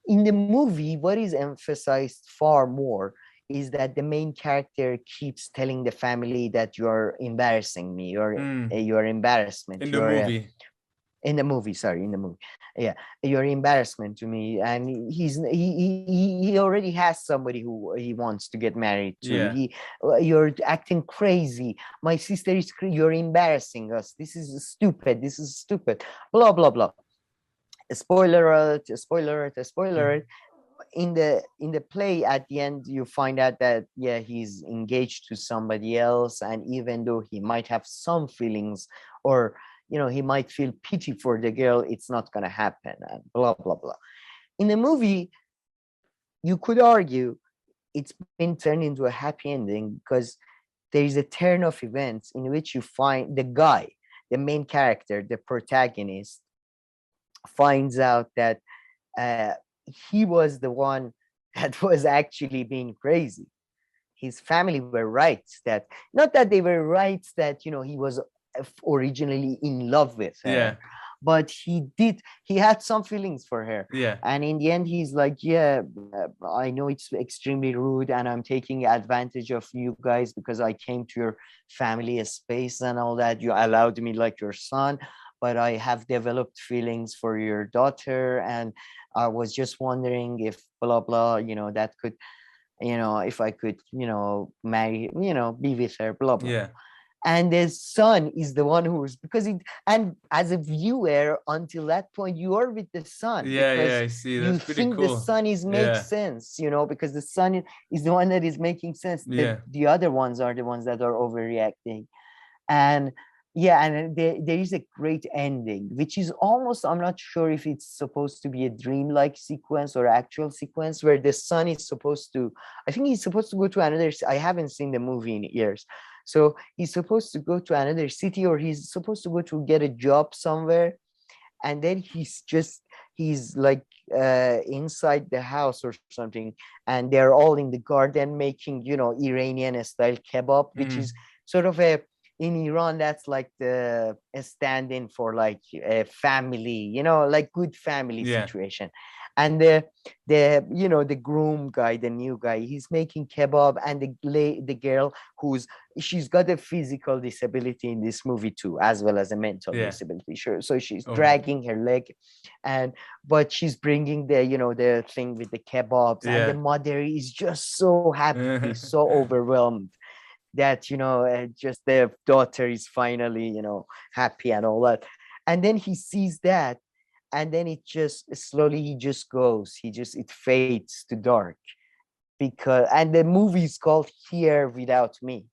In the movie, what is emphasized far more is that the main character keeps telling the family that you're embarrassing me, you're embarrassment. In the movie. In the movie, yeah, you're embarrassment to me. And he already has somebody who he wants to get married to. You're acting crazy. My sister is you're embarrassing us. This is stupid, blah blah blah. Spoiler alert. In the play, at the end, you find out that he's engaged to somebody else, and even though he might have some feelings, or he might feel pity for the girl, it's not going to happen, and blah blah blah. In the movie, you could argue it's been turned into a happy ending, because there is a turn of events in which you find the guy, the main character, the protagonist, finds out that he was the one that was actually being crazy. His family were right, that not that they were right that he was originally in love with her, but he had some feelings for her. And in the end, he's like, I know it's extremely rude, and I'm taking advantage of you guys because I came to your family space and all that. You allowed me like your son, but I have developed feelings for your daughter, and I was just wondering if blah blah, that could, if I could, marry, be with her, blah blah. And the son is the one who's, and as a viewer, until that point, you are with the son. I see. That's you think cool. The son makes sense, because the son is the one that is making sense. The other ones are the ones that are overreacting. And and there is a great ending, which is almost, I'm not sure if it's supposed to be a dreamlike sequence or actual sequence, where the son is supposed to, I think he's supposed to go to another, I haven't seen the movie in years. So he's supposed to go to another city, or he's supposed to go to get a job somewhere. And then he's like inside the house or something. And they're all in the garden making, Iranian style kebab, which is sort of in Iran, that's like a stand-in for like a family, like good family situation. And the groom guy, the new guy, he's making kebab, and the girl she's got a physical disability in this movie too, as well as a mental disability. Sure. So she's dragging her leg, but she's bringing the thing with the kebabs, and the mother is just so happy, so overwhelmed that just the daughter is finally happy and all that. And then he sees that, and then it just slowly he just goes, it fades to dark, and the movie is called Here Without Me.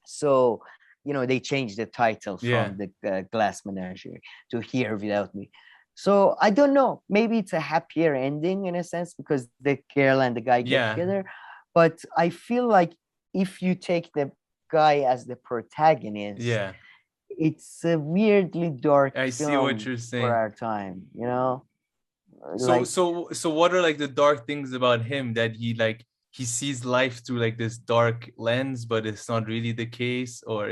So they changed the title from the Glass Menagerie to Here Without Me. So I don't know, maybe it's a happier ending in a sense because the girl and the guy get together, but I feel like if you take the guy as the protagonist, it's a weirdly dark I film see what you're saying for our time, So what are like the dark things about him that he sees life through like this dark lens, but it's not really the case? Or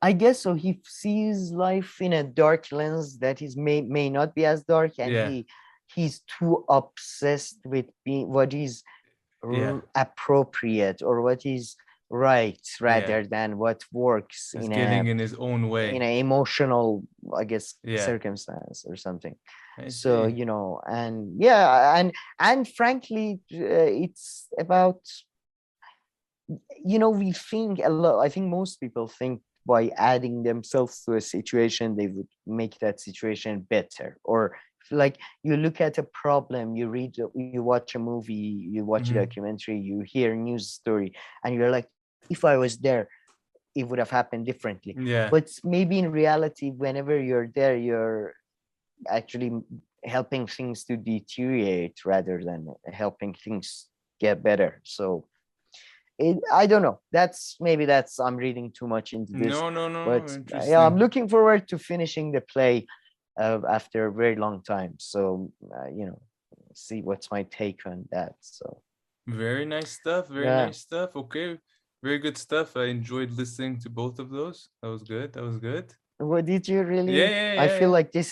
I guess so. He sees life in a dark lens that is may not be as dark, and he's too obsessed with being what is appropriate or what is right rather than what works in his own way, in an emotional, I guess, circumstance or something. So and frankly, it's about we think a lot. I think most people think by adding themselves to a situation they would make that situation better, or like you look at a problem, you watch a movie, you watch a documentary, you hear a news story, and you're like, if I was there, it would have happened differently. But maybe in reality, whenever you're there, you're actually helping things to deteriorate rather than helping things get better. So I don't know. I'm reading too much into this. No. But I'm looking forward to finishing the play after a very long time. So see what's my take on that. So very nice stuff. Nice stuff. Okay, very good stuff. I enjoyed listening to both of those. That was good. What did you really? Yeah. I feel like this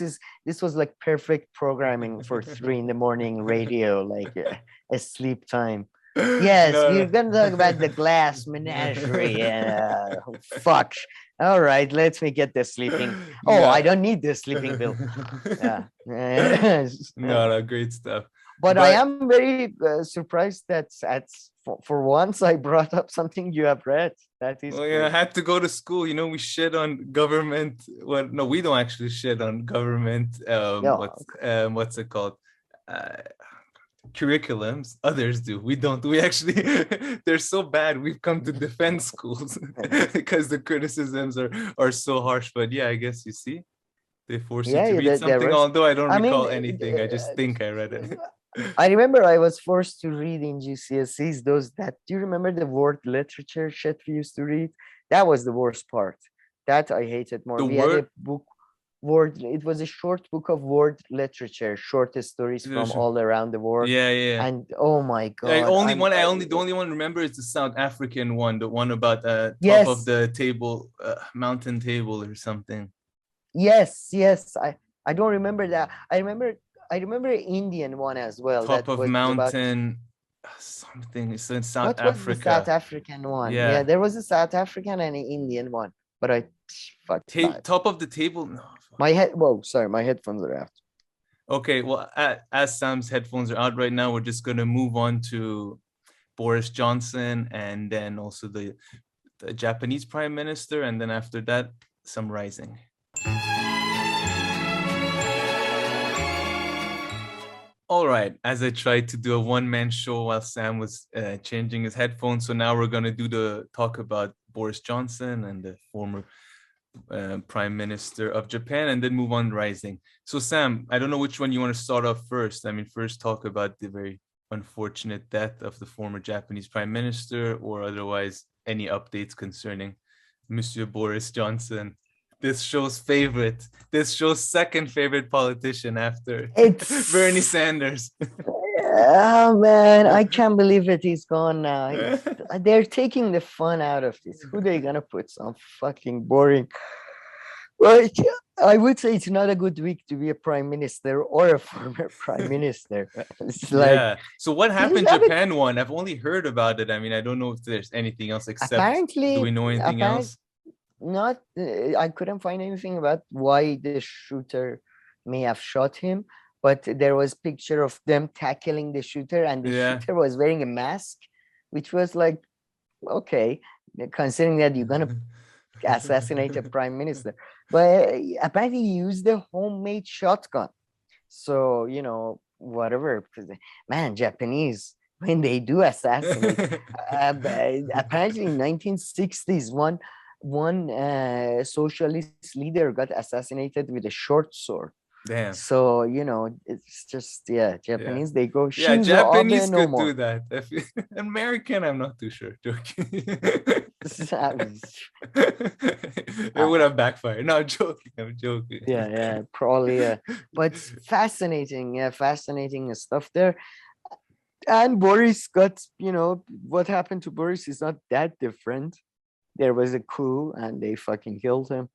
was like perfect programming for 3 a.m. radio, like a sleep time. Yes, we're gonna talk about the Glass Menagerie. Fuck. All right, let me get the sleeping. I don't need the sleeping bill. No, great stuff. But I am very surprised that for once I brought up something you have read. That is. Well, I had to go to school. We shit on government. Well, no, we don't actually shit on government. What's it called? Curriculums. Others do. We don't. We actually they're so bad we've come to defend schools because the criticisms are so harsh. But I guess you see they force you to read something, although I don't recall anything. I just think I read it. I remember I was forced to read in GCSEs do you remember the word literature shit we used to read? That was the worst part. That I hated more. Had a book it was a short book of word literature, short stories from all around the world. And oh my god, the only one remember is the South African one, the one about top of the table, mountain table or something. Yes, I don't remember that. I remember Indian one as well. Top of mountain something. It's in South Africa. What was the South African one? Yeah, there was a South African and an Indian one, but I top of the table. No. My headphones are out. Okay, well, as Sam's headphones are out right now, we're just gonna move on to Boris Johnson, and then also the Japanese Prime Minister, and then after that, some rising. All right, as I tried to do a one-man show while Sam was changing his headphones, so now we're gonna talk about Boris Johnson and the former Prime Minister of Japan, and then move on rising. So Sam, I don't know which one you want to start off first. I mean, first talk about the very unfortunate death of the former Japanese Prime Minister, or otherwise any updates concerning Monsieur Boris Johnson, this show's second favorite politician after Bernie Sanders. Oh man, I can't believe it. He's gone now. They're taking the fun out of this. Who are they gonna put? Some fucking boring Well, I would say it's not a good week to be a prime minister or a former prime minister. It's like, Yeah. So what happened? not a- Japan won. I've only heard about it. I mean, I don't know if there's anything else except. Do we know anything else? Not. I couldn't find anything about why the shooter may have shot him, but there was picture of them tackling the shooter, and the shooter was wearing a mask, which was like, okay, considering that you're gonna assassinate a prime minister. But apparently he used a homemade shotgun. So, whatever. Man, Japanese, when they do assassinate, apparently in 1960s, one socialist leader got assassanated with a short sword. Damn. So, it's just, Japanese, they go, Japanese Abe could no do that. American, I'm not too sure. It would have backfired. No, I'm joking. Yeah, probably. But fascinating stuff there. And Boris got, what happened to Boris is not that different. There was a coup and they fucking killed him.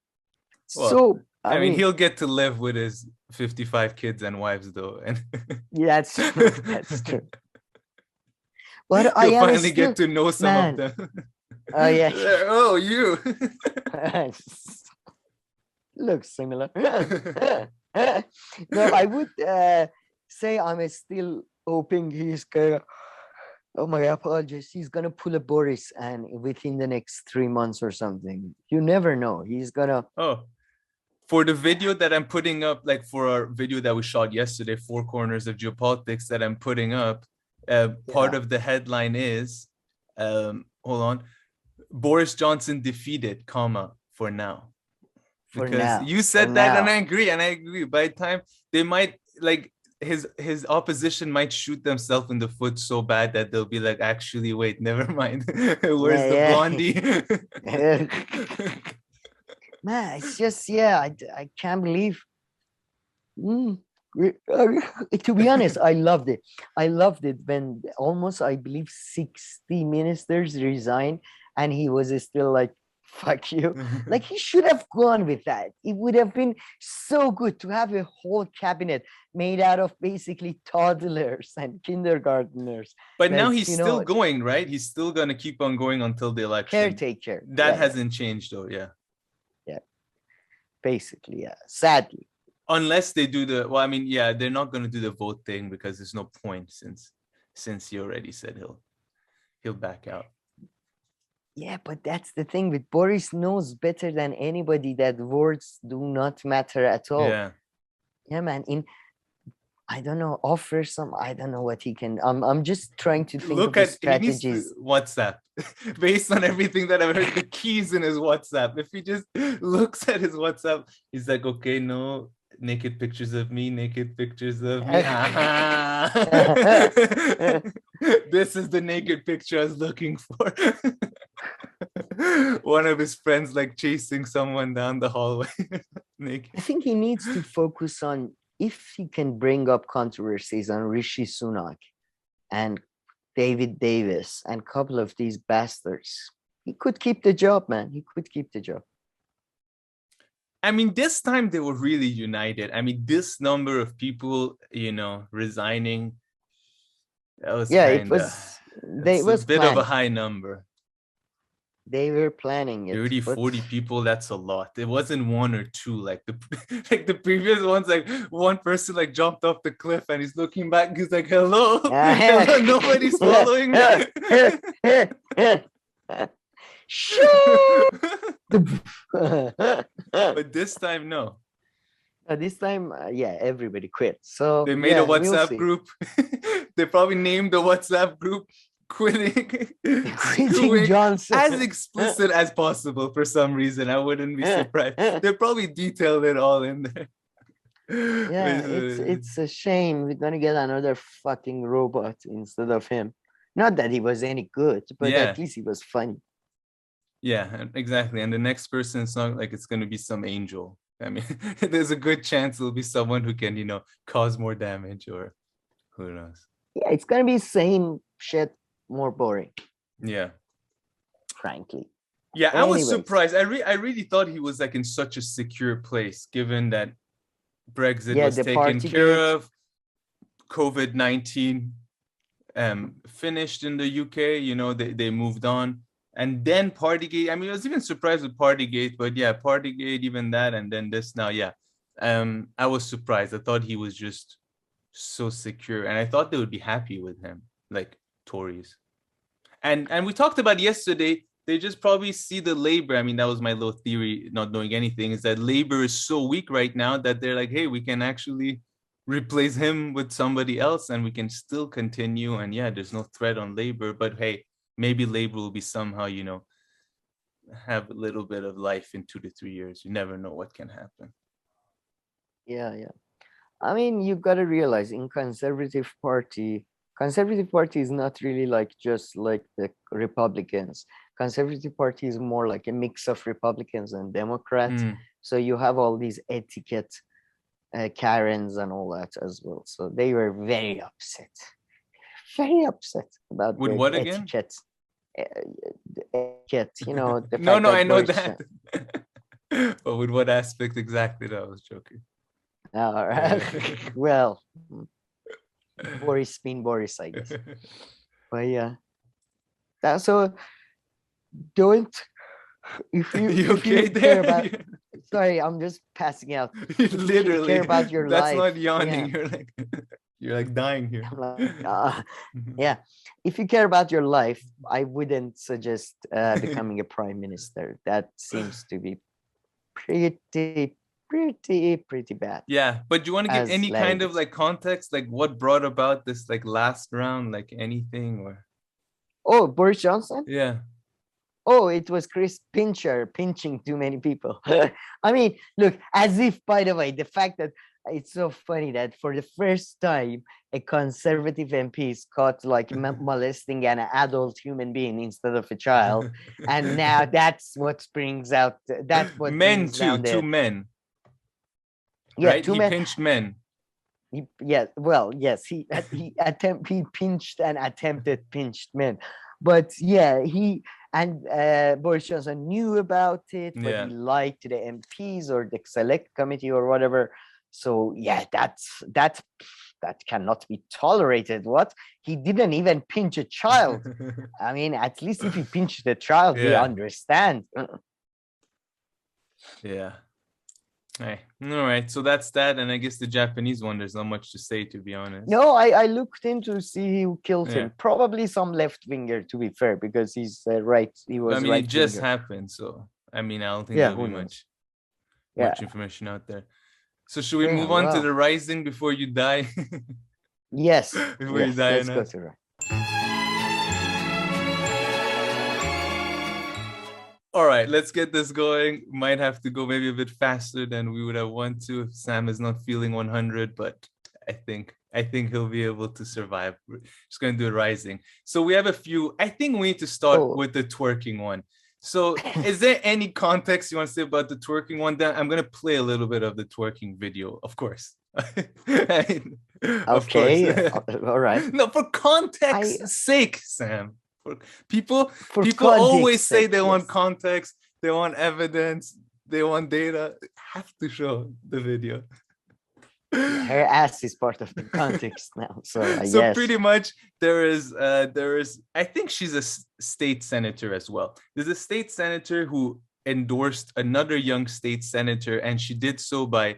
Well, so I mean, he'll get to live with his 55 kids and wives, though. And yeah, that's true. That's true. But he'll finally get to know some of them. Oh yeah. Oh, you. Looks similar. No, I would say I'm still hoping he's gonna. Oh my apologies. He's gonna pull a Boris, and within the next 3 months or something, you never know. He's gonna. Oh, for the video that I'm putting up, like for our video that we shot yesterday, 4 Corners of Geopolitics that I'm putting up, part of the headline is, hold on, Boris Johnson defeated, for now. Because you said that, and I agree. By the time they might like. His opposition might shoot themselves in the foot so bad that they'll be like, actually, wait, never mind. Where's the blondie? Man, it's just, I can't believe. To be honest, I loved it. I loved it when almost, I believe, 60 ministers resigned and he was still like, fuck you. Like, he should have gone with that. It would have been so good to have a whole cabinet made out of basically toddlers and kindergarteners. But now he's still going, right? He's still going to keep on going until the election. Caretaker. That hasn't changed, though. Yeah. Basically, sadly. Unless they do they're not going to do the vote thing because there's no point since he already said he'll back out. Yeah, but that's the thing with Boris knows better than anybody that words do not matter at all. Yeah, man. I don't know, offer some, I don't know what he can. I'm just trying to think of strategies. WhatsApp. Based on everything that I've heard, the keys in his WhatsApp. If he just looks at his WhatsApp, he's like, okay, no, naked pictures of me. This is the naked picture I was looking for. One of his friends like chasing someone down the hallway. Naked. I think he needs to focus on, if he can bring up controversies on Rishi Sunak and David Davis and a couple of these bastards, he could keep the job, man. He could keep the job. I mean, this time they were really united. I mean, this number of people, resigning, that was it was a bit of a high number. They were planning it. 30, 40 people, that's a lot. It wasn't 1 or 2 like the previous ones. Like one person like jumped off the cliff and he's looking back. He's like, hello, hello, nobody's following me. But this time, no. This time, everybody quit. So they made a WhatsApp group. They probably named the WhatsApp group quitting Johnson, as explicit as possible for some reason. I wouldn't be surprised. They probably detailed it all in there. Yeah, it's a shame we're gonna get another fucking robot instead of him. Not that he was any good, but at least he was funny. Yeah, exactly. And the next person, it's not like it's gonna be some angel. I mean, there's a good chance it'll be someone who can, cause more damage, or who knows. Yeah, it's gonna be same shit, more boring. Yeah. Frankly. Yeah, I was Anyways. surprised. I really thought he was like in such a secure place, given that Brexit was the taken care Partygate. of, COVID-19 finished in the UK. You know, they moved on, and then Partygate. I mean, I was even surprised with Partygate, but yeah, Partygate, even that, and then this now. Yeah, I was surprised. I thought he was just so secure, and I thought they would be happy with him, like Tories. And we talked about yesterday. They just probably see the Labour. I mean, that was my little theory, not knowing anything, is that Labour is so weak right now that they're like, hey, we can actually replace him with somebody else and we can still continue. And yeah, there's no threat on Labour, but hey, maybe Labour will be somehow, you know, have a little bit of life in 2 to 3 years. You never know what can happen. Yeah. I mean, you've got to realize in Conservative Party is not really like just like the Republicans. Conservative Party is more like a mix of Republicans and Democrats. So you have all these etiquette Karens and all that as well. So they were very upset about with the what again? etiquette. Etiquette, you know. The no, fact that I know Boris that. But with what aspect exactly? That I was joking. All right. Well, Boris being Boris, I guess. But yeah, that's so. Don't if you care about. Sorry, I'm just passing out. Literally, if you care about your that's life. not yawning. Yeah. You're like dying here. Yeah, if you care about your life, I wouldn't suggest becoming a prime minister. That seems to be pretty bad. Yeah, but do you want to give any kind of language. like context, like what brought about this like last round, like anything or? Oh, Boris Johnson? Yeah. Oh, it was Chris Pincher pinching too many people. I mean, look, as if, by the way, the fact that it's so funny that for the first time, a conservative MP is caught like molesting an adult human being instead of a child. And now that's what brings out, that's what men brings too, down two men. Yeah, right? two he men. Pinched men. Yeah, well, yes, he pinched and attempted pinched men. But yeah, Boris Johnson knew about it, but he lied to the MPs or the select committee or whatever. So yeah, that cannot be tolerated. What? He didn't even pinch a child. I mean, at least if he pinched a child, we understand. Yeah. Hey. All right, so that's that, and I guess the Japanese one, there's not much to say, to be honest. No, I looked in to see who killed him. Probably some left winger, to be fair, because he's right. He was. I mean, right it just winger. happened, so I mean, I don't think there'll be much information out there. So should we move on to the Rising before you die? Yes. Before you die, let's go to Rising. All right, let's get this going. Might have to go maybe a bit faster than we would have wanted to if Sam is not feeling 100, but I think he'll be able to survive. We're just going to do a Rising. So we have a few. I think we need to start with the twerking one. So is there any context you want to say about the twerking one? Then I'm going to play a little bit of the twerking video, of course. Okay. All right. No, for context's sake, Sam. People always say they want context, they want evidence, they want data. Have to show the video. Her ass is part of the context now. So pretty much there is I think she's a state senator as well. There's a state senator who endorsed another young state senator, and she did so by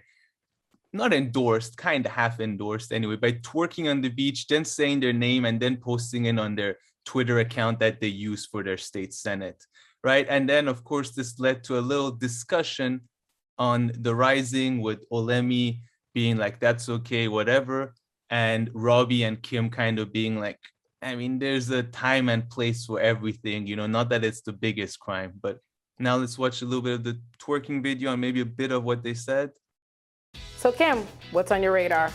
not endorsed, kind of half endorsed anyway, by twerking on the beach, then saying their name and then posting it on their Twitter account that they use for their state senate, right? And then, of course, this led to a little discussion on the Rising, with Olemi being like, that's okay, whatever, and Robbie and Kim kind of being like, I mean, there's a time and place for everything, you know, not that it's the biggest crime. But now let's watch a little bit of the twerking video and maybe a bit of what they said. So Kim, what's on your radar?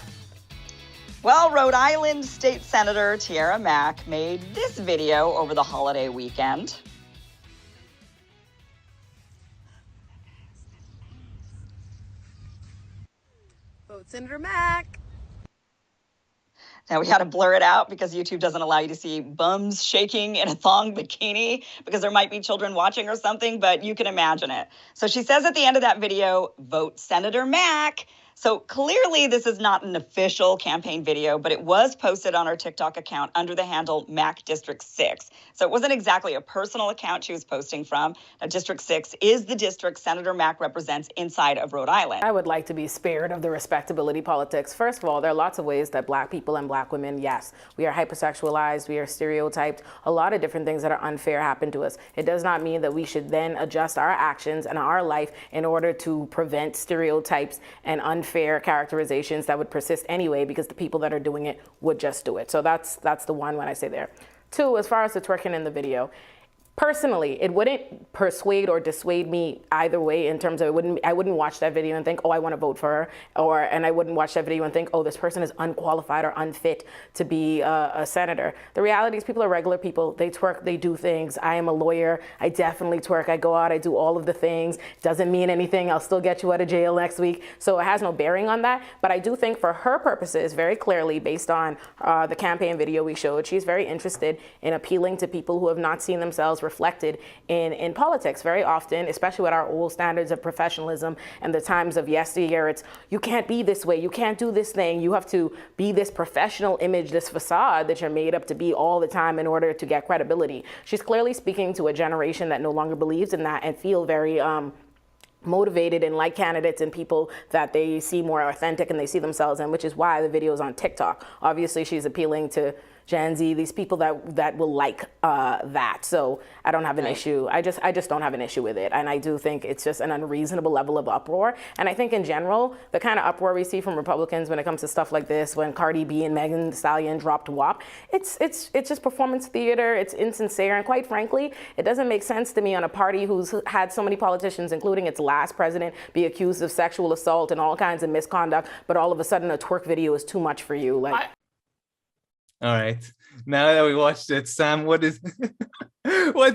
Well, Rhode Island State Senator Tiara Mack made this video over the holiday weekend. Vote Senator Mack. Now we had to blur it out because YouTube doesn't allow you to see bums shaking in a thong bikini because there might be children watching or something, but you can imagine it. So she says at the end of that video, vote Senator Mac. So clearly this is not an official campaign video, but it was posted on her TikTok account under the handle Mac District 6. So it wasn't exactly a personal account she was posting from. Now, District 6 is the district Senator Mac represents inside of Rhode Island. I would like to be spared of the respectability politics. First of all, there are lots of ways that Black people and Black women, yes, we are hypersexualized, we are stereotyped. A lot of different things that are unfair happen to us. It does not mean that we should then adjust our actions and our life in order to prevent stereotypes and unfair characterizations that would persist anyway, because the people that are doing it would just do it. So that's the one when I say there. Two, as far as the twerking in the video, personally, it wouldn't persuade or dissuade me either way in terms of I wouldn't watch that video and think, oh, I want to vote for her, and I wouldn't watch that video and think, oh, this person is unqualified or unfit to be a senator. The reality is people are regular people. They twerk, they do things. I am a lawyer. I definitely twerk. I go out, I do all of the things. Doesn't mean anything. I'll still get you out of jail next week. So it has no bearing on that. But I do think for her purposes, very clearly, based on the campaign video we showed, she's very interested in appealing to people who have not seen themselves reflected in politics very often, especially with our old standards of professionalism and the times of yesteryear. It's, you can't be this way, you can't do this thing, you have to be this professional image, this facade that you're made up to be all the time in order to get credibility. She's clearly speaking to a generation that no longer believes in that and feel very motivated and like candidates and people that they see more authentic and they see themselves in, which is why the video is on TikTok. Obviously, she's appealing to Gen Z, these people that will like that. So I don't have an issue. I just don't have an issue with it. And I do think it's just an unreasonable level of uproar. And I think in general, the kind of uproar we see from Republicans when it comes to stuff like this, when Cardi B and Megan Thee Stallion dropped WAP, it's just performance theater. It's insincere. And quite frankly, it doesn't make sense to me on a party who's had so many politicians, including its last president, be accused of sexual assault and all kinds of misconduct. But all of a sudden, a twerk video is too much for you. Like. All right. Now that we watched it, Sam, what's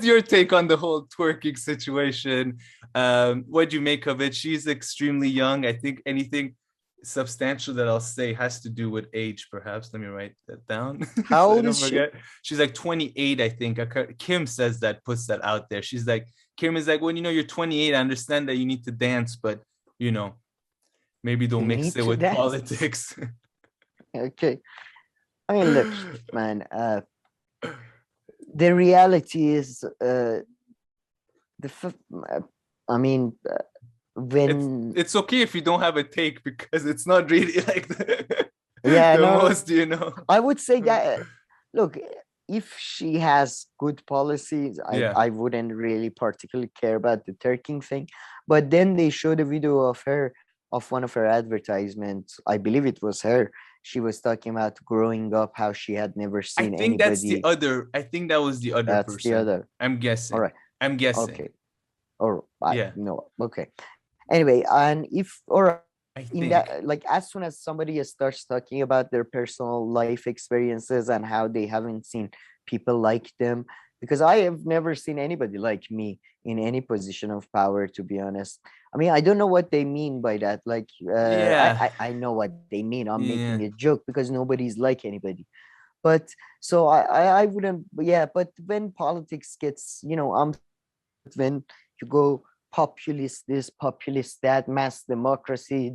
your take on the whole twerking situation? What do you make of it? She's extremely young. I think anything substantial that I'll say has to do with age, perhaps. Let me write that down. How old is she? She's like 28, I think. Kim says that, puts that out there. She's like, Kim is like, well, you're 28. I understand that you need to dance, but, maybe don't mix it with politics. Okay. I mean, look, man, the reality is, when... It's okay if you don't have a take, because it's not really like the most, I would say that, look, if she has good policies, I wouldn't really particularly care about the twerking thing. But then they showed a video of her, of one of her advertisements. I believe it was her. She was talking about growing up, how she had never seen anybody. I think that was the other that's person. The other. I'm guessing. All right. I'm guessing. Okay. All right. No. Okay. Anyway, and if, or in that, like, as soon as somebody starts talking about their personal life experiences and how they haven't seen people like them, because I have never seen anybody like me in any position of power, to be honest. I mean, I don't know what they mean by that. Like, I know what they mean. I'm making a joke because nobody's like anybody. But so I wouldn't, but when politics gets, when you go populist this, populist that, mass democracy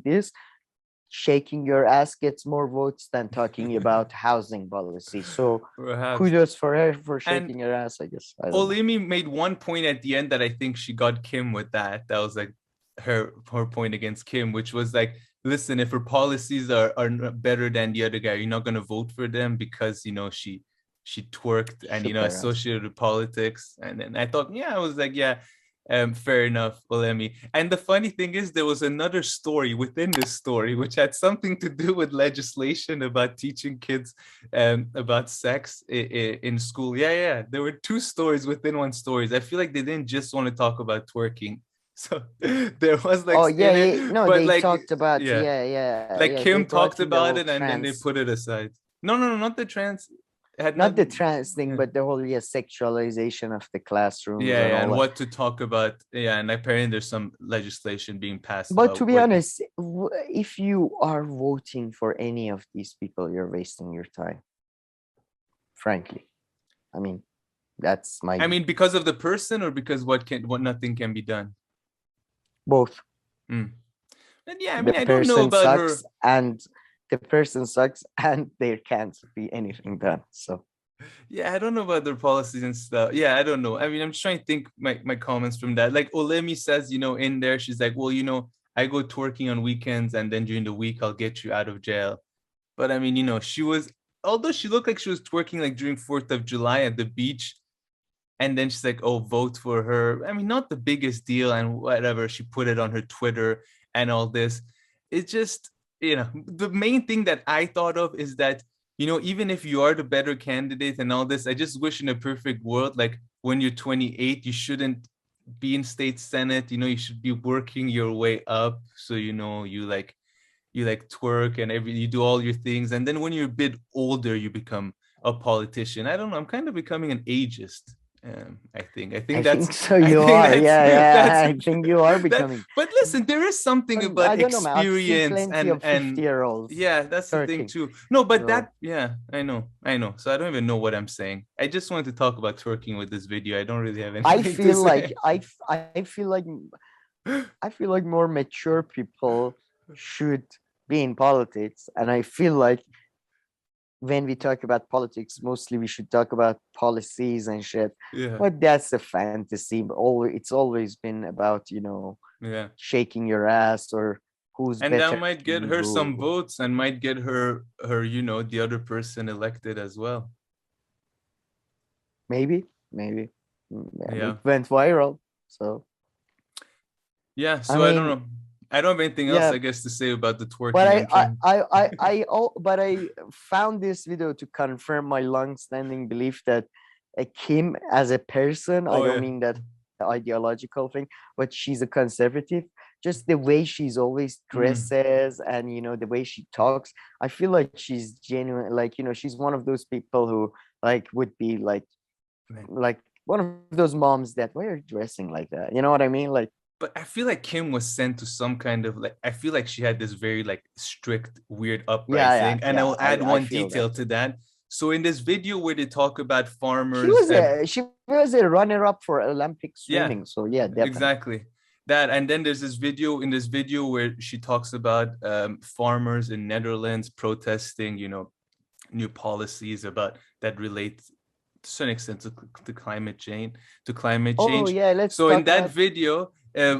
this, shaking your ass gets more votes than talking about housing policy. So kudos for her for shaking her ass, I guess. Olimi made one point at the end that I think she got Kim with that. That was like her point against Kim, which was like, listen, if her policies are better than the other guy, you're not going to vote for them because, she twerked and, associated with politics. And then I thought, I was like, fair enough, Olemi. And the funny thing is, there was another story within this story which had something to do with legislation about teaching kids about sex in school. There were two stories within one story. I feel like they didn't just want to talk about twerking. So there was like, they talked about Kim talked about it and then they put it aside. No, not the trans. not the trans thing, but the whole sexualization of the classroom. And what to talk about. And apparently there's some legislation being passed. But to be honest, if you are voting for any of these people, you're wasting your time. Frankly, I mean, that's my. I mean, because of the person, or because what nothing can be done. Both. And I mean, I don't know about her. And the person sucks, and there can't be anything done. So. Yeah, I don't know about their policies and stuff. Yeah, I don't know. I mean, I'm just trying to think my comments from that. Like Olemi says, in there, she's like, well, I go twerking on weekends, and then during the week I'll get you out of jail. But I mean, she was, although she looked like she was twerking like during 4th of July at the beach, and then she's like, oh, vote for her. I mean, not the biggest deal, and whatever. She put it on her Twitter and all this. It's just, the main thing that I thought of is that, even if you are the better candidate and all this, I just wish in a perfect world, like when you're 28, you shouldn't be in state senate. You should be working your way up. So, you twerk and you do all your things. And then when you're a bit older, you become a politician. I don't know. I'm kind of becoming an ageist. I think that's so. You are, yeah. I think you are becoming. But listen, there is something about experience and 50-year-olds. Yeah, that's the thing too. No, but I know. So I don't even know what I'm saying. I just wanted to talk about twerking with this video. I don't really have anything. I feel like more mature people should be in politics, and I feel like when we talk about politics, mostly we should talk about policies and shit. Yeah. But that's a fantasy. It's always been about, shaking your ass or who's and better. that might get her some votes and might get her, the other person elected as well. Maybe. Yeah. It went viral. So. Yeah. So I don't know. I don't have anything else, I guess, to say about the twerking. But I found this video to confirm my long-standing belief that Kim as a person, I don't mean that ideological thing, but she's a conservative. Just the way she's always dresses and the way she talks, I feel like she's genuine. Like she's one of those people who would be like one of those moms that, why are you dressing like that? You know what I mean? But I feel like Kim was sent to some kind of I feel like she had this very strict, weird upbringing. And I will add one detail to that. So in this video where they talk about farmers, she was a runner-up for Olympic swimming. So definitely. Exactly that. And then there's this video where she talks about farmers in Netherlands protesting, new policies about that relate to a certain extent to climate change. Oh yeah, let's. So in that video.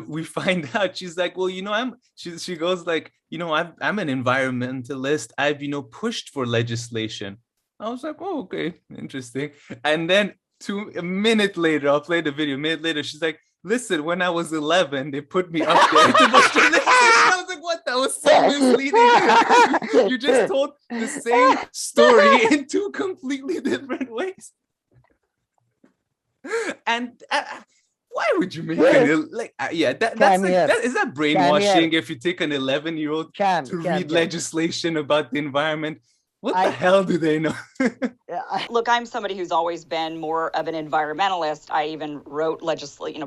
We find out she's like, well, she goes like, I'm an environmentalist. I've, pushed for legislation. I was like, oh, okay, interesting. And then a minute later, I'll play the video. A minute later, she's like, listen, when I was 11, they put me up there to push the legislation. I was like, what? That was so misleading. You just told the same story in two completely different ways. And why would you make is that brainwashing if you take an 11-year-old to read legislation about the environment? What the hell do they know? Look, I'm somebody who's always been more of an environmentalist. I even wrote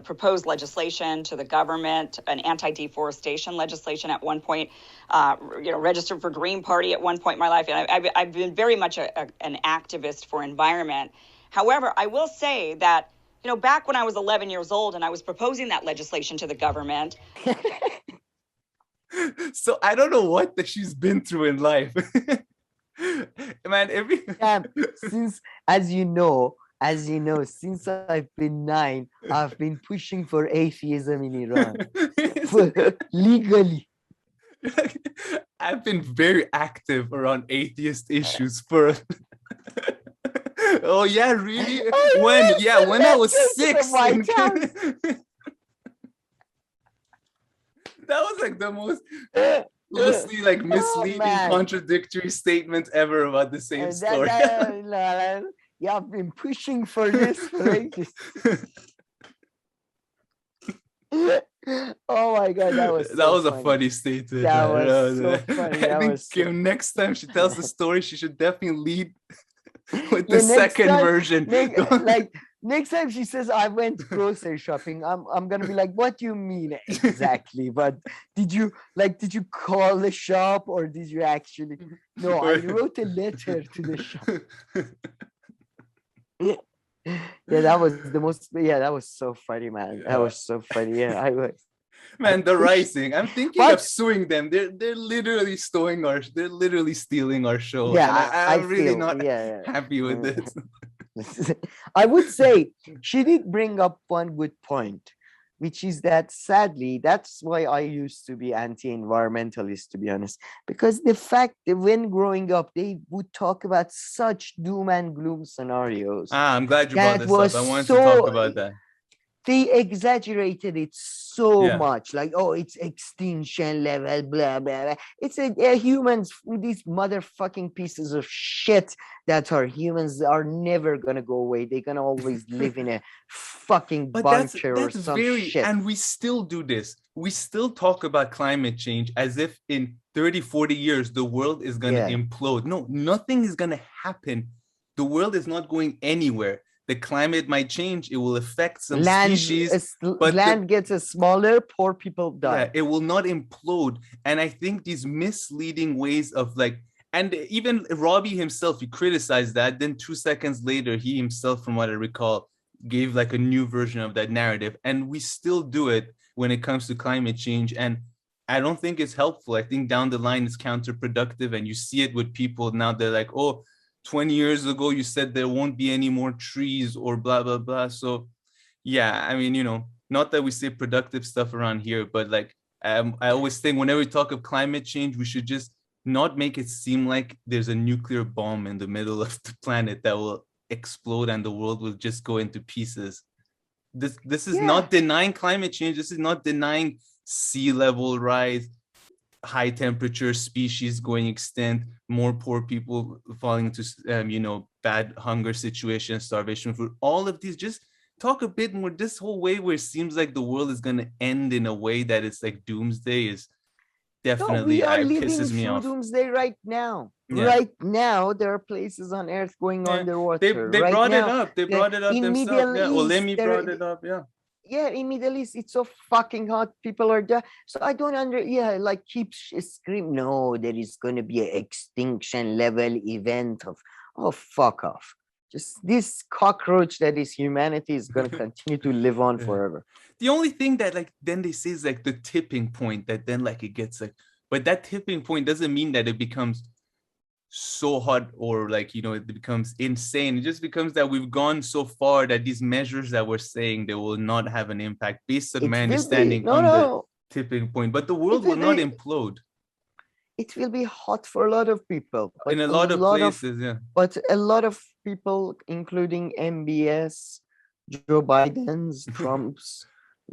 proposed legislation to the government, an anti-deforestation legislation at one point, registered for Green Party at one point in my life. And I've been very much an activist for environment. However, I will say that back when I was 11 years old and I was proposing that legislation to the government. So I don't know what that she's been through in life. Man, since as you know, since I've been 9, I've been pushing for atheism in Iran. Legally. I've been very active around atheist issues for Oh yeah, really? When I was 6. That was the most mostly misleading, contradictory statement ever about the same story. I've been pushing for this for ages. Oh my god, that was a funny statement. That was so funny. I think next time she tells the story, she should definitely lead with the second version. Next time she says I went grocery shopping, I'm gonna be like, what do you mean exactly? But did you call the shop, or did you actually? No, I wrote a letter to the shop. Yeah, that was the most. Yeah, that was so funny, man. That was so funny. Yeah, I was. Man, the Rising. I'm thinking of suing them. They're literally they're literally stealing our show. Yeah, I'm really not happy with this. I would say she did bring up one good point, which is that sadly, that's why I used to be anti-environmentalist, to be honest, because the fact that when growing up, they would talk about such doom and gloom scenarios. I'm glad you brought this up. I wanted to talk about that. They exaggerated it so much, like, oh, it's extinction level, blah, blah, blah. It's humans, these motherfucking pieces of shit that are humans are never gonna go away. They're gonna always live in a fucking bunker or some shit. And we still do this. We still talk about climate change as if in 30, 40 years, the world is gonna implode. No, nothing is gonna happen. The world is not going anywhere. The climate might change. It will affect some species. But land gets smaller, poor people die. Yeah, it will not implode. And I think these misleading ways of and even Robbie himself, he criticized that. Then 2 seconds later, he himself, from what I recall, gave a new version of that narrative. And we still do it when it comes to climate change. And I don't think it's helpful. I think down the line, it's counterproductive. And you see it with people now. They're like, oh, 20 years ago, you said there won't be any more trees or blah, blah, blah. So, yeah, I mean, not that we say productive stuff around here, but I always think whenever we talk of climate change, we should just not make it seem like there's a nuclear bomb in the middle of the planet that will explode and the world will just go into pieces. This is not denying climate change. This is not denying sea level rise, high temperature, species going extinct, more poor people falling into bad hunger situations, starvation, food. All of these, just talk a bit more. This whole way where it seems like the world is going to end in a way that it's like doomsday is definitely pisses me off. Doomsday right now. Yeah. Right now, there are places on Earth going underwater. They brought it up. They brought it up themselves. Olemi brought it up. Yeah, in Middle East, it's so fucking hot. People are there. So I don't keep screaming. No, there is going to be an extinction level event of fuck off. Just this cockroach that is humanity is going to continue to live on forever. The only thing that then they say is the tipping point that then it gets but that tipping point doesn't mean that it becomes so hot or it becomes insane. It just becomes that we've gone so far that these measures that we're saying they will not have an impact based on my understanding on the tipping point. But the world will not implode. It will be hot for a lot of people. In a lot of places, But a lot of people, including MBS, Joe Biden's, Trump's,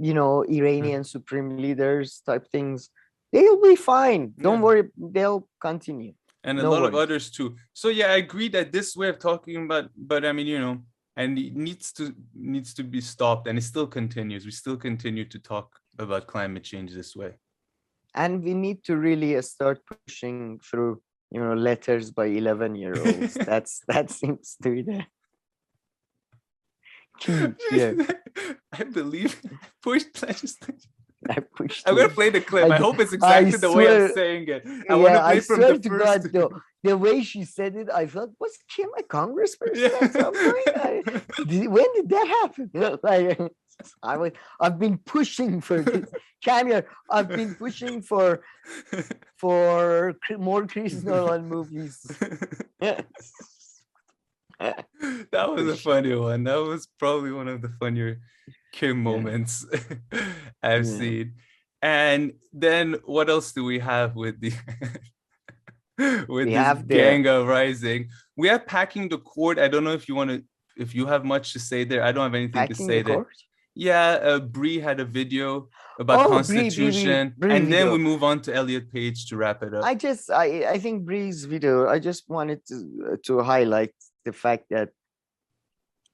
Iranian supreme leaders type things, they'll be fine. Don't worry, they'll continue. And a lot of others too. So I agree that this way of talking about, but I mean, and it needs to be stopped, and it still continues. We still continue to talk about climate change this way. And we need to really start pushing through, letters by 11-year-olds. that seems to be the key. Yeah. I believe pushed legislation. I'm gonna play the clip. I hope it's exactly the way I'm saying it. I want to play from the first. God, the way she said it, I felt, was Kim a congressperson at some point? When did that happen? I've been pushing for this. Camille, I've been pushing for more Chris Nolan movies. That was a funny one. That was probably one of the funnier Kim moments I've seen. And then what else do we have with the gang of rising? We have packing the court. I don't know if you have much to say there. I don't have anything to say there. Yeah, Bree had a video about Constitution, Bree and then we move on to Elliot Page to wrap it up. I think Bree's video, I just wanted to highlight the fact that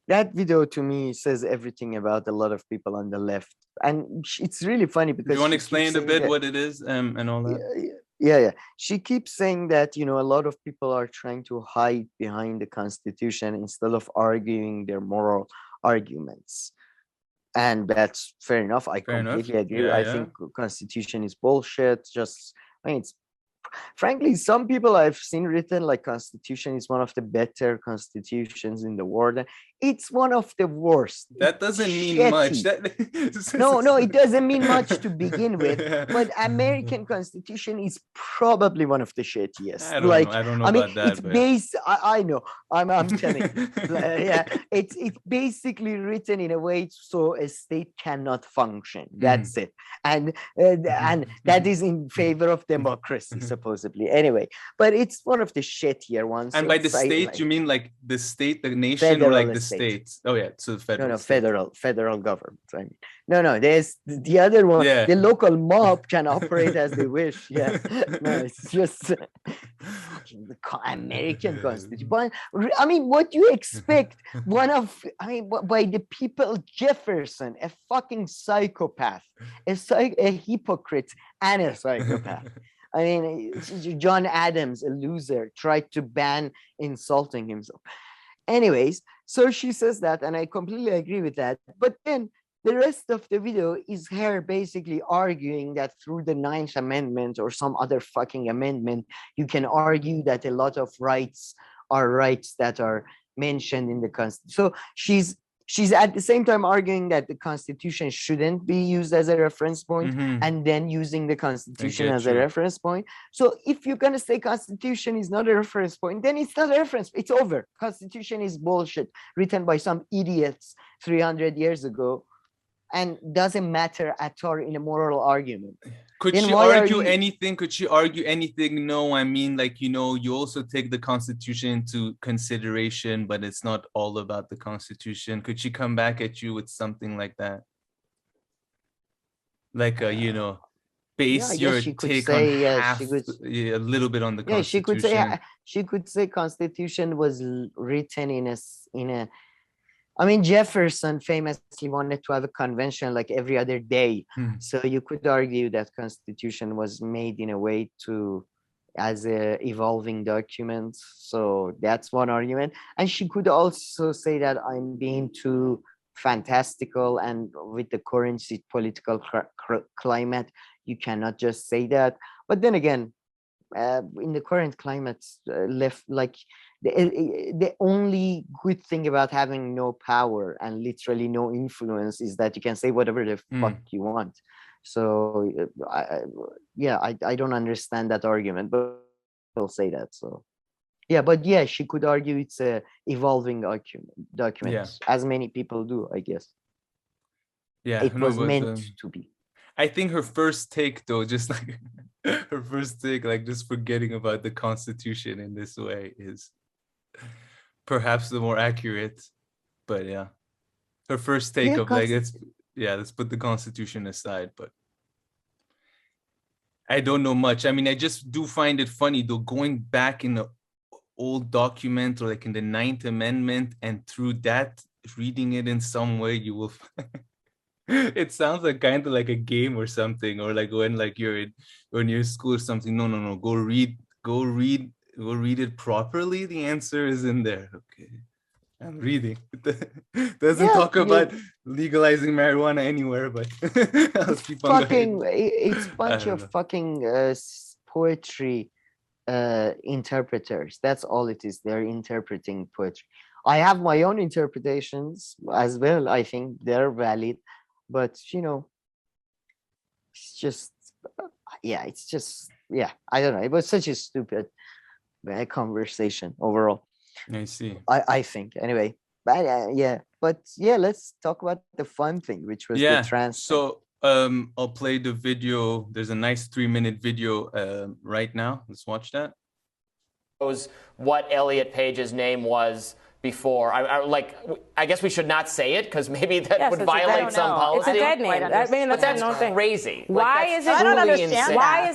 video to me says everything about a lot of people on the left. And it's really funny because... Do you want to explain a bit what it is and all that? Yeah. She keeps saying that, a lot of people are trying to hide behind the Constitution instead of arguing their moral arguments. And that's fair enough. I completely agree. I think Constitution is bullshit. It's frankly, some people I've seen written like Constitution is one of the better constitutions in the world. It's one of the worst. That doesn't mean much. No, it doesn't mean much to begin with. But American Constitution is probably one of the shittiest. I don't know about that. I know. I'm telling you. It's basically written in a way so a state cannot function. That's it. And that is in favor of democracy, supposedly. Anyway, but it's one of the shittier ones. And by the state, you mean like the state, the nation, or like the states? Oh yeah, so federal. No, federal government. I mean, no. There's the other one. Yeah. The local mob can operate as they wish. Yeah, no, it's just fucking the American Constitution. But I mean, what do you expect? By the people, Jefferson, a fucking psychopath, a hypocrite, and a psychopath. I mean, John Adams, a loser, tried to ban insulting himself. Anyways, so she says that, and I completely agree with that. But then the rest of the video is her basically arguing that through the 9th Amendment or some other fucking amendment, you can argue that a lot of rights are rights that are mentioned in the Constitution. So she's at the same time arguing that the Constitution shouldn't be used as a reference point, and then using the Constitution as a reference point. So if you're going to say Constitution is not a reference point, then it's not a reference. It's over. Constitution is bullshit written by some idiots 300 years ago and doesn't matter at all in a moral argument. Could she argue anything? Could she argue anything? No, I mean, like, you also take the Constitution into consideration, but it's not all about the Constitution. Could she come back at you with something like that? Like, base your take on half, a little bit on the Constitution. Yeah, she could say Constitution was written in a I mean, Jefferson famously wanted to have a convention like every other day. So you could argue that Constitution was made in a way as a evolving document. So that's one argument. And she could also say that I'm being too fantastical, and with the current political climate, you cannot just say that. But then again, in the current climate, the only good thing about having no power and literally no influence is that you can say whatever the fuck you want. So I don't understand that argument, but I'll say that. So she could argue it's a evolving document, as many people do, I guess. Yeah, it was meant to be. I think her first take, though, just like just forgetting about the Constitution in this way is perhaps the more accurate. But yeah, her first take of let's put the Constitution aside. But I don't know much. I mean, I just do find it funny, though, going back in the old document or like in the 9th Amendment, and through that, reading it in some way, you will find it sounds like kind of like a game or something, or like when you're in school or something. No, go read it properly. The answer is in there. Okay, I'm reading. It doesn't talk about legalizing marijuana anywhere, but I'll keep on going. It's a bunch of fucking poetry interpreters. That's all it is. They're interpreting poetry. I have my own interpretations as well. I think they're valid. But it's just I don't know. It was such a stupid conversation overall. I see. I think anyway. But let's talk about the fun thing, which was the trans. So I'll play the video. There's a nice 3-minute video right now. Let's watch that. What Elliot Page's name was before. I guess we should not say it because maybe that would violate some policy. It's a dead name. That's crazy. Why is it? I don't understand. Why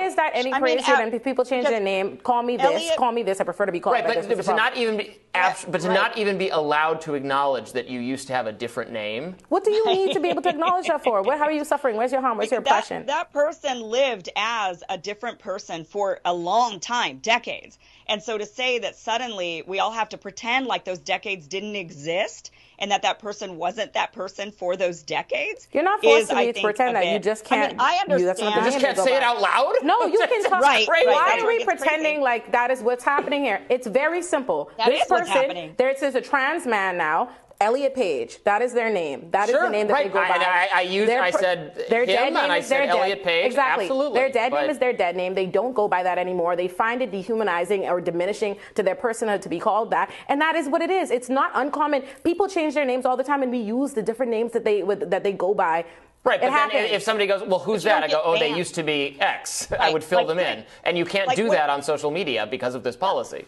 is that any crazier than people change their name? Call me this. Call me this. I prefer to be called. Right, but to not even be. but to not even be allowed to acknowledge that you used to have a different name. What do you need to be able to acknowledge that for? How are you suffering? Where's your harm? Where's your oppression? That person lived as a different person for a long time, decades. And so to say that suddenly we all have to pretend like those decades didn't exist and that person wasn't that person for those decades. You're not forced to pretend that. You just can't. I understand. You just can't say it out loud? No, you can talk. Right. Why are we pretending like that is what's happening here? It's very simple. This person, what's happening. There's a trans man now. Elliot Page, that is their name. That is the name that they go by. I said their him dead name and I is said their Elliot dead. Page. Exactly. Absolutely. Their dead name is their dead name. They don't go by that anymore. They find it dehumanizing or diminishing to their personhood to be called that. And that is what it is. It's not uncommon. People change their names all the time and we use the different names that they go by. Right, but then if somebody goes, well, who's that? I go, oh, they used to be X. Right. I would fill them in. And you can't do that on social media because of this policy.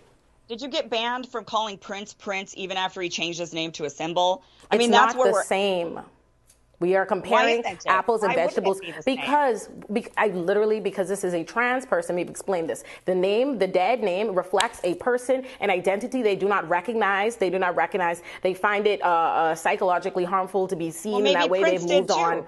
Did you get banned from calling Prince even after he changed his name to a symbol? It's not the same. We are comparing apples and vegetables because this is a trans person. We've explained this. The dead name reflects a person, an identity they do not recognize. They find it psychologically harmful to be seen in that way. They've moved on.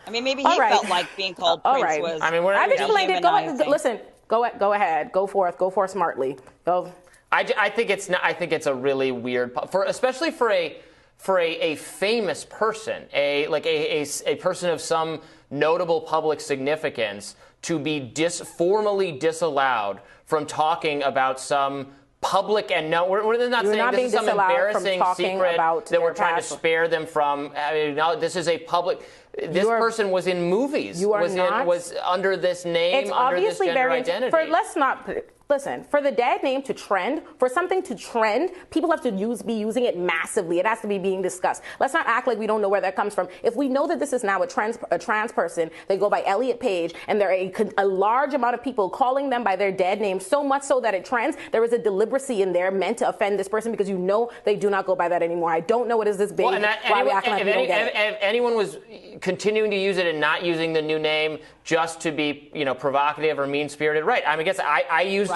I mean, maybe he felt like being called Prince was. I mean, I've explained it. Listen. Go ahead. Go forth smartly. Go. I think it's a really weird, especially for a famous person, a person of some notable public significance, to be formally disallowed from talking about some public, and no, we're not saying this is some embarrassing secret that we're trying to spare them from. I mean, no, this is a public. This person was in movies. Was under this name, it's under this obviously gender identity. Let's not listen. For the dead name to trend, for something to trend, people have to be using it massively. It has to be being discussed. Let's not act like we don't know where that comes from. If we know that this is now a trans person, they go by Elliot Page, and there are a large amount of people calling them by their dead name, so much so that it trends. There is a deliberacy in there meant to offend this person because you know they do not go by that anymore. I don't know what is this big. If anyone was continuing to use it and not using the new name just to be, provocative or mean-spirited, right? I mean,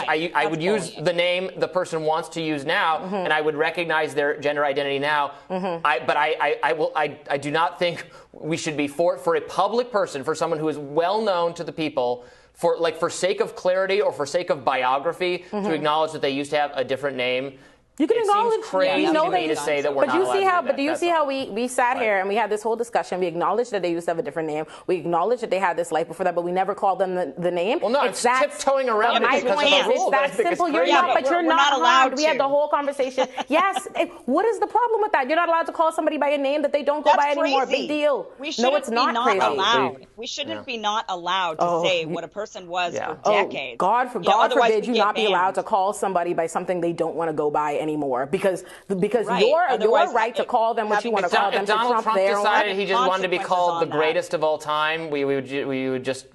I would use the name the person wants to use now, and I would recognize their gender identity now. I do not think we should be for a public person, for someone who is well known to the people, for sake of clarity or for sake of biography, to acknowledge that they used to have a different name. You can acknowledge. Seems crazy to me to say that we're not allowed to do that. But do you see how we sat here and we had this whole discussion? We acknowledged that they used to have a different name. We acknowledged that they had this life before that, but we never called them the name. Well, no, it's tiptoeing around it because of the rule. It's that simple. You're not allowed. We had the whole conversation. Yes. What is the problem with that? You're not allowed to call somebody by a name that they don't go by anymore. Big deal. No, it's not crazy. We shouldn't be not allowed to say what a person was for decades. God forbid you not be allowed to call somebody by something they don't want to go by anymore because your right to call them what you want to call them. If Donald Trump decided he just wanted to be called the greatest of all time, we would just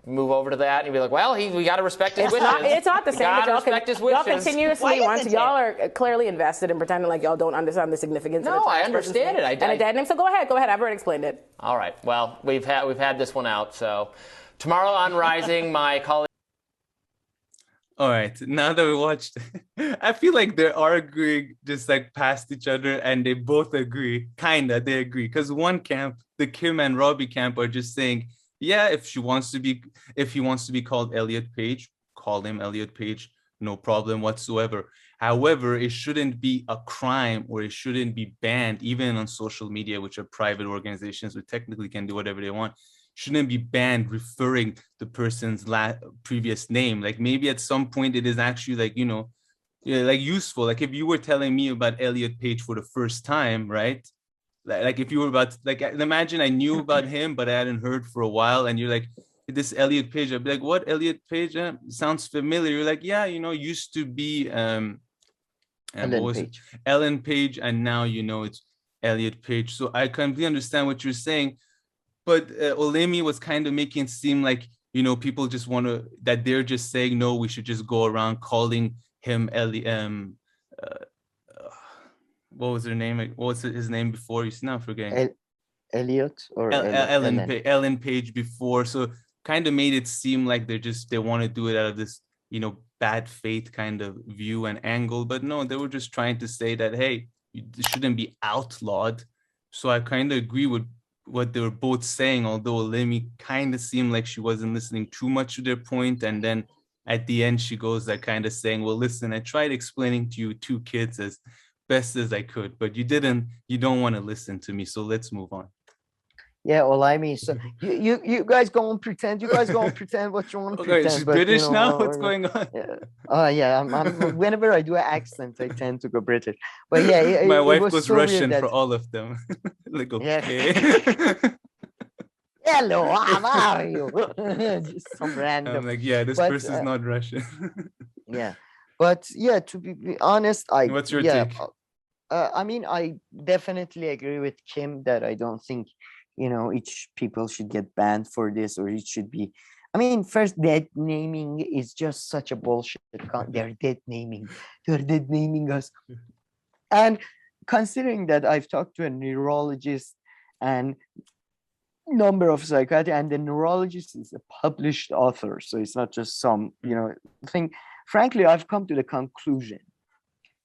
move over to that and be like, well, we got to respect his wishes. It's not the same. Y'all continuously y'all are clearly invested in pretending like y'all don't understand the significance. No, I understand it. And a dead name. So go ahead. I've already explained it. All right. Well, we've had this one out. So tomorrow on Rising, my colleague. All right, now that we watched, I feel like they are arguing just like past each other, and they both agree, they agree. Because one camp, the Kim and Robbie camp, are just saying, yeah, if he wants to be called Elliot Page, call him Elliot Page, no problem whatsoever. However, it shouldn't be a crime, or it shouldn't be banned, even on social media, which are private organizations who technically can do whatever they want. Shouldn't be banned referring the person's previous name. Like maybe at some point it is actually like useful. Like if you were telling me about Elliot Page for the first time, right? Like if you were imagine I knew about him, but I hadn't heard for a while, and you're like, this Elliot Page, I'd be like, what Elliot Page? Sounds familiar. You're like, yeah, used to be Ellen Page, and now it's Elliot Page. So I completely understand what you're saying. But Olemi was kind of making it seem like, people just that they're just saying, no, we should just go around calling him what was her name? What was his name before? You're now forgetting. Elliot or Ellen Page before. So kind of made it seem like they want to do it out of this, bad faith kind of view and angle, but no, they were just trying to say that, hey, it shouldn't be outlawed. So I kind of agree with what they were both saying, although Lemmy kind of seemed like she wasn't listening too much to their point. And then at the end, she goes like kind of saying, well, listen, I tried explaining to you two kids as best as I could, but you don't want to listen to me. So let's move on. Yeah, well, I mean, so you guys go and pretend. You guys go and pretend what you want to pretend. She's British now? What's going on? Yeah. I'm whenever I do an accent, I tend to go British. But yeah, my wife was goes so Russian that, for all of them. Like, okay. Yeah. Hello, how are you? Just some random. I'm like, yeah, this person's not Russian. Yeah, but yeah, to be honest, What's your take? I mean, I definitely agree with Kim that I don't think, each people should get banned for this, or it should be. I mean, first, dead naming is just such a bullshit. They're dead naming. They're dead naming us. And considering that I've talked to a neurologist and number of psychiatrists, and the neurologist is a published author, so it's not just some, thing. Frankly, I've come to the conclusion,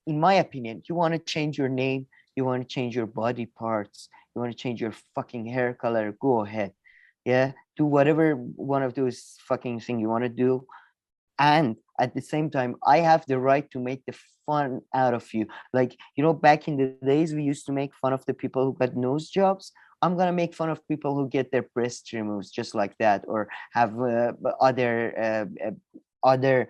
in my opinion, you want to change your name, you want to change your body parts, you want to change your fucking hair color, go ahead. Yeah, do whatever one of those fucking things you want to do. And at the same time, I have the right to make the fun out of you. Like, back in the days, we used to make fun of the people who got nose jobs. I'm going to make fun of people who get their breasts removed just like that, or have other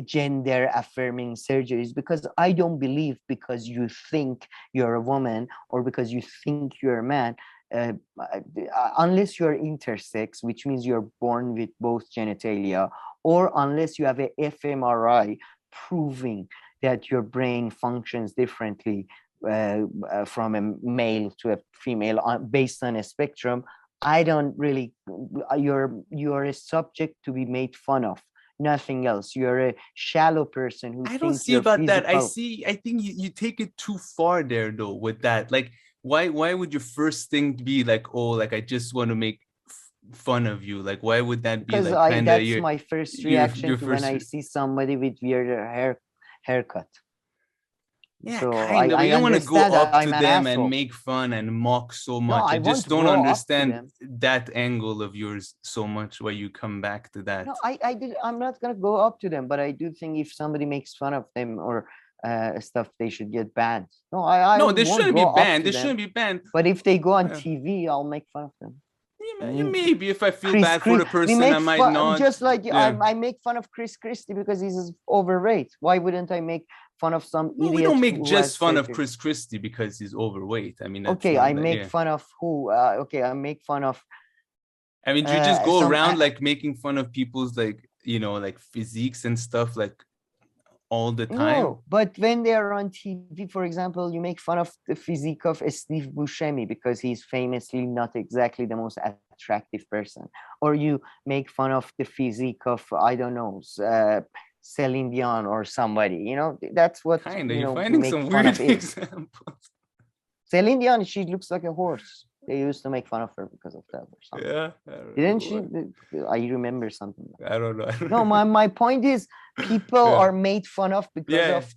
gender affirming surgeries, because I don't believe because you think you're a woman or because you think you're a man, unless you're intersex, which means you're born with both genitalia, or unless you have a fMRI proving that your brain functions differently from a male to a female based on a spectrum, I don't really, you're a subject to be made fun of. Nothing else. You're a shallow person who I don't see about that. I think you take it too far there though with that. Like, why would your first thing be like, oh, like I just want to make fun of you? Like, why would that be? Because like that's my first reaction when I see somebody with weird haircut. Yeah, so kind of. You don't want to go up to them and make fun and mock so much. I just don't understand that angle of yours so much where you come back to that. No, I'm not going to go up to them, but I do think if somebody makes fun of them or stuff, they should get banned. No, they shouldn't be banned. They shouldn't be banned. But if they go on TV, I'll make fun of them. Maybe if I feel bad for the person, I might not. Just like I make fun of Chris Christie because he's overweight. Why wouldn't I make fun of some idiot? We don't make just fun of Chris Christie because he's overweight. I mean, okay, I make fun of who? I make fun of. I mean, do you just go around like making fun of people's like physiques and stuff like all the time? No, but when they are on TV, for example, you make fun of the physique of Steve Buscemi because he's famously not exactly the most attractive person, or you make fun of the physique of Celine Dion or somebody. That's what you're finding some weird examples. Celine Dion, she looks like a horse. They used to make fun of her because of that or something. Yeah. Didn't she? I remember something. I don't know. No, my point is people are made fun of because of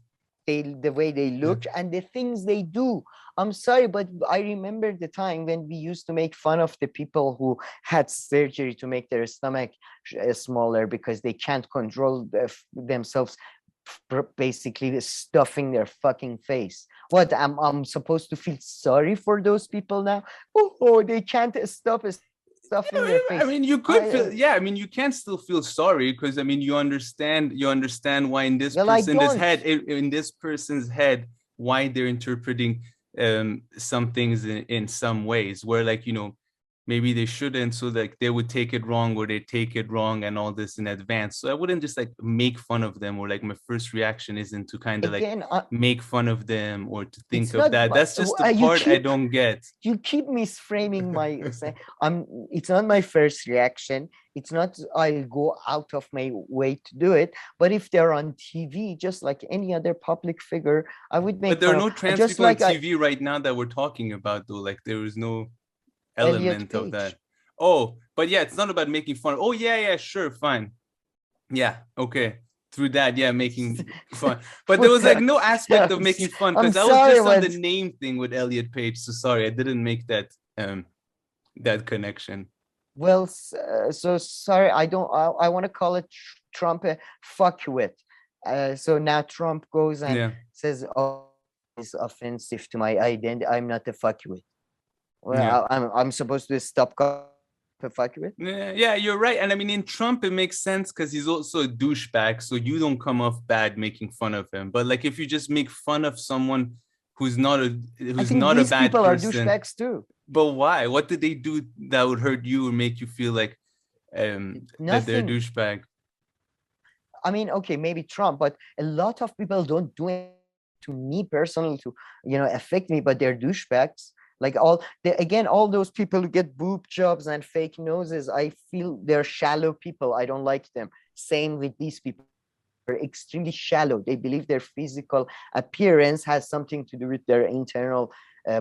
the way they look and the things they do. I'm sorry, but I remember the time when we used to make fun of the people who had surgery to make their stomach smaller because they can't control themselves, basically stuffing their fucking face. What, I'm supposed to feel sorry for those people now? Oh, they can't stop stuffing their face. I mean, you could feel, I mean, you can still feel sorry because I mean, you understand why in this person's head, why they're interpreting some things in some ways where like, maybe they shouldn't, so like they would take it wrong or they take it wrong and all this in advance. So I wouldn't just like make fun of them, or like my first reaction isn't to kind of make fun of them or to think of that. That's just the part I don't get. You keep misframing my it's not my first reaction. It's not I'll go out of my way to do it. But if they're on TV, just like any other public figure, I would make. But there are no trans people on TV right now that we're talking about, though. Like there is no element of that. Oh, but yeah, it's not about making fun. Oh yeah, sure, fine. Yeah, okay. through that, yeah, making fun. But there was like no aspect of making fun, because I was just on the name thing with Elliot Page. So sorry, I didn't make that that connection. Well, so sorry, I want to call it Trump a fuckwit. So now Trump goes and says, "Oh, it's offensive to my identity. I'm not a fuckwit." Well, I'm supposed to stop calling a fuckwit? Yeah, you're right. And I mean, in Trump, it makes sense because he's also a douchebag, so you don't come off bad making fun of him. But like, if you just make fun of someone who's not a bad people person, are douchebags too. But why? What did they do that would hurt you or make you feel like that they're a douchebag? I mean, okay, maybe Trump, but a lot of people don't do it to me personally to, affect me, but they're douchebags. Like all those people who get boob jobs and fake noses, I feel they're shallow people. I don't like them. Same with these people. They're extremely shallow. They believe their physical appearance has something to do with their internal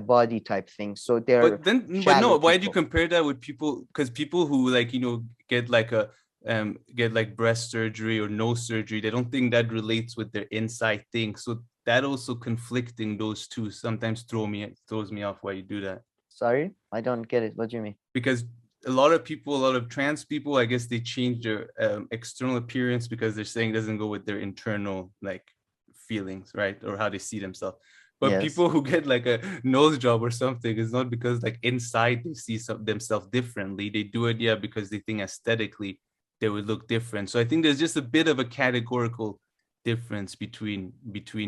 body type thing. So they're but no, why do you compare that with people? Because people who get like breast surgery or nose surgery, they don't think that relates with their inside thing. So that also conflicting those two sometimes throws me off why you do that. Sorry, I don't get it. What do you mean? Because a lot of trans people, I guess they change their external appearance because they're saying it doesn't go with their internal feelings, right? Or how they see themselves. But people who get like a nose job or something, is not because like inside they see themselves differently. They do it, because they think aesthetically they would look different. So I think there's just a bit of a categorical difference between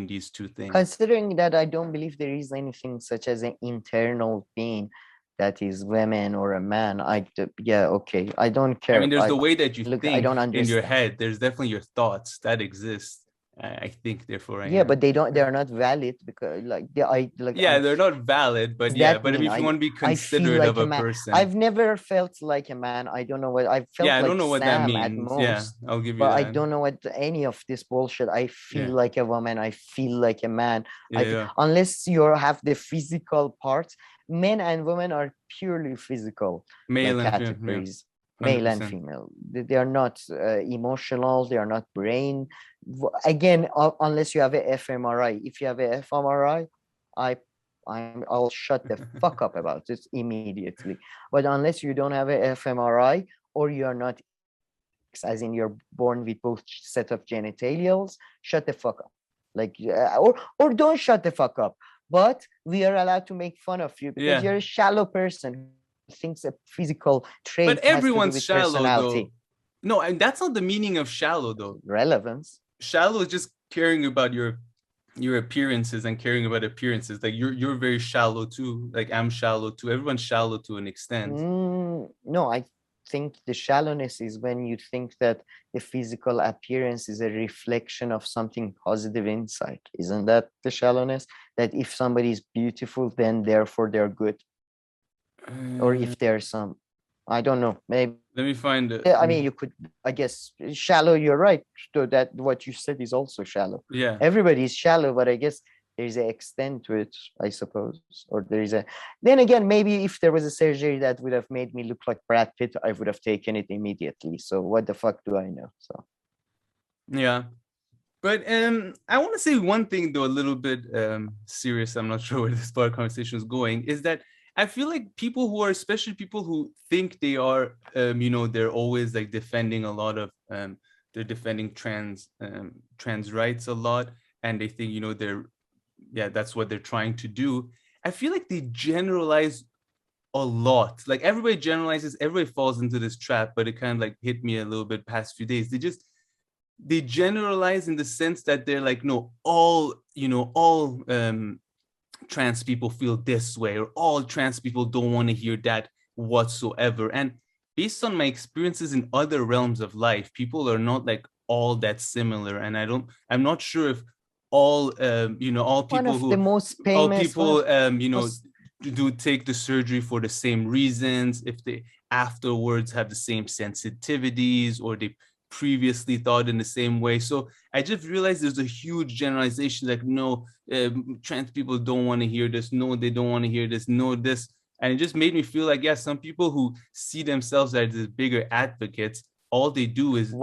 these two things. Considering that I don't believe there is anything such as an internal being that is women or a man, I don't care. I mean, there's the way that you think I don't understand. In your head. There's definitely your thoughts that exist. I think, therefore, but they're not valid because they're not valid, but but if you want to be considerate of a person. I've never felt like a man. I don't know what I felt like. I don't know what Sam that means. At most, I'll give you but that. I don't know what any of this bullshit. I feel like a woman. I feel like a man. Unless you have the physical parts, men and women are purely physical categories. Male and female. They are not emotional. They are not brain. Again, unless you have a fMRI. If you have a fMRI, I'll shut the fuck up about this immediately. But unless you don't have a fMRI, or you are not, as in you're born with both set of genitalials, shut the fuck up. Or don't shut the fuck up. But we are allowed to make fun of you because you're a shallow person. Thinks a physical trait, but everyone's shallow though. No, and that's not the meaning of shallow though. Relevance. Shallow is just caring about your appearances and caring about appearances. Like you're very shallow too. Like I'm shallow too. Everyone's shallow to an extent. No, I think the shallowness is when you think that the physical appearance is a reflection of something positive inside. Isn't that the shallowness? That if somebody is beautiful, then therefore they're good. Or if there's some, I don't know, maybe. Let me find it. Yeah, I mean, you could, I guess, shallow, you're right. So that what you said is also shallow. Yeah. Everybody is shallow, but I guess there's an extent to it, I suppose. Or then again, maybe if there was a surgery that would have made me look like Brad Pitt, I would have taken it immediately. So what the fuck do I know? So. Yeah. But I want to say one thing, though, a little bit serious. I'm not sure where this part of the conversation is going, is that I feel like people who are, especially people who think they are, they're always like defending a lot of, they're defending trans rights a lot, and they think, that's what they're trying to do. I feel like they generalize a lot. Like everybody generalizes, everybody falls into this trap, but it kind of like hit me a little bit past few days. They generalize in the sense that they're like, no, all trans people feel this way, or all trans people don't want to hear that whatsoever. And based on my experiences in other realms of life, people are not like all that similar. And I'm not sure if all people do take the surgery for the same reasons, if they afterwards have the same sensitivities, or they previously thought in the same way. So I just realized there's a huge generalization, like, no, trans people don't want to hear this. No, they don't want to hear this. No, this. And it just made me feel like, some people who see themselves as the bigger advocates, all they do is,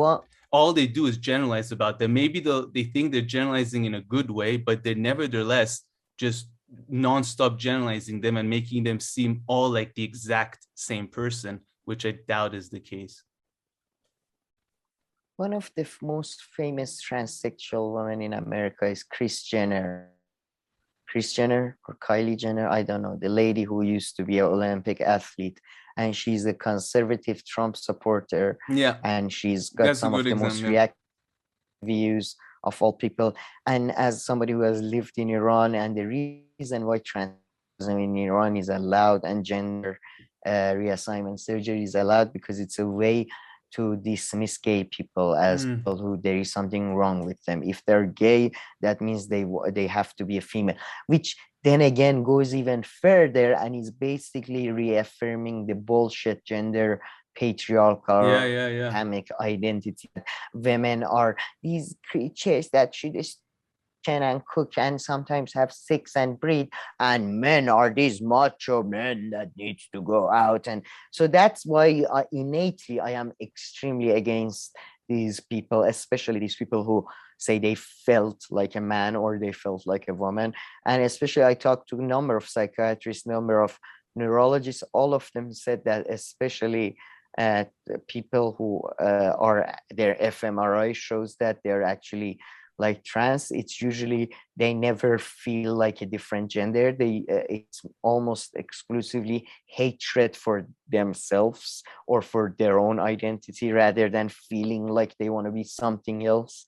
all they do is generalize about them. Maybe they think they're generalizing in a good way, but they're nevertheless just non-stop generalizing them and making them seem all like the exact same person, which I doubt is the case. One of the most famous transsexual women in America is Kris Jenner. Kris Jenner or Kylie Jenner, I don't know, the lady who used to be an Olympic athlete, and she's a conservative Trump supporter. Yeah, and she's got some of the most reactive views of all people. And as somebody who has lived in Iran, and the reason why transgenderism in Iran is allowed and gender reassignment surgery is allowed, because it's a way to dismiss gay people as people who there is something wrong with them. If they're gay, that means they have to be a female, which then again goes even further and is basically reaffirming the bullshit gender patriarchal identity. Women are these creatures that should and cook and sometimes have sex and breed, and men are these macho men that needs to go out. And so that's why innately I am extremely against these people, especially these people who say they felt like a man or they felt like a woman. And especially I talked to a number of psychiatrists, number of neurologists, all of them said that, especially people who are their fMRI shows that they're actually like trans. It's usually they never feel like a different gender. It's almost exclusively hatred for themselves or for their own identity rather than feeling like they want to be something else.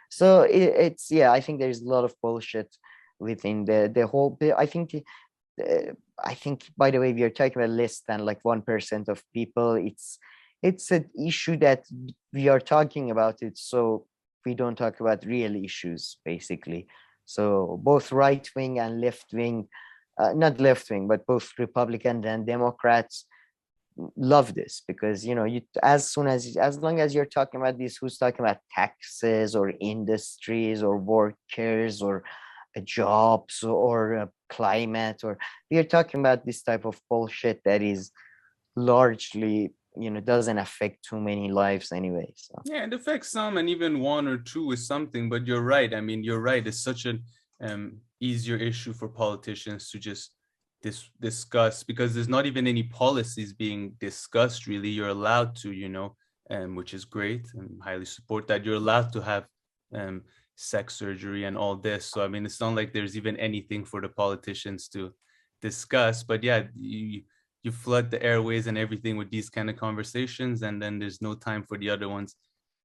So it's I think there's a lot of bullshit within the whole bit. I think by the way, we are talking about less than like 1% of people. It's an issue that we are talking about it, so we don't talk about real issues, basically. So both right wing and left wing, not left wing, but both Republicans and Democrats love this, because as long as you're talking about this, who's talking about taxes or industries or workers or jobs or climate, or you're talking about this type of bullshit that is largely doesn't affect too many lives anyway. So yeah, it affects some, and even one or two is something. But you're right. I mean, you're right. It's such an easier issue for politicians to just discuss, because there's not even any policies being discussed really. You're allowed to, which is great, and highly support that. You're allowed to have sex surgery and all this. So I mean, it's not like there's even anything for the politicians to discuss. But yeah, you flood the airways and everything with these kind of conversations, and then there's no time for the other ones.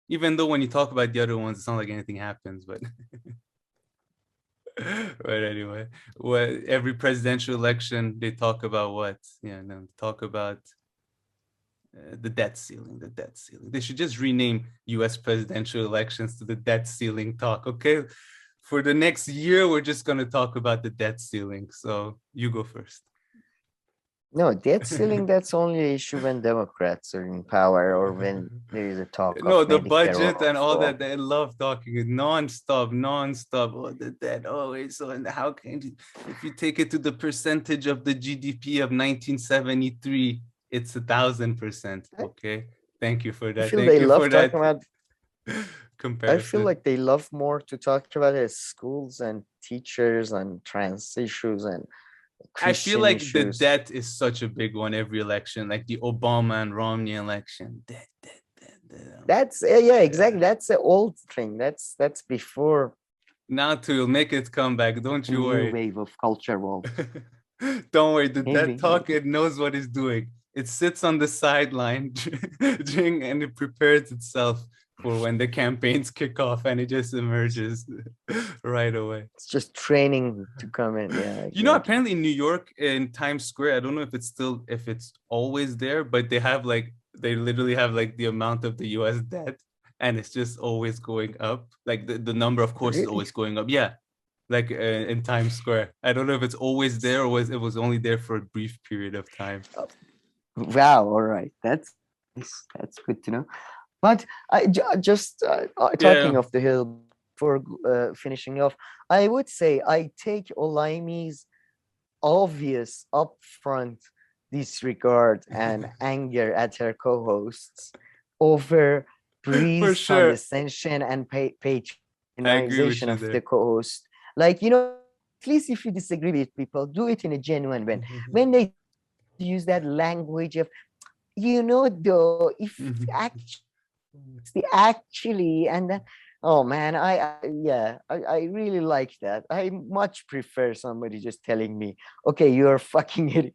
Even though when you talk about the other ones, it's not like anything happens, but but anyway, every presidential election, they talk about what? Talk about the debt ceiling, They should just rename US presidential elections to the debt ceiling talk, okay? For the next year, we're just going to talk about the debt ceiling. So you go first. No, debt ceiling, that's only an issue when Democrats are in power or when there is a talk of the Medicare budget and all that. They love talking it non-stop. Oh, the debt. So and how can you, if you take it to the percentage of the GDP of 1973, it's 1,000%. Okay, thank you for that. I feel they love talking about comparison. I feel like they love more to talk about it schools and teachers and trans issues and Christian I feel like issues. the debt is such a big one every election, like the Obama and Romney election. Debt. That's exactly. That's the old thing. That's before. Now to make it come back, don't you worry. New wave of culture world. Don't worry, the debt talk, it knows what it's doing. It sits on the sideline and it prepares itself for when the campaigns kick off, and it just emerges right away. It's just training to come in. Yeah. Exactly. Apparently in New York, in Times Square, I don't know if it's always there, but they literally have like the amount of the US debt, and it's just always going up. Like the number, of course, is always going up. Yeah. Like in Times Square. I don't know if it's always there or it was only there for a brief period of time. Wow. All right. That's good to know. But I just talking of the Hill for finishing off, I would say I take Olaimi's obvious upfront disregard and anger at her co-hosts over Bree's sure. condescension and patronization of the co-host. Like, you know, at least if you disagree with people, do it in a genuine way. When they use that language of, you know, though, if actually, and then, oh man, I really like that. I much prefer somebody just telling me, okay, you're fucking idiot.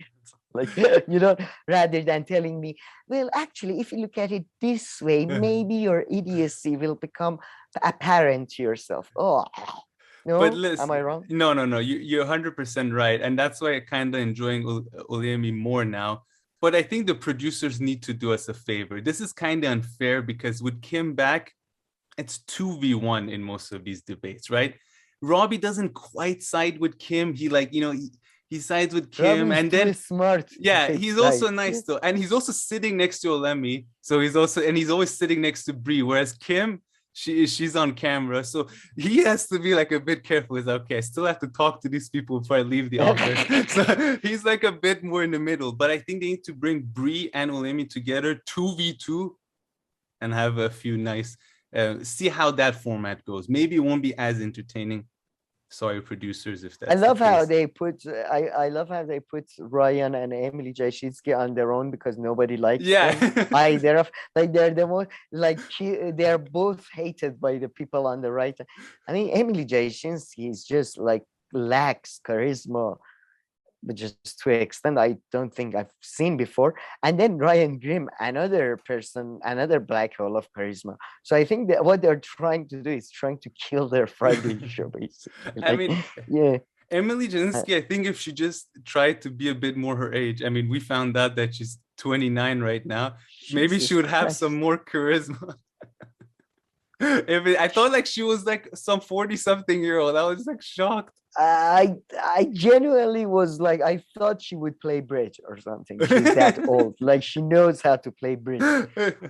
Like, you know, rather than telling me, well, actually, if you look at it this way, maybe your idiocy will become apparent to yourself. Oh, no, but listen, am I wrong? No, you're 100% right. And that's why I'm kind of enjoying Oyemi more now. But I think the producers need to do us a favor. This is kind of unfair because with Kim back, it's 2v1 in most of these debates, right? Robbie doesn't quite side with Kim. He like, you know, he sides with Kim, Robbie's and then smart. Yeah, he's also nice though, and he's also sitting next to Olemi. So he's always sitting next to Bree. Whereas Kim, she's on camera, so he has to be like a bit careful. He's like, okay, I still have to talk to these people before I leave the office. So he's like a bit more in the middle. But I think they need to bring Bree and Olemi together, 2v2, and have a few nice. See how that format goes. Maybe it won't be as entertaining. Sorry, producers, if that's I love the how case. they put. I love how they put Ryan and Emily Jashinsky on their own because nobody likes them. They're the most like they're both hated by the people on the right. I mean, Emily Jashinsky is just like lacks charisma, but just to an extent I don't think I've seen before. And then Ryan Grimm, another person, another black hole of charisma. So I think that what they're trying to do is trying to kill their Friday show, basically. I mean, yeah. Emily Jasinski, I think if she just tried to be a bit more her age, I mean, we found out that she's 29 right now. Maybe she would have some more charisma. I thought like she was like some 40-something-year-old. I was like shocked. I genuinely was like, I thought she would play bridge or something. She's that old. Like she knows how to play bridge.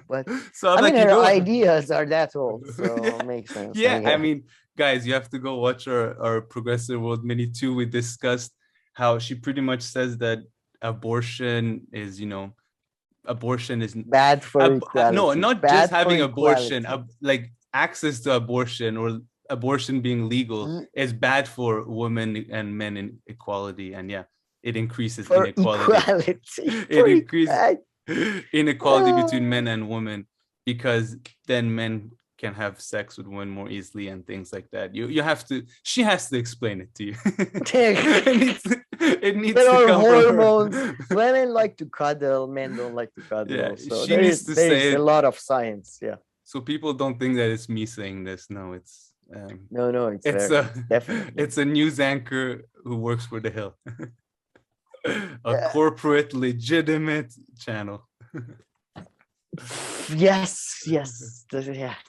But so I mean, like, her ideas are that old, so it makes sense. Yeah, I mean, guys, you have to go watch our Progressive World Mini 2. We discussed how she pretty much says that abortion is, you know, abortion is bad for equality. No, not bad just having abortion, like access to abortion or abortion being legal is bad for women and men in equality. And yeah, it increases for inequality. It increases inequality between men and women because then men can have sex with women more easily and things like that. You have to. She has to explain it to you. it needs to come hormones. From her. Women like to cuddle. Men don't like to cuddle. Yeah, so she needs to say a lot of science. Yeah. So people don't think that it's me saying this. No, it's no, it's a news anchor who works for The Hill, a corporate legitimate channel. Yes, yeah,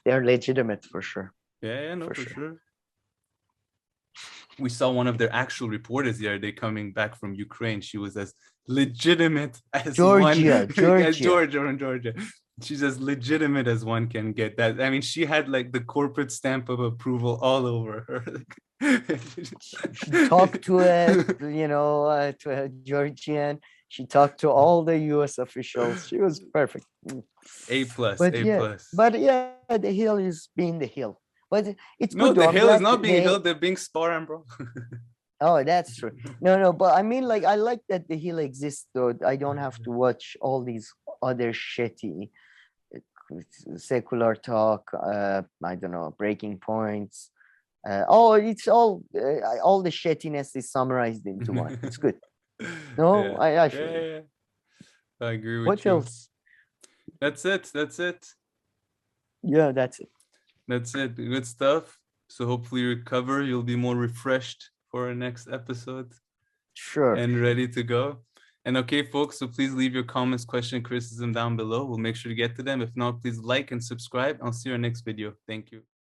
they're legitimate for sure. Yeah, no, for sure. We saw one of their actual reporters the other day coming back from Ukraine. She was as legitimate as Georgia. She's as legitimate as one can get. That I mean, she had like the corporate stamp of approval all over her. She talked to a Georgian. She talked to all the U.S. officials. She was perfect. A+. But yeah, The Hill is being The Hill. But it's no, good. The Hill is not being Hill. They're being Spar and Brawl. Oh, that's true. No, but I mean, like, I like that The Hill exists, though. I don't have to watch all these other shitty secular talk. I don't know, breaking points. It's all the shittiness is summarized into one. It's good. No, yeah. I feel yeah. I agree with what you. Else? That's it. Yeah, that's it. That's it. Good stuff. So hopefully you recover. You'll be more refreshed for our next episode. Sure. And ready to go. And okay, folks, so please leave your comments, question, criticism down below. We'll make sure to get to them. If not, please like and subscribe. I'll see you in our next video. Thank you.